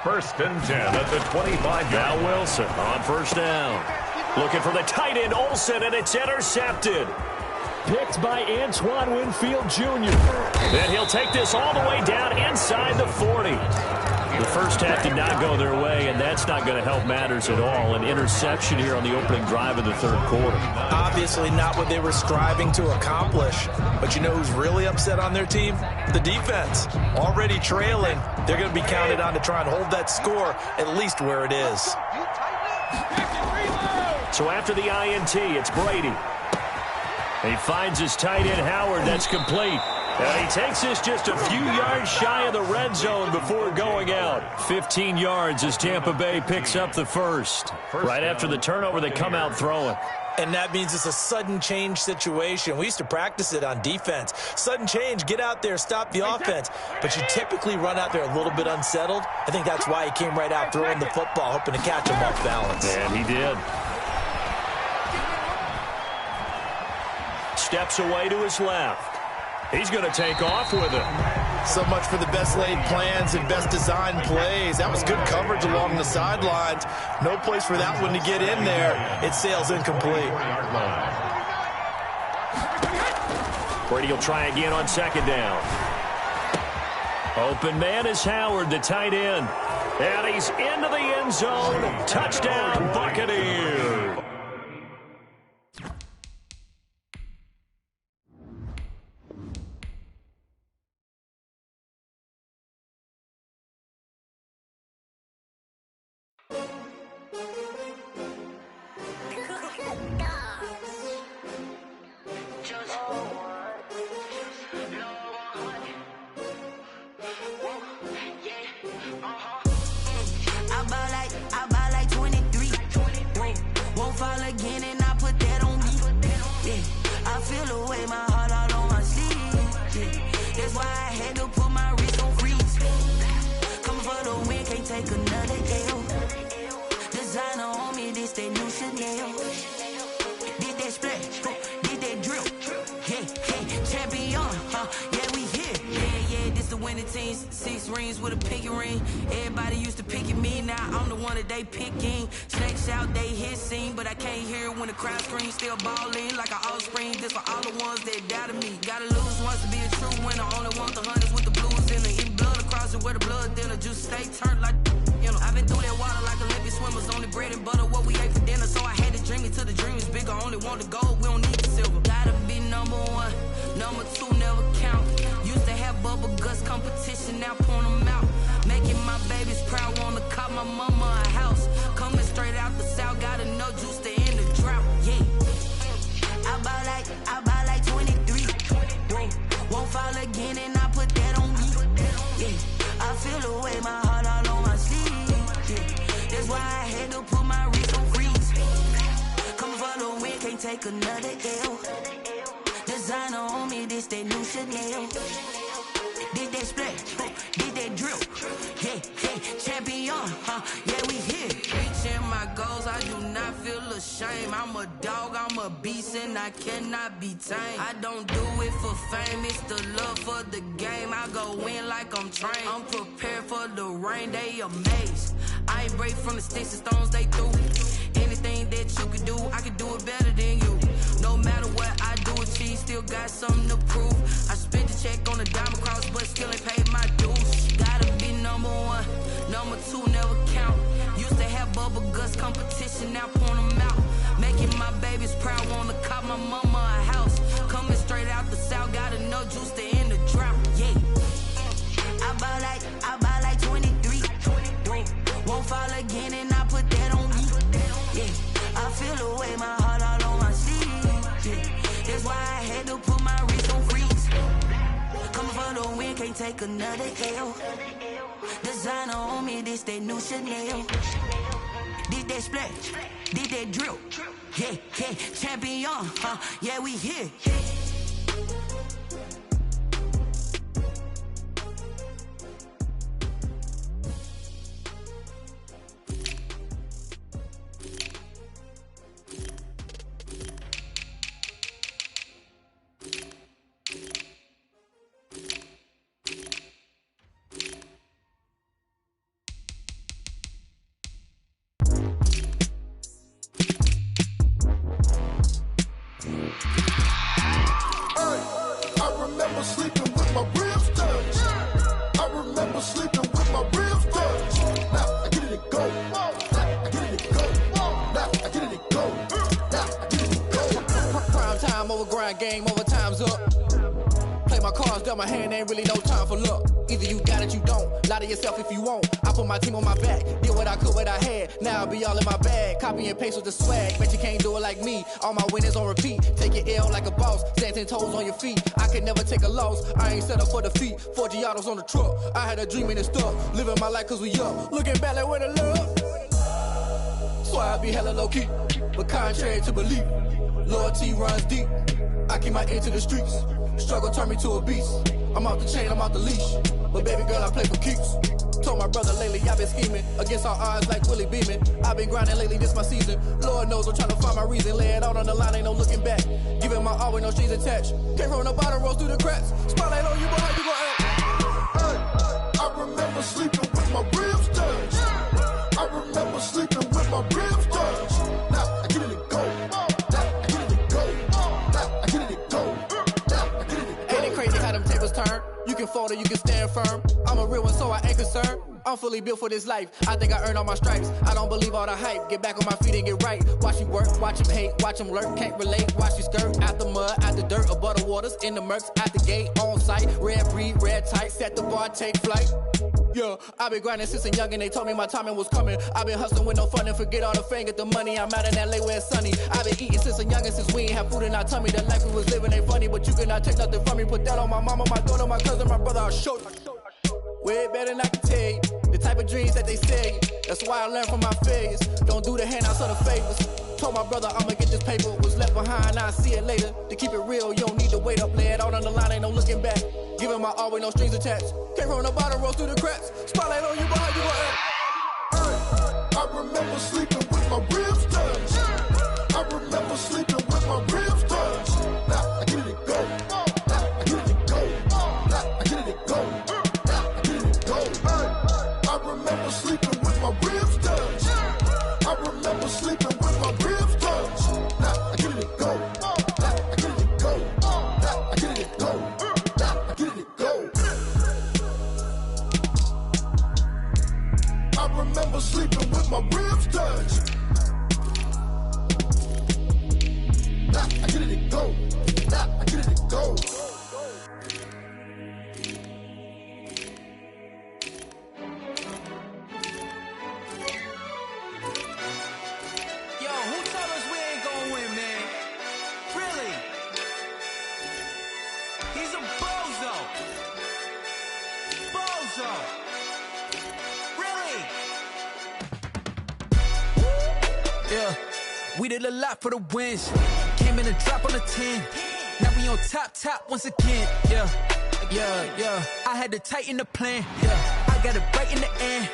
First and 10 at the 25. Now Wilson on first down. Looking for the tight end, Olsen, and it's intercepted. Picked by Antoine Winfield Jr. Then he'll take this all the way down inside the 40. The first half did not go their way, and that's not going to help matters at all. An interception here on the opening drive of the third quarter. Obviously not what they were striving to accomplish. But you know who's really upset on their team? The defense. Already trailing. They're going to be counted on to try and hold that score at least where it is. So after the INT, it's Brady. He finds his tight end, Howard. That's complete. And he takes this just a few yards shy of the red zone before going out. 15 yards as Tampa Bay picks up the first. Right after the turnover, they come out throwing. And that means it's a sudden change situation. We used to practice it on defense. Sudden change, get out there, stop the offense. But you typically run out there a little bit unsettled. I think that's why he came right out throwing the football, hoping to catch him off balance. And he did. Steps away to his left. He's going to take off with it. So much for the best laid plans and best designed plays. That was good coverage along the sidelines. No place for that one to get in there. It sails incomplete. Brady will try again on second down. Open man is Howard, the tight end. And he's into the end zone. Touchdown, Buccaneers. Six rings with a pinky ring. Everybody used to pick at me. Now I'm the one that they picking. Snakes out, they hit scene, but I can't hear it when the crowd screams. Still balling like an offspring. This for all the ones that doubted me. Gotta lose once to be a true winner. Only want the hunters with the blues in it. Eating blood across it where the blood dinner. Just stay turned like, you know. I've been through that water like Olympic swimmers. Only bread and butter what we ate for dinner. So I had to dream it till the dream is bigger. Only want the gold, we don't need the silver. Gotta be number one. Number two never count. Used to have bubble guts competition, now point them out. Making my babies proud, wanna cop my mama a house. Coming straight out the south, got enough juice to end the drought, yeah. I buy like 23. Won't fall again and I put that on me, yeah. I feel the way, my heart all on my sleeve, yeah. That's why I had to put my wrist on freeze. Coming for the win, can't take another L. Designer on me, this that new Chanel. Did that splash, did that drill. Yeah, champion, yeah, we here. Reaching my goals, I do not feel ashamed. I'm a dog, I'm a beast, and I cannot be tamed. I don't do it for fame, it's the love for the game. I go in like I'm trained. I'm prepared for the rain, they amazed. I ain't break from the sticks and stones they threw. Anything that you can do, I can do it better than you. No matter what I do, achieve, still got something to prove. I spent the check on the diamond cross, but still ain't paid my dues. Gotta be number one, number two never count. Used to have bubble guts competition, now point them out. Making my babies proud, wanna cop my mama a house. Coming straight out the south, got enough juice to end the drought, yeah. I buy like 23. Won't fall again and I put that on me, yeah. I feel the way, my heart all on my sleeve, yeah. That's why I had to put my wrist on freeze. Coming for the win, can't take another L. Designer on me, this that new Chanel. Did that splash, did that drill. Yeah, champion, yeah, we here. Time over grind, game over, time's up. Play my cards, dealt my hand, ain't really no time for luck. Either you got it, you don't. Lie to yourself if you won't. I put my team on my back, did what I could, what I had. Now I'll be all in my bag. Copy and paste with the swag. Bet you can't do it like me. All my winners on repeat. Take your L like a boss. Stand 10 toes on your feet. I can never take a loss. I ain't set up for defeat. 4 Giottos on the truck. I had a dream and it stuck. Living my life cause we up. Looking back like where the love. So I be hella low key. But contrary to belief, loyalty runs deep. I keep my ear to the streets. Struggle turned me to a beast. I'm off the chain, I'm off the leash. But baby girl, I play for keeps. Told my brother lately, I've been scheming. Against all odds like Willie Beeman. I've been grinding lately, this my season. Lord knows I'm trying to find my reason. Lay it out on the line, ain't no looking back. Giving my all with no strings attached. Came from the bottom, rose through the cracks. Spotlight on you, boy, how you gon' act? Hey, I remember sleeping with my ribs touched. I remember sleeping with my ribs touched. Now I get it to go. Now I get it to go. Now I get it to go. Ain't it crazy how them tables turn? You can fold or you can stand firm. I'm a real one, so I ain't concerned. I'm fully built for this life. I think I earned all my stripes. I don't believe all the hype. Get back on my feet and get right. Watch you work, watch him hate, watch him lurk. Can't relate, watch you skirt. Out the mud, out the dirt, above the waters, in the murks, out the gate, on site. Red breed, red tight, set the bar, take flight. Yeah, I've been grinding since a youngin', they told me my timing was coming. I've been hustling with no fun and forget all the fame, get the money. I'm out in LA where it's sunny. I've been eating since a youngin', since we ain't have food in our tummy. The life we was living ain't funny, but you cannot take nothing from me. Put that on my mama, my daughter, my cousin, my brother, I'll show you. Way better than I can tell you. The type of dreams that they say. That's why I learned from my failures. Don't do the handouts or the favors. Told my brother I'ma get this paper. Was left behind, I'll see it later. To keep it real, you don't need to wait up. Lay it out on the line, ain't no looking back. Giving my all with no strings attached. Came from the bottom, rose through the cracks. Spotlight on you, boy, how you gon' act? Hey, I remember sleeping with my ribs touched. I remember sleeping with my ribs touched. Now I get it to go. Now I get it to go. Now I get it to go. Now I get it to go. Hey, I remember sleeping with my ribs touched. I remember sleeping with my ribs touched. Now I get it to go. Now I get it to go. Now I get it to go. Now I get it to go. I remember sleeping with my ribs touched. Now I get it to go. Now I get it to go. Yo, who told us we ain't gonna win, man? Really? He's a bozo. Bozo. Really? Yeah, we did a lot for the wins. Came in a drop on the 10. Now we on top once again. Yeah. I had to tighten the plan. Yeah, I got it right in the end.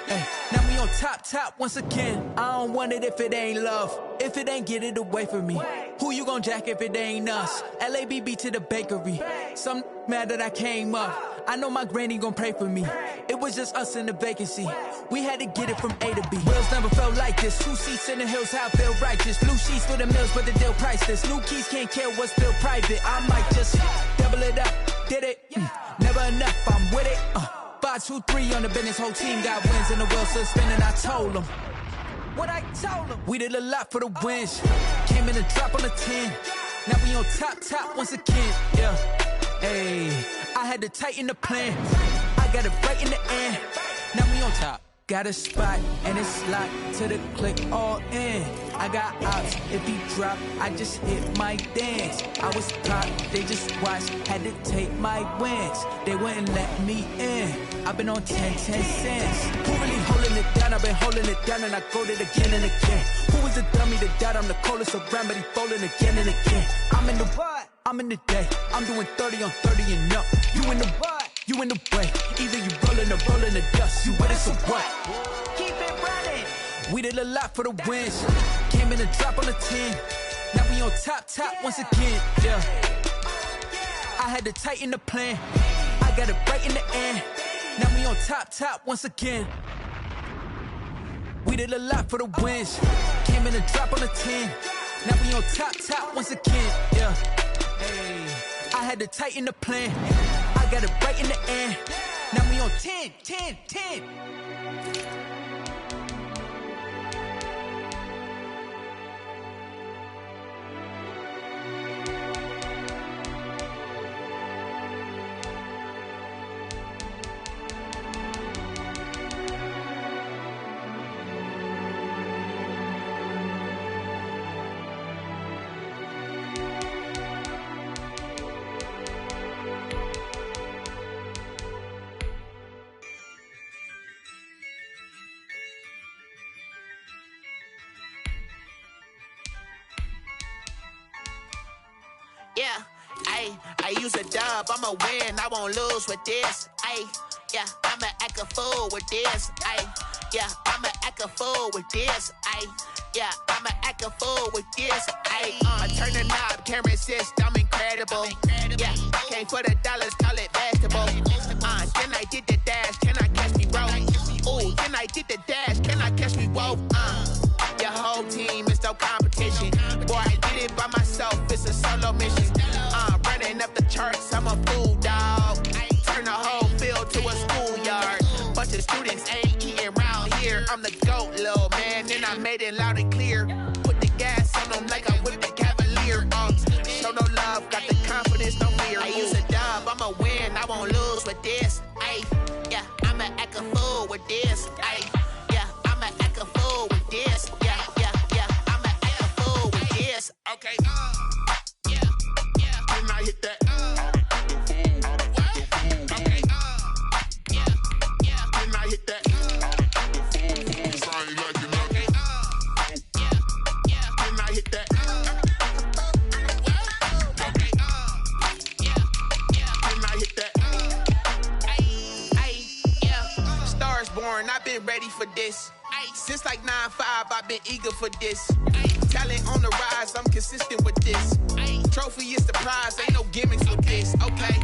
Now we on top once again. I don't want it if it ain't love. If it ain't, get it away from me. Who you gon' jack if it ain't us? LABB to the bakery. Some mad that I came up. I know my granny gon' pray for me. It was just us in the vacancy. We had to get it from A to B. Wheels never felt like this. 2 seats in the hills, how I feel righteous. Blue sheets for the mills, but the deal priceless. New keys can't care what's still private. I might just double it up. Did it? Never enough, I'm with it. 5, 2, 3 on the business. Whole team got wins and the wheels still spinning. I told them what I told them. We did a lot for the wins. Came in a drop on the 10. Now we on top once again. Yeah. Hey, I had to tighten the plan. I got it right in the end. Now we on top. Got a spot and it's locked to the click all in. I got ops, if he drop, I just hit my dance. I was top, they just watched, had to take my wins. They wouldn't let me in. I've been on 10 cents. Who really holding it down? I've been holding it down and I go it again and again. Who was the dummy that doubt? I'm the coldest around, but he folding again and again. I'm in the what? I'm in the day. I'm doing 30 on 30 and up. You in the what? You in the way. Either you rolling or rolling the dust. You with it, so what? Keep it running. We did a lot for the wins. Came in a drop on the 10. Now we on top once again. Yeah. I had to tighten the plan. I got it right in the end. Now we on top once again. We did a lot for the wins. Came in a drop on the 10. Now we on top once again. Yeah. Hey, I had to tighten the plan. I got it right in the end. Now we on 10. Yeah, I use a dub, I'ma win, I won't lose with this. Yeah, I'ma act a fool with this. Yeah, I'ma act a fool with this. Yeah, I'ma act a fool with this. I turn the knob, camera assist, I'm incredible. Yeah, came for the dollars, call it vegetable. Then I did the dash, can I catch me, bro? Ooh, then I did the dash, can I catch me, whoa? Your whole team is no competition. Boy, I did it by myself, it's a solo mission. Running up the charts, I'm a fool, dog. Turn the whole field to a schoolyard. Bunch of students ain't eating round here. I'm the GOAT, little man, and I made it loud and clear. Put the gas on them like I whipped the Cavalier. Show no love, got the confidence, no fear. I use a dub, I'ma win, I won't lose with this. Yeah, I'ma act a fool with this. Yeah, I'ma act a fool with this. Yeah, I'ma act a fool with this. Okay, yeah, then I hit that. Okay, yeah, then I hit that. Sorry, like you know. Okay, yeah, then I hit that. Okay, yeah, then I hit that. Yeah, Stars born, I've been ready for this. Since like 9-5, I've been eager for this. Talent on the rise, I'm consistent with this. Trophy is the prize, ain't no gimmicks with this. Okay,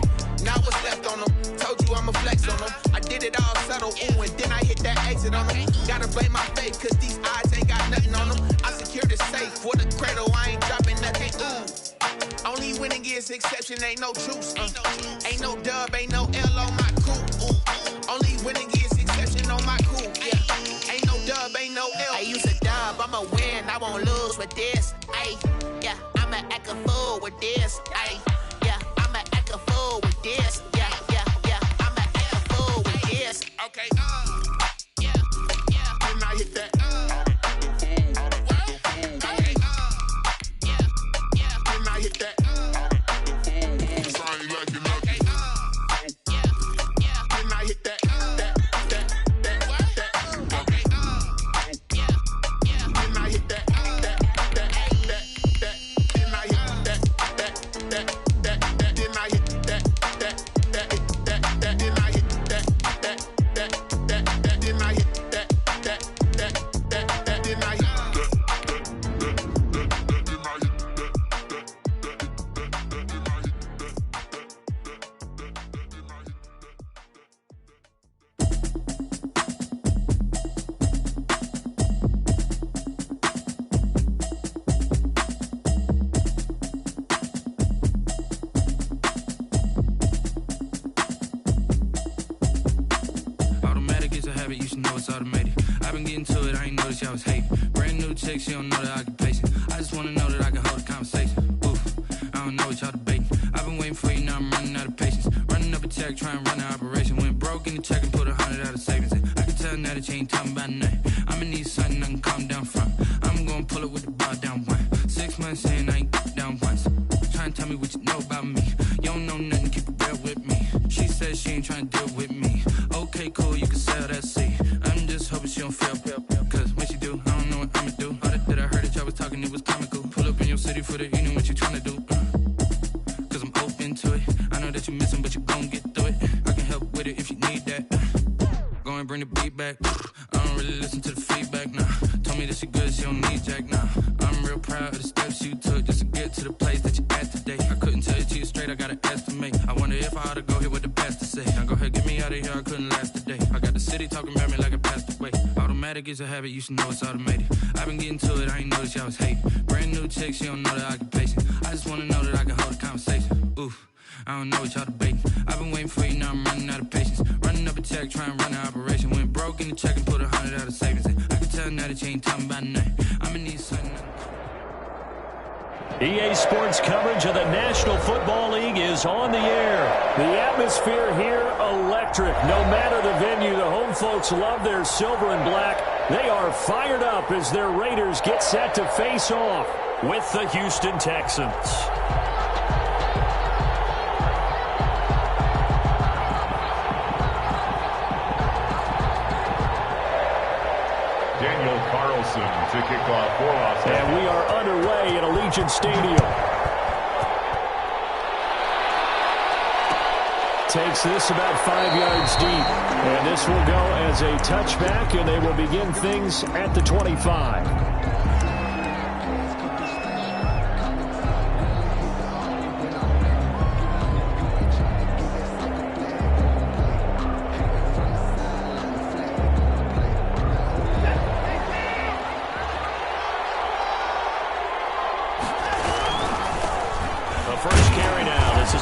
now what's left on them? Told you I'ma flex on them. I did it all subtle, ooh, and then I hit that exit on them. Gotta blame my faith, cause these odds ain't got nothing on them. I secured the safe for the cradle, I ain't dropping nothing, ooh. Only winning is exception, ain't no truce. Ain't no dub, ain't no L on my coup. Only winning is exception on my coup. Yeah, ain't no dub, ain't no L. I use a dub, I'ma win, I won't lose with this. Yeah, I'ma act a fool with this. Yeah, I'ma act a fool with this. Yeah, I'ma act a fool with this. Okay, yeah, then I hit that. Okay, yeah, then I hit that. Sorry, like you know. Okay, yeah, then I hit that. Okay, yeah, then I hit that. She don't know the occupation. I just wanna know that I can hold a conversation. Oof, I don't know what y'all debating. I've been waiting for you, now I'm running out of patience. Running up a check, trying to run an operation. Went broke in the check and put 100 out of savings in. I can tell now that you ain't talking about nothing. I'ma need something I can calm down from. I'm gonna pull it with the bar down one. 6 months in, I ain't down once. Trying to tell me what you know about me. You don't know nothing, keep it real with me. She says she ain't trying to deal with me. Okay, cool, you can sell that seat. I'm just hoping she don't feel. Cause when she do, I don't know what I'ma do. That I heard that y'all was talking, it was comical. Pull up in your city for the evening, what you tryna do? Cause I'm open to it. I know that you missing, but you gon' get through it. I can help with it if you need that. Go and bring the beat back. I don't really listen to the feedback, nah. Told me that she good, she don't need jack, nah. I'm real proud of the steps you took just to get to the place that you at today. I couldn't tell it to you straight, I gotta estimate. I wonder if I ought to go here with the best to say. Now go ahead, get me out of here, I couldn't last today. I got the city talking about me like I passed away. Automatic is a habit, you should know it's automated. I've been getting to it, I ain't noticed y'all was hating. Brand new chick, she don't know the occupation. I just wanna know that I can hold a conversation. Oof, I don't know what y'all debating. I've been waiting for you, now I'm running out of patience. Running up a check, trying to run an operation. Went broke in the check and put 100 out of savings in. I can tell now that you ain't talking about nothing. I'ma need something. EA Sports coverage of the National Football League is on the air. The atmosphere here, electric. No matter the venue, the home folks love their silver and black. They are fired up as their Raiders get set to face off with the Houston Texans. Daniel Carlson to kick off for Los Angeles. And we are underway at Allegiant Stadium. takes this about 5 yards deep. And this will go as a touchback, and they will begin things at the 25.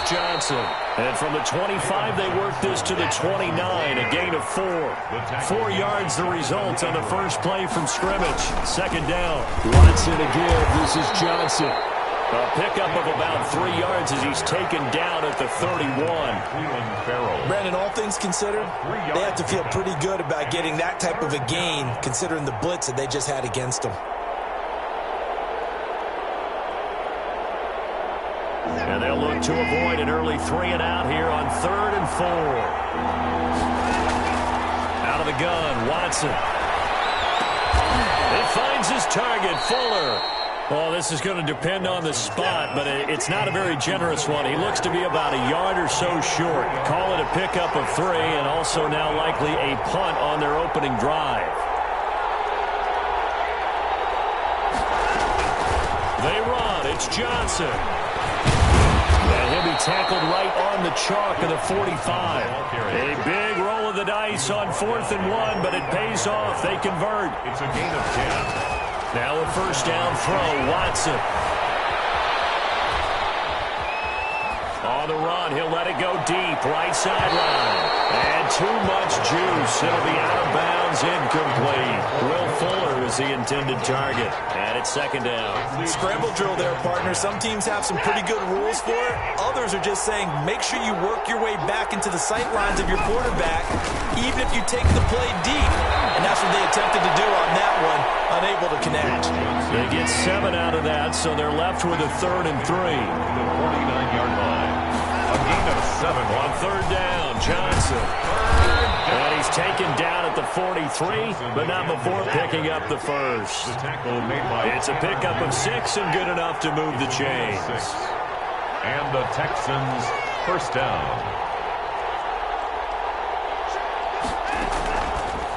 Johnson. And from the 25, they work this to the 29, a gain of 4. 4 yards the result on the first play from scrimmage. Second down. Watson again. This is Johnson. A pickup of about 3 yards as he's taken down at the 31. Brandon, all things considered, they have to feel pretty good about getting that type of a gain, considering the blitz that they just had against them. And they'll look to avoid an early 3 and out here on 3rd and 4. Out of the gun, Watson. It finds his target, Fuller. Well, this is going to depend on the spot, but it's not a very generous one. He looks to be about a yard or so short. Call it a pickup of 3, and also now likely a punt on their opening drive. They run. It's Johnson. And he'll be tackled right on the chalk of the 45. A big roll of the dice on 4th and 1, but it pays off. They convert. It's a gain of 10. Now a first down throw, Watson. On the run, he'll let it go deep, right sideline. And too much juice. It'll be out of bounds, incomplete. Will Fuller is the intended target. And it's second down. Scramble drill there, partner. Some teams have some pretty good rules for it. Others are just saying, make sure you work your way back into the sight lines of your quarterback, even if you take the play deep. And that's what they attempted to do on that one, unable to connect. They get 7 out of that, so they're left with a 3rd and 3. The 49-yard line. A gain of 7. On 3rd down, Johnson. And he's taken down at the 43, but not before picking up the first. The tackle made by... It's a pickup of 6 and good enough to move the chains. And the Texans first down.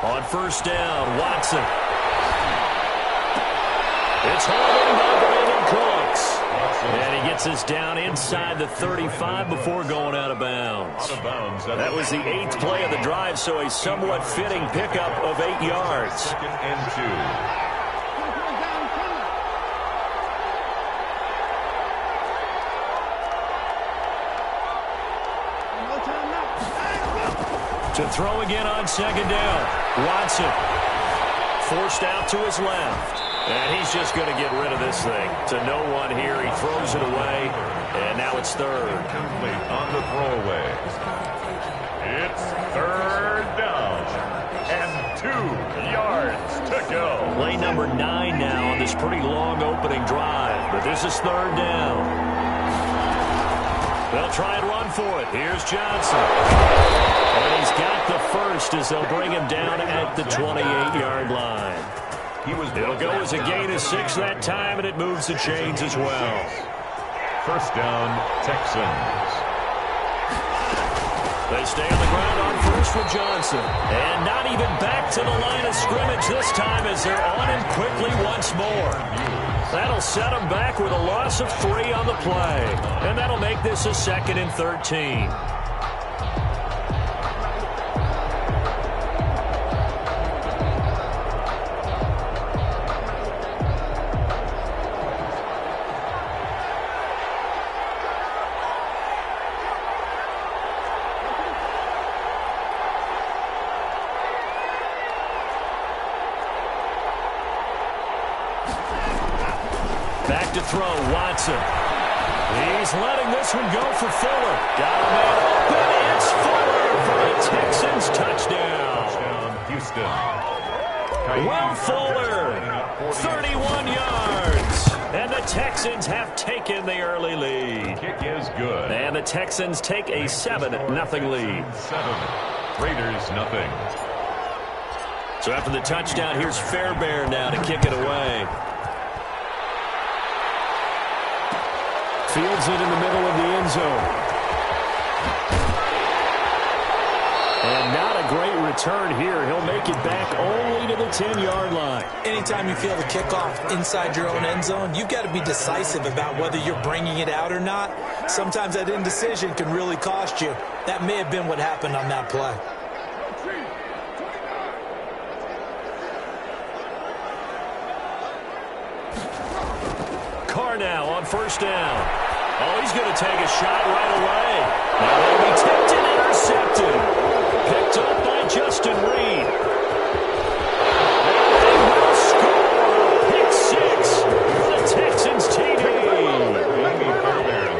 On first down, Watson. It's holding by Brandon Cooks. And he gets us down inside the 35 before going out of bounds. That was the 8th play of the drive, so a somewhat fitting pickup of 8 yards. Second and 2. To throw again on second down. Watson forced out to his left. And he's just going to get rid of this thing. To no one here. He throws it away. And now it's 3rd. Complete on the throwaway. It's 3rd down. And 2 yards to go. Play number 9 now on this pretty long opening drive. But this is 3rd down. They'll try and run for it. Here's Johnson. And he's got the first as they'll bring him down at the 28-yard line. It'll go as a gain of 6 that time, and it moves the chains as well. First down, Texans. They stay on the ground on first with Johnson. And not even back to the line of scrimmage this time as they're on him quickly once more. That'll set them back with a loss of 3 on the play. And that'll make this a 2nd and 13. Back to throw, Watson. He's letting this one go for Fuller. Got a man open. It's Fuller for a Texans touchdown. Houston. Will Fuller, 31 yards. And the Texans have taken the early lead. Kick is good. And the Texans take a 7-0 lead. 7. Raiders, nothing. So after the touchdown, here's Fairbairn now to kick it away. Fields it in the middle of the end zone. And not a great return here. He'll make it back only to the 10-yard line. Anytime you feel the kickoff inside your own end zone, you've got to be decisive about whether you're bringing it out or not. Sometimes that indecision can really cost you. That may have been what happened on that play. Carr now on first down. Oh, he's going to take a shot right away. Now they'll be tipped and intercepted. Picked up by Justin Reed. And they will score. Pick six. The Texans TD.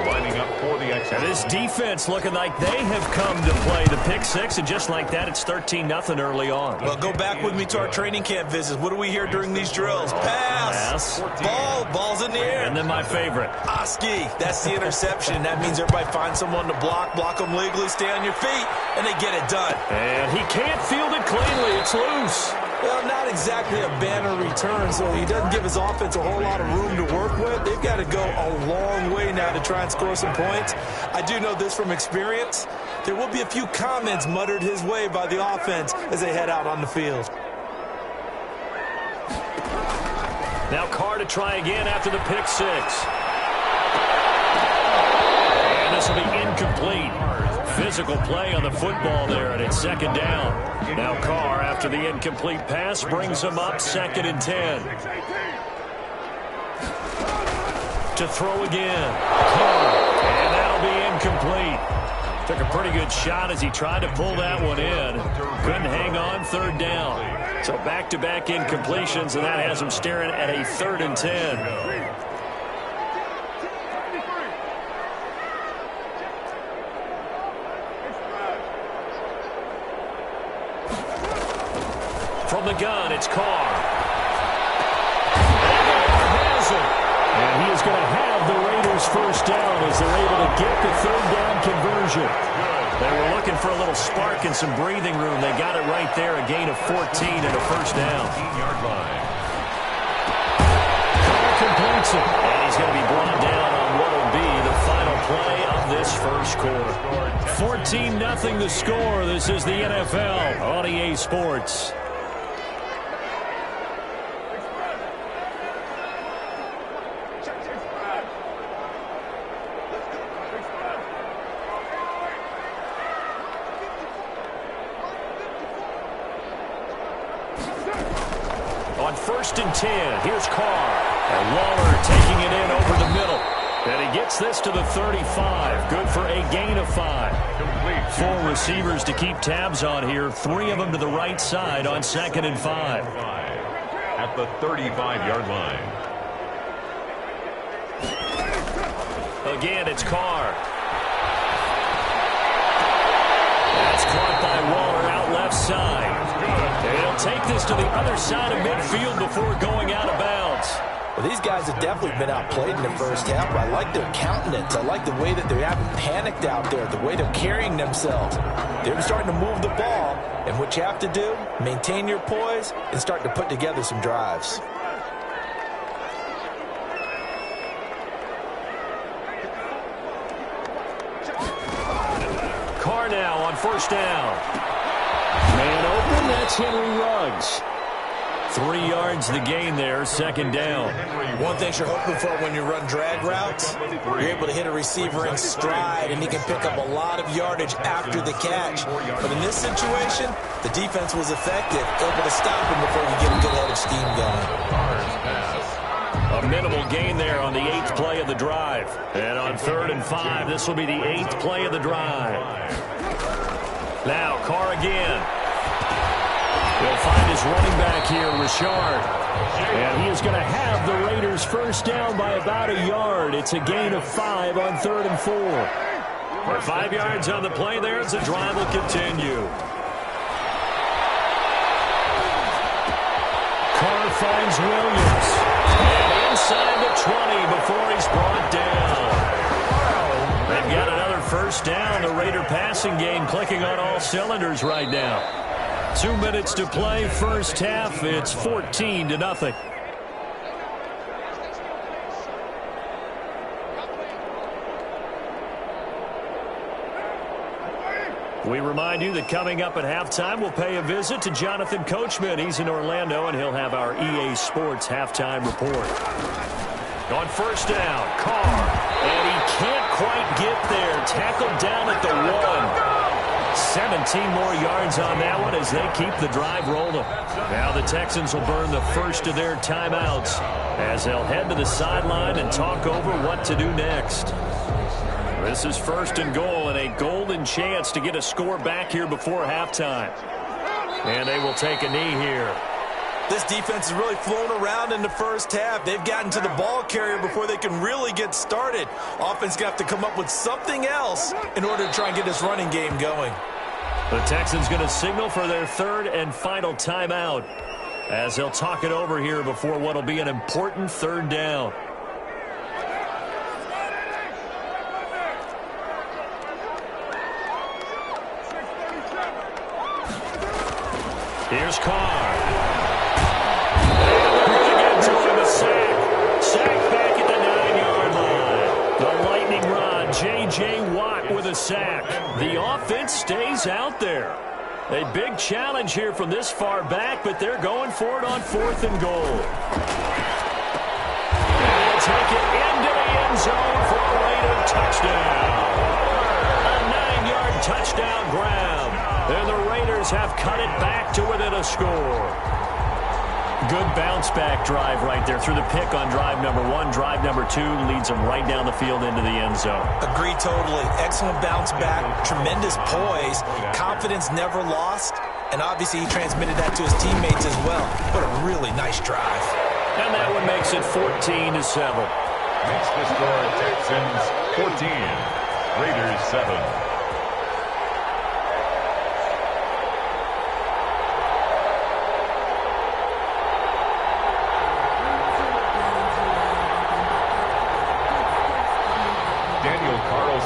Lining up for the extra. And this defense looking like they have come to play the pick six, and just like that, it's 13-0 early on. Well, go back with me to our training camp visits. What do we hear during these drills? Pass. Ball's in the air. And then my favorite. Oski. That's the interception. That means everybody finds someone to block them legally, stay on your feet, and they get it done. And he can't field it cleanly. It's loose. Well, not exactly a banner return, so he doesn't give his offense a whole lot of room to work with. They've got to go a long way now to try and score some points. I do know this from experience. There will be a few comments muttered his way by the offense as they head out on the field. Now Carr to try again after the pick six. And this will be incomplete. Physical play on the football there, and it's second down. Now Carr, after the incomplete pass, brings him up 2nd and 10. To throw again. Carr, and that'll be incomplete. Took a pretty good shot as he tried to pull that one in. Couldn't hang on, 3rd down. So back-to-back incompletions, and that has him staring at a 3rd and 10. From the gun, it's Carr. And he is going to have the Raiders first down as they're able to get the 3rd down conversion. They were looking for a little spark and some breathing room. They got it right there, a gain of 14 and a first down. 15-yard line. Carr completes it. And he's going to be brought down on what will be the final play of this first quarter. 14-0 the score. This is the NFL on EA Sports. On 1st and 10, here's Carr. And Waller taking it in over the middle. And he gets this to the 35. Good for a gain of 5. 4 receivers to keep tabs on here. 3 of them to the right side on 2nd and 5. At the 35-yard line. Again, it's Carr. That's caught by Waller out left side. They'll take this to the other side of midfield before going out of bounds. Well, these guys have definitely been outplayed in the first half, but I like their countenance. I like the way that they haven't panicked out there, the way they're carrying themselves. They're starting to move the ball, and what you have to do, maintain your poise and start to put together some drives. Carr now on first down. Man open, that's Henry Ruggs. 3 yards the gain there, 2nd down. One thing you're hoping for when you run drag routes, you're able to hit a receiver in stride, and he can pick up a lot of yardage after the catch. But in this situation, the defense was effective, able to stop him before you get a good head of steam going. A minimal gain there on the 8th play of the drive. And on 3rd and 5, this will be the 8th play of the drive. Now, Carr again. He'll find his running back here, Richard. And he is going to have the Raiders first down by about a yard. It's a gain of 5 on 3rd and 4. For 5 yards on the play there, as the drive will continue. Carr finds Williams. And inside the 20 before he's brought down. They've got another first down. The Raider passing game clicking on all cylinders right now. 2 minutes to play, first half. It's 14-0. We remind you that coming up at halftime, we'll pay a visit to Jonathan Coachman. He's in Orlando, and he'll have our EA Sports halftime report. On first down, Carr, and he can't quite get there. Tackled down at the 1. 17 more yards on that one as they keep the drive rolling. Now the Texans will burn the first of their timeouts as they'll head to the sideline and talk over what to do next. This is first and goal and a golden chance to get a score back here before halftime. And they will take a knee here. This defense has really flown around in the first half. They've gotten to the ball carrier before they can really get started. Offense got to come up with something else in order to try and get this running game going. The Texans going to signal for their third and final timeout as they'll talk it over here before what will be an important third down. Here's Carr. And they're going to get to him, a sack. Sack back at the 9-yard line. The lightning rod, J.J. Watt with a sack. The offense stays out there. A big challenge here from this far back, but they're going for it on fourth and goal. And they'll take it into the end zone for a Raider touchdown. A 9-yard touchdown grab. And the Raiders have cut it back to within a score. Good bounce-back drive right there through the pick on drive number 1. Drive number 2 leads them right down the field into the end zone. Agree totally. Excellent bounce-back, tremendous poise, confidence never lost, and obviously he transmitted that to his teammates as well. What a really nice drive. And that one makes it 14-7. Makes the score Texans 14, Raiders 7.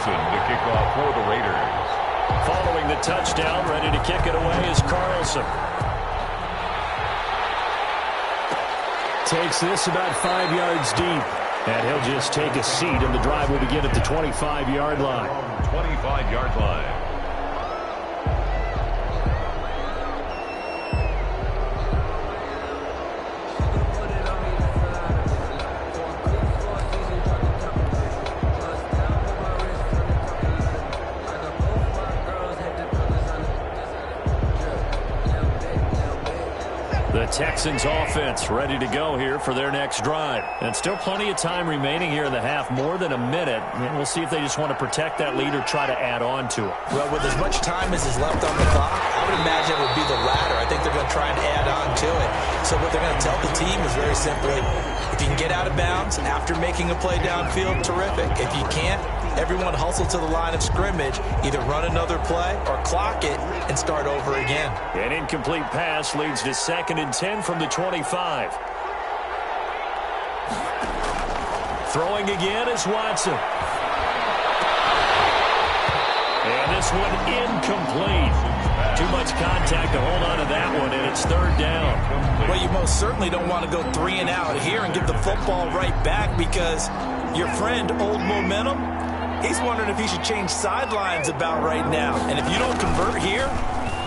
To kick off for the Raiders. Following the touchdown, ready to kick it away is Carlson. Takes this about 5 yards deep. And he'll just take a seat, and the drive will begin at the 25-yard line. 25-yard line. Texans offense ready to go here for their next drive. And still plenty of time remaining here in the half, more than a minute. And we'll see if they just want to protect that lead or try to add on to it. Well, with as much time as is left on the clock, I would imagine it would be the latter. I think they're going to try and add on to it. So what they're going to tell the team is very simply, if you can get out of bounds after making a play downfield, terrific. If you can't, everyone hustle to the line of scrimmage, either run another play or clock it and start over again. An incomplete pass leads to 2nd and 10 from the 25. Throwing again is Watson. And this one incomplete. Too much contact to hold on to that one, and it's third down. Well, you most certainly don't want to go 3 and out here and give the football right back because your friend, Old Momentum, he's wondering if he should change sidelines about right now. And if you don't convert here,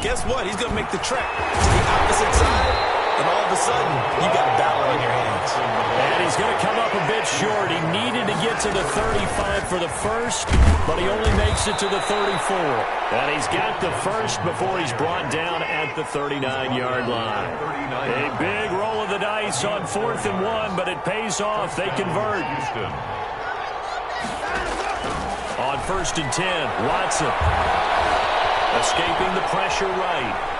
guess what? He's going to make the trek to the opposite side. And all of a sudden, you got a battle on your hands. And he's going to come up a bit short. He needed to get to the 35 for the first, but he only makes it to the 34. And he's got the first before he's brought down at the 39-yard line. A big roll of the dice on 4th and 1, but it pays off. They convert. On 1st and 10, Watson escaping the pressure right.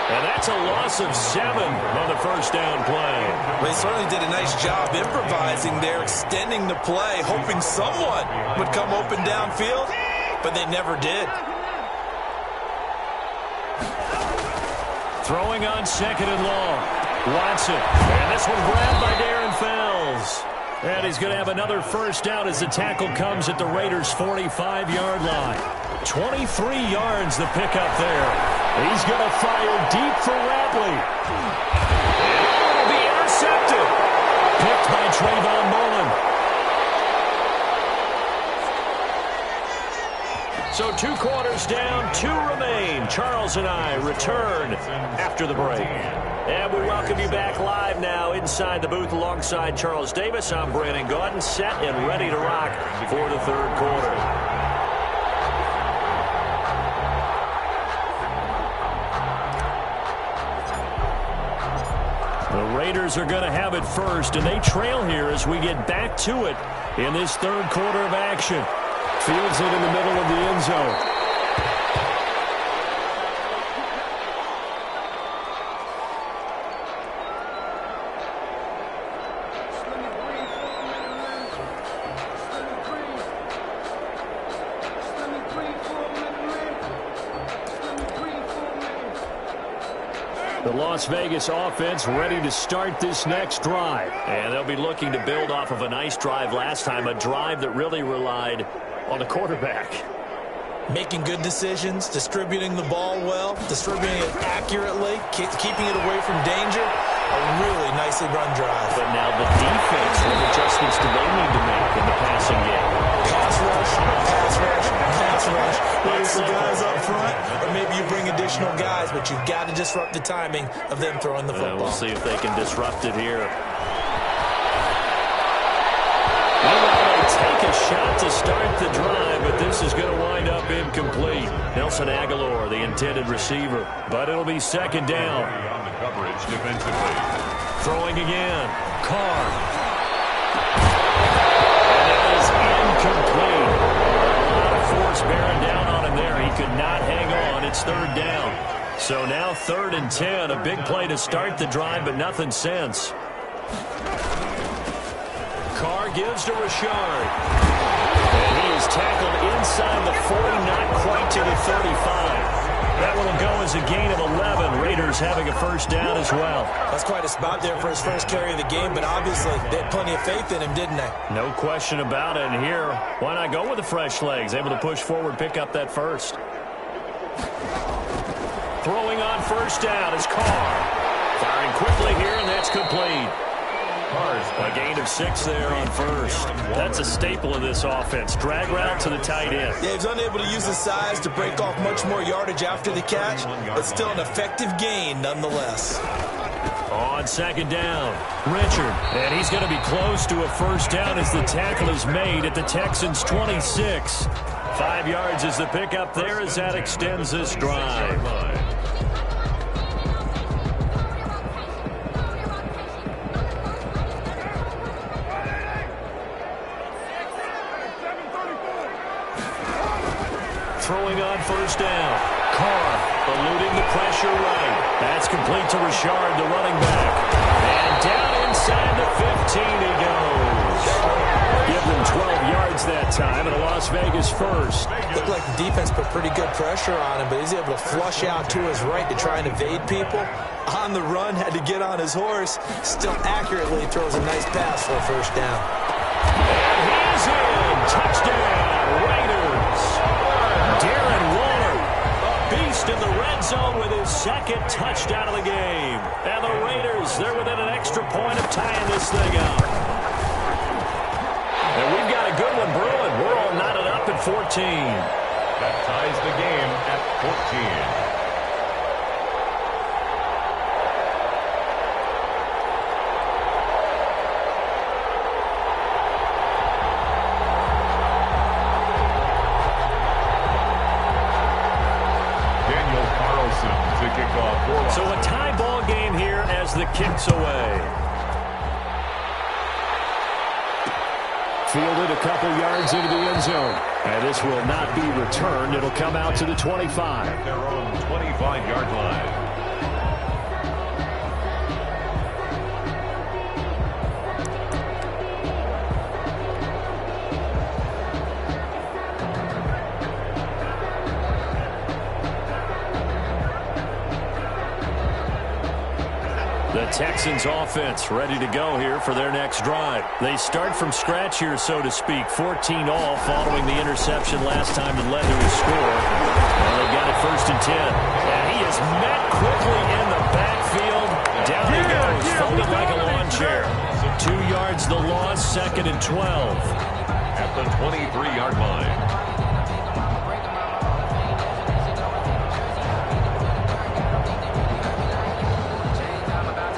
And that's a loss of 7 on the first down play. Well, they certainly did a nice job improvising there, extending the play, hoping someone would come open downfield, but they never did. Throwing on 2nd and long. Watson. And this one grabbed by Darren Fells. And he's going to have another first down as the tackle comes at the Raiders' 45-yard line. 23 yards the pickup there. He's going to fire deep for Ratley. And it will be intercepted. Picked by Trayvon Mullen. So 2 quarters down, 2 remain. Charles and I return after the break. And we welcome you back live now inside the booth alongside Charles Davis. I'm Brandon Gaudin, set and ready to rock for the 3rd quarter. The Raiders are going to have it first, and they trail here as we get back to it in this 3rd quarter of action. Fields it in the middle of the end zone. The Las Vegas offense ready to start this next drive. And they'll be looking to build off of a nice drive last time, a drive that really relied on the quarterback. Making good decisions, distributing the ball well, distributing it accurately, keeping it away from danger. A really nicely run drive. But now the defense, what adjustments do they need to make in the passing game? Pass rush, pass rush, pass rush. Whether it's the guys up front or maybe you bring additional guys, but you've got to disrupt the timing of them throwing the football. We'll see if they can disrupt it here. Take a shot to start the drive, but this is going to wind up incomplete. Nelson Aguilar, the intended receiver, but it'll be 2nd down. On the coverage defensively. Throwing again. Carr. And that is incomplete. A lot of force bearing down on him there. He could not hang on. It's 3rd down. So now 3rd and 10. A big play to start the drive, but nothing since. Carr gives to Richard. And he is tackled inside the 40, not quite to the 35. That one will go as a gain of 11. Raiders having a 1st down as well. That's quite a spot there for his first carry of the game, but obviously they had plenty of faith in him, didn't they? No question about it. And here, why not go with the fresh legs? Able to push forward, pick up that 1st. Throwing on 1st down is Carr. Firing quickly here, and that's complete. A gain of 6 there on 1st. That's a staple of this offense. Drag route to the tight end. Yeah, he's unable to use his size to break off much more yardage after the catch, but still an effective gain nonetheless. On 2nd down, Richard. And he's going to be close to a 1st down as the tackle is made at the Texans' 26. 5 yards is the pickup there as that extends this drive. Throwing on 1st down. Carr eluding the pressure right. That's complete to Richard, the running back. And down inside the 15 he goes. Give them 12 yards that time and a Las Vegas 1st. Looked like the defense put pretty good pressure on him, but he's able to flush out to his right to try and evade people. On the run, had to get on his horse. Still accurately throws a nice pass for a 1st down. And he's in. Touchdown, Raiders. Darren Waller, a beast in the red zone with his 2nd touchdown of the game. And the Raiders, they're within an extra point of tying this thing up. And we've got a good one brewing. We're all knotted up at 14. That ties the game at 14. So a tie ball game here as the kick's away. Fielded a couple yards into the end zone. And this will not be returned. It'll come out to the 25. Their own 25-yard line. The Texans offense ready to go here for their next drive. They start from scratch here, so to speak. 14 all following the interception last time that led to a score. And they got it 1st and 10. And he is met quickly in the backfield. Down he goes, folded like a lawn chair. 2 yards the loss, 2nd and 12. At the 23-yard line.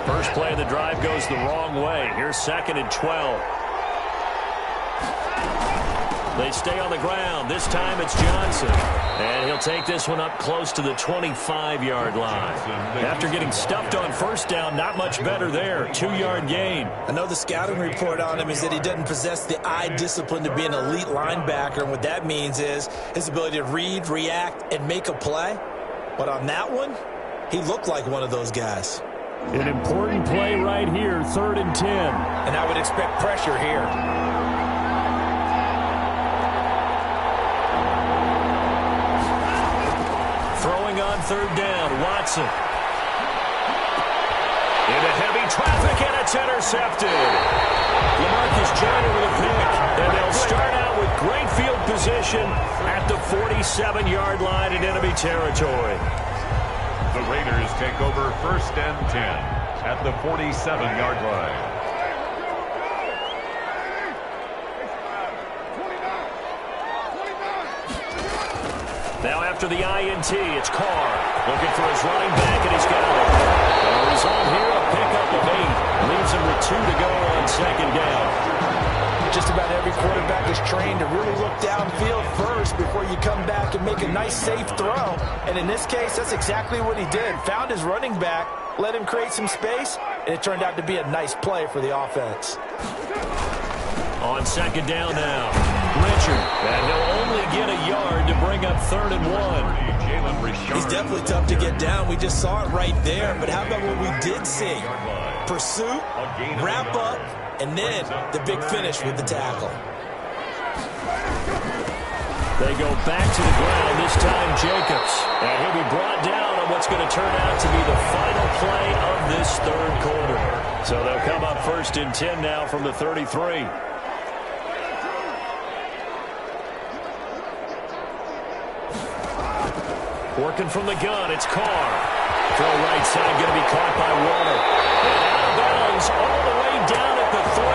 First play of the drive goes the wrong way. Here's 2nd and 12. They stay on the ground. This time it's Johnson. And he'll take this one up close to the 25-yard line. After getting stuffed on first down, not much better there. 2-yard gain. I know the scouting report on him is that he doesn't possess the eye discipline to be an elite linebacker. And what that means is his ability to read, react, and make a play. But on that one, he looked like one of those guys. An important play right here, 3rd and 10. And I would expect pressure here. Throwing on 3rd down, Watson. Into heavy traffic, and it's intercepted. LaMarcus Joyner with a pick, and they'll start out with great field position at the 47-yard line in enemy territory. The Raiders take over 1st and 10 at the 47-yard line. Now after the INT, it's Carr looking for his running back, and he's got it. The result here, a pickup of 8. Leaves him with 2 to go on 2nd down. Just about every quarterback is trained to really look downfield first before you come back and make a nice, safe throw. And in this case, that's exactly what he did. Found his running back, let him create some space, and it turned out to be a nice play for the offense. On 2nd down now, Richard, and he'll only get a yard to bring up 3rd and 1. He's definitely tough to get down. We just saw it right there. But how about what we did see? Pursuit, wrap up, and then the big finish with the tackle. They go back to the ground, this time Jacobs. And he'll be brought down on what's going to turn out to be the final play of this 3rd quarter. So they'll come up 1st and 10 now from the 33. Working from the gun, it's Carr. Throw right side, going to be caught by Warner. And out of bounds, all the way down at the 3.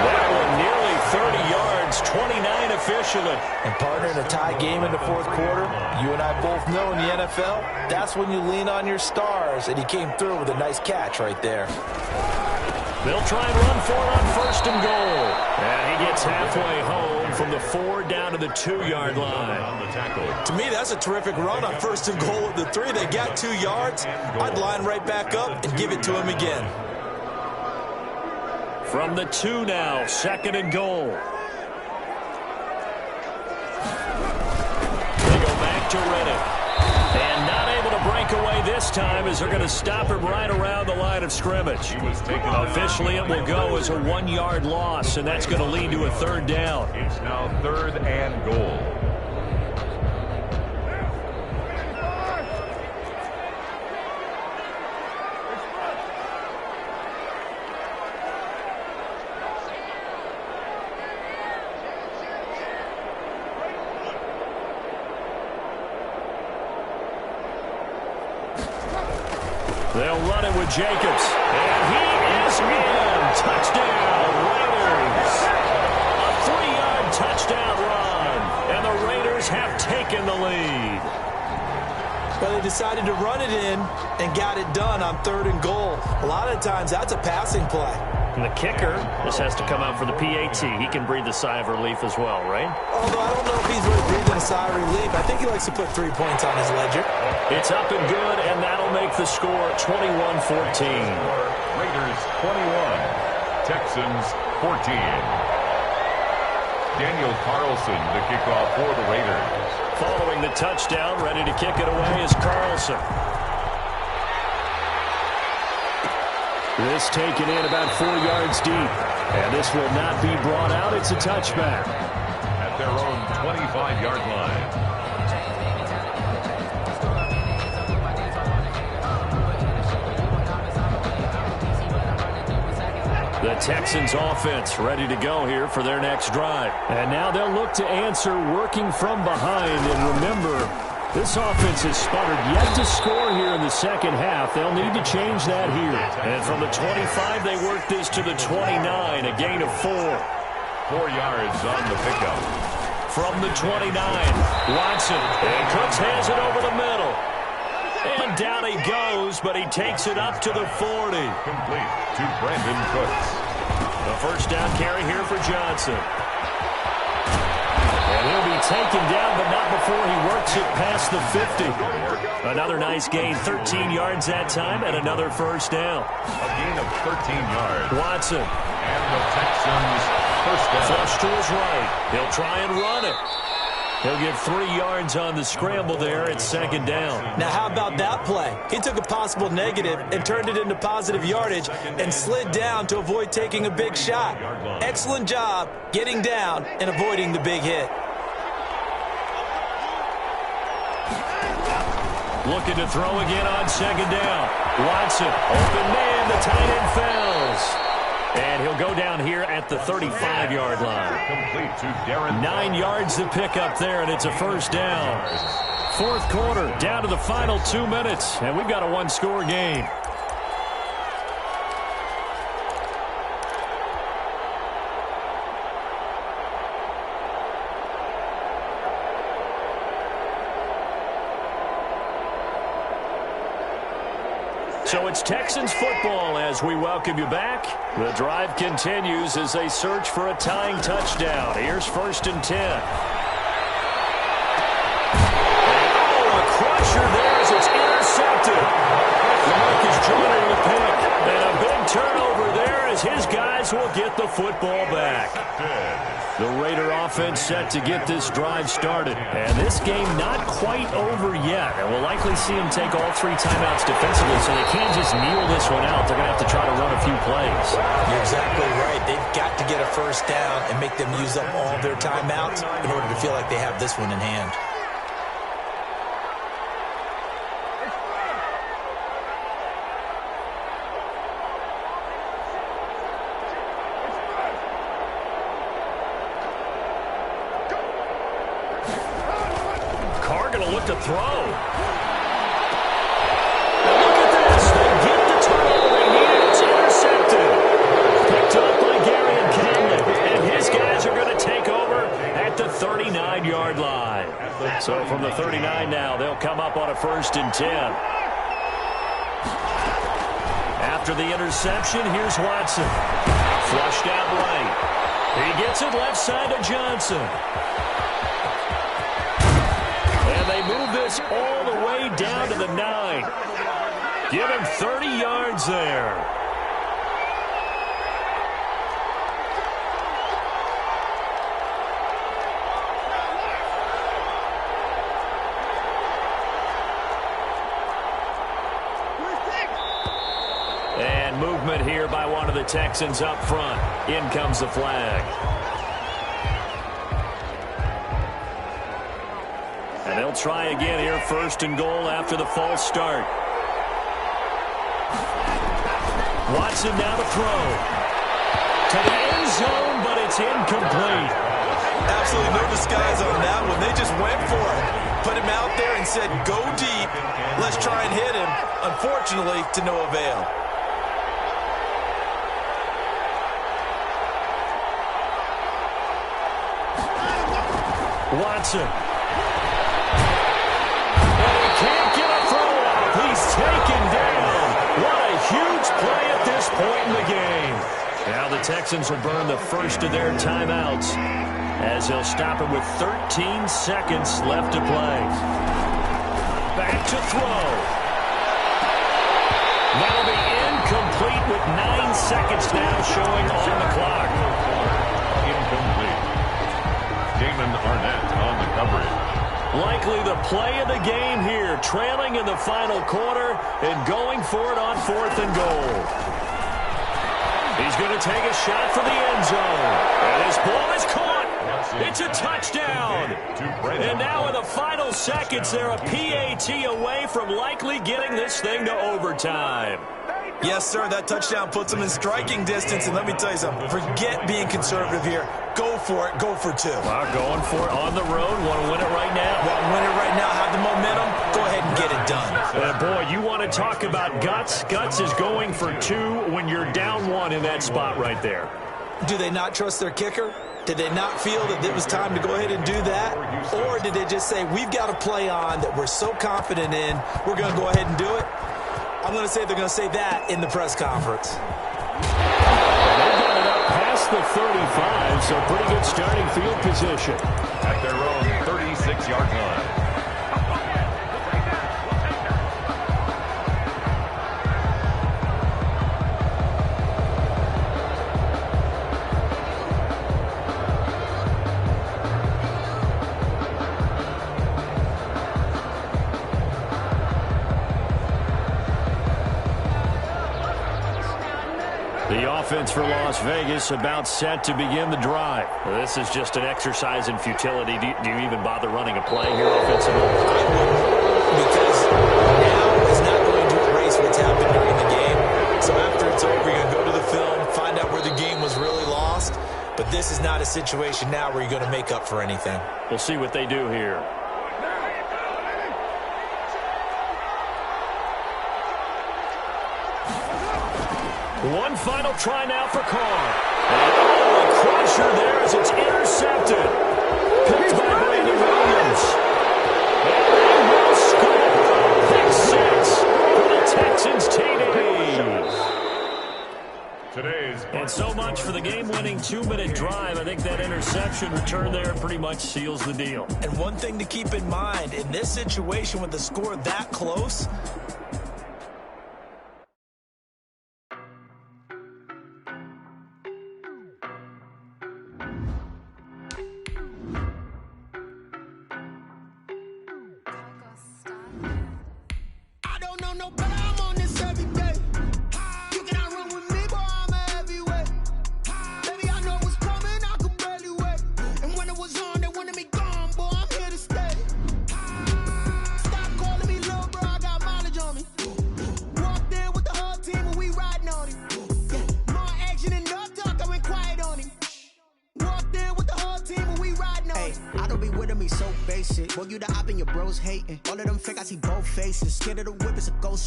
That one nearly 30 yards, 29 officially. And partner, in a tie game in the 4th quarter, you and I both know in the NFL, that's when you lean on your stars. And he came through with a nice catch right there. They'll try and run for it on 1st and goal. And he gets halfway home from the 4 down to the 2-yard line. On the tackle. To me, that's a terrific run on 1st and goal at the 3. They got 2 yards. I'd line right back up and give it to him again. From the 2 now, 2nd and goal. They go back to Reddick. And not able to break away this time as they're going to stop him right around the line of scrimmage. Officially, it will go as a 1-yard loss, and that's going to lead to a 3rd down. It's now 3rd and goal. They'll run it with Jacobs. And he is in. Touchdown, Raiders. A 3-yard touchdown run. And the Raiders have taken the lead. But they decided to run it in and got it done on 3rd and goal. A lot of times, that's a passing play. And the kicker, this has to come out for the PAT. He can breathe a sigh of relief as well, right? Although I don't know if he's really breathing a sigh of relief. I think he likes to put 3 points on his ledger. It's up and good, and that'll make the score 21-14. Raiders 21, Texans 14. Daniel Carlson, the kickoff for the Raiders. Following the touchdown, ready to kick it away is Carlson. This taken in about 4 yards deep. And this will not be brought out. It's a touchback. At their own 25-yard line. The Texans offense ready to go here for their next drive. And now they'll look to answer working from behind. And remember, this offense has sputtered yet to score here in the second half. They'll need to change that here. And from the 25, they work this to the 29, a gain of 4. 4 yards on the pickup. From the 29, Watson. And Cooks has it over the middle. And down he goes, but he takes it up to the 40. Complete to Brandon Cooks. The first down carry here for Johnson. And he'll be taken down, but not before he works it past the 50. Another nice gain, 13 yards that time, and another first down. A gain of 13 yards. Watson. And the Texans first down. Flush to his right. He'll try and run it. He'll get 3 yards on the scramble there at second down. Now, how about that play? He took a possible negative and turned it into positive yardage and slid down to avoid taking a big shot. Excellent job getting down and avoiding the big hit. Looking to throw again on second down. Watson, open man, the tight end falls. And he'll go down here at the 35-yard line. Complete to Darren. 9 yards to pick up there, and it's a first down. Fourth quarter, down to the final 2 minutes, and we've got a one-score game. So it's Texans football as we welcome you back. The drive continues as they search for a tying touchdown. Here's 1st and 10. Oh, a crusher there as it's intercepted. LaMarcus Joyner with the pick. And a big turnover there as his guys will get the football back. The Raider offense set to get this drive started. And this game not quite over yet. And we'll likely see them take all 3 timeouts defensively, so they can't just kneel this one out. They're going to have to try to run a few plays. You're exactly right. They've got to get a first down and make them use up all their timeouts in order to feel like they have this one in hand. To throw. And look at this. They get the turnover they need. It's intercepted. Picked up by Gary and Conley. And his guys are going to take over at the 39-yard line. So from the 39 now, they'll come up on a 1st and 10. After the interception, here's Watson. Flushed out right. He gets it left side to Johnson. They move this all the way down to the 9. Give him 30 yards there. And movement here by one of the Texans up front. In comes the flag. And they'll try again here, 1st and goal after the false start. Watson now to throw. To the end zone, but it's incomplete. Absolutely no disguise on that one. They just went for it. Put him out there and said, go deep. Let's try and hit him. Unfortunately, to no avail. Watson. Can't get a throw off. He's taken down. What a huge play at this point in the game. Now the Texans will burn the first of their timeouts as they'll stop it with 13 seconds left to play. Back to throw. That'll be incomplete with 9 seconds now showing on the clock. Incomplete. Damon Arnett on the coverage. Likely the play of the game here, trailing in the final quarter and going for it on 4th and goal. He's going to take a shot for the end zone. And his ball is caught. It's a touchdown. And now in the final seconds, they're a PAT away from likely getting this thing to overtime. Yes, sir, that touchdown puts them in striking distance. And let me tell you something, forget being conservative here. Go for it. Go for 2. Wow, going for it on the road. Want to win it right now? Want to win it right now. Have the momentum. Go ahead and get it done. Boy, you want to talk about guts. Guts is going for 2 when you're down 1 in that spot right there. Do they not trust their kicker? Did they not feel that it was time to go ahead and do that? Or did they just say, we've got a play on that we're so confident in, we're going to go ahead and do it? I'm going to say they're going to say that in the press conference. They've got it up past the 35, so pretty good starting field position. At their own 36-yard line. The offense for Las Vegas about set to begin the drive. Well, this is just an exercise in futility. Do you even bother running a play here offensively? I wouldn't, because now is not going to erase what's happened during the game. So after it's over, you're going to go to the film, find out where the game was really lost. But this is not a situation now where you're going to make up for anything. We'll see what they do here. One final try now for Carr. And a crusher there as it's intercepted. Picked by Brandon Williams. And they will score. Pick six for the Texans TD. And so much for the game-winning 2-minute drive. I think that interception return there pretty much seals the deal. And one thing to keep in mind, in this situation with the score that close,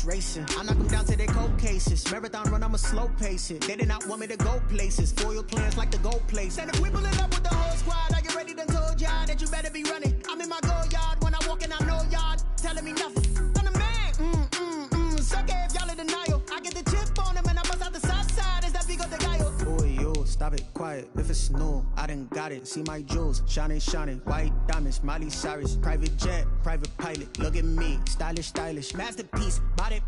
racing. I knock them down to their cold cases. Marathon run, I'ma slow pace it. They did not want me to go places. Foil plans like the gold place. And if we pulling up with the whole squad, are you ready? Done told y'all that you better be running. I'm in my go yard when I walk in, I know y'all telling me nothing. I'm the man. Suck it if y'all in denial. I get the chip on him and I bust out the south side. Is that Vigo de Gallo? Boy, yo, stop it, quiet. If it's new, I done got it. See my jewels, shining, white diamonds, Miley Cyrus, private jet, private pilot. Look at me, stylish, masterpiece, body,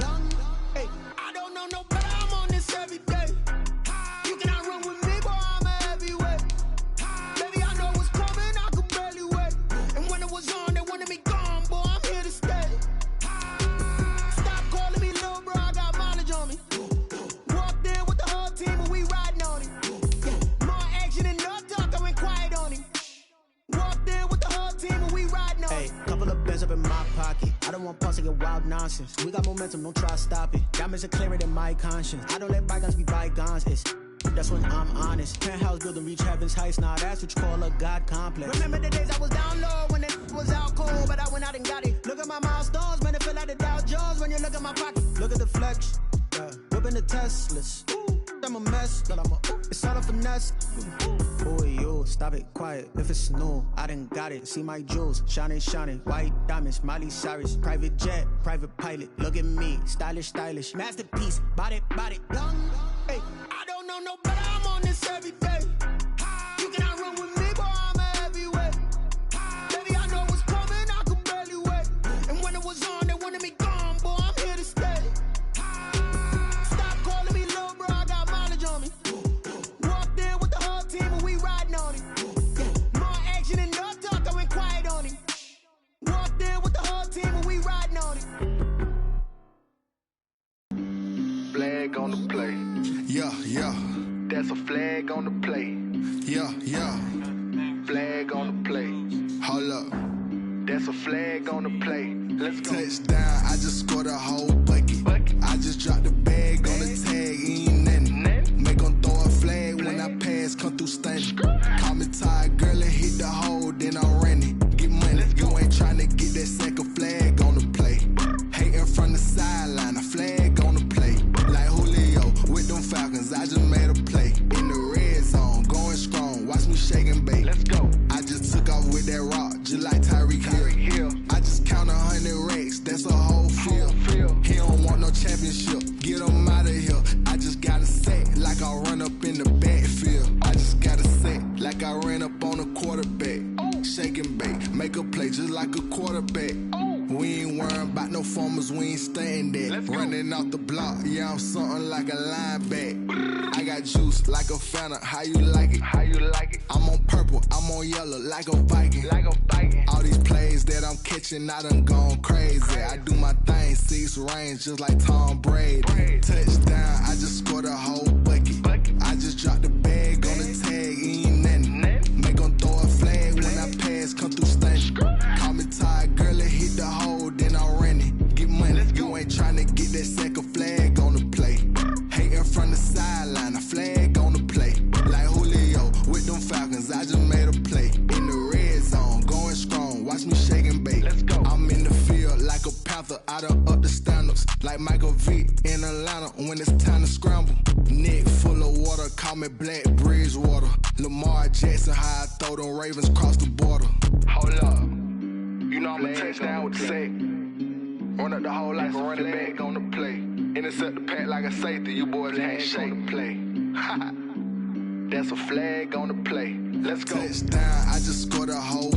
young. Hey, I don't know no better. I'm on this every day. You cannot run with me, boy. I'm a heavyweight. Baby, I know what's coming. I could barely wait. And when it was on, they wanted me gone, boy. I'm here to stay. Stop calling me little bro. I got mileage on me. Walked in with the whole team and we riding on it. Yeah. More action and no talk. I went quiet on him. Walked in with the whole team and we riding on it. Couple of bands up in my pocket. I don't want pause to get wild nonsense. We got momentum, don't try to stop it. Diamonds are clearer than my conscience. I don't let bygones be bygones. That's when I'm honest. Penthouse building, reach heaven's heights. Now that's what you call a God complex. Remember the days I was down low when it was out cold, but I went out and got it. Look at my milestones, man, it feel like the Dow Jones when you look at my pocket. Look at the flex, whipping the Teslas. I'm a mess, but it's all a finesse. Boy, yo, stop it, quiet. If it's new, I done got it. See my jewels, shining, white diamonds, Miley Cyrus, private jet, private pilot. Look at me, stylish, masterpiece, body, young. Hey, I don't know no better. I'm on this every day. You cannot run with me, boy. I'm a heavyweight. Baby, I know what's coming. I could barely wait. And when it was on, they wanted me gone, boy. I'm here to stay. Flag on the play. Yeah. That's a flag on the play. Yeah. Flag on the play. Hold up. That's a flag on the play. Let's go. Touchdown, I just scored a whole bucket. I just dropped the bag on the tag, ain't nothing. Make them throw a flag when I pass, come through stunning. Call me tired, girl, and hit the hole, then I'm running. Get money, you ain't trying to get that second flag on the play. Hating from the sideline, a flag on the play. Like Julio with them Falcons, I just made a play. In the red shake and bake. Let's go. I just took off with that rock, just like Tyreek Hill. I just count 100 racks, that's a whole field. He don't want no championship, get him out of here. I just gotta say, like I run up in the backfield. I just gotta say, like I ran up on a quarterback. Shake and bake, make a play just like a quarterback. We ain't worrying about no formers, we ain't staying there. Running off the block, yeah, I'm something like a linebacker. I got juice like a Fanta, how you like it? How you like it? I'm on purple, I'm on yellow, like a Viking. Like a Viking. All these plays that I'm catching, I done gone crazy. I do my thing, 6 range, just like Tom Brady. Touchdown, I just scored a whole bucket. I just dropped the bag on the tag, ain't nothing. Make 'em throw a flag when I pass, come through stunning. Call me tired, girl, it hit the hole, then I ran it. Get money, you ain't tryna get that second flag on the play. Hating from the sideline, a flag on the play. Like Julio with them Falcons, I just made a play. In the red zone, going strong, watch me shake and bake. Let's go. I'm in the field like a Panther, I done up the standards. Like Michael Vick in Atlanta when it's time to scramble. Neck full of water, call me Black Bridgewater. Lamar Jackson, how I throw them Ravens cross the border. Hold up, you know I'm a touchdown with the sack. Run up the hole like a running back on the play. Intercept the pack like a safety, you boys handshake on the play. That's a flag on the play. Let's go. Touchdown, I just scored a whole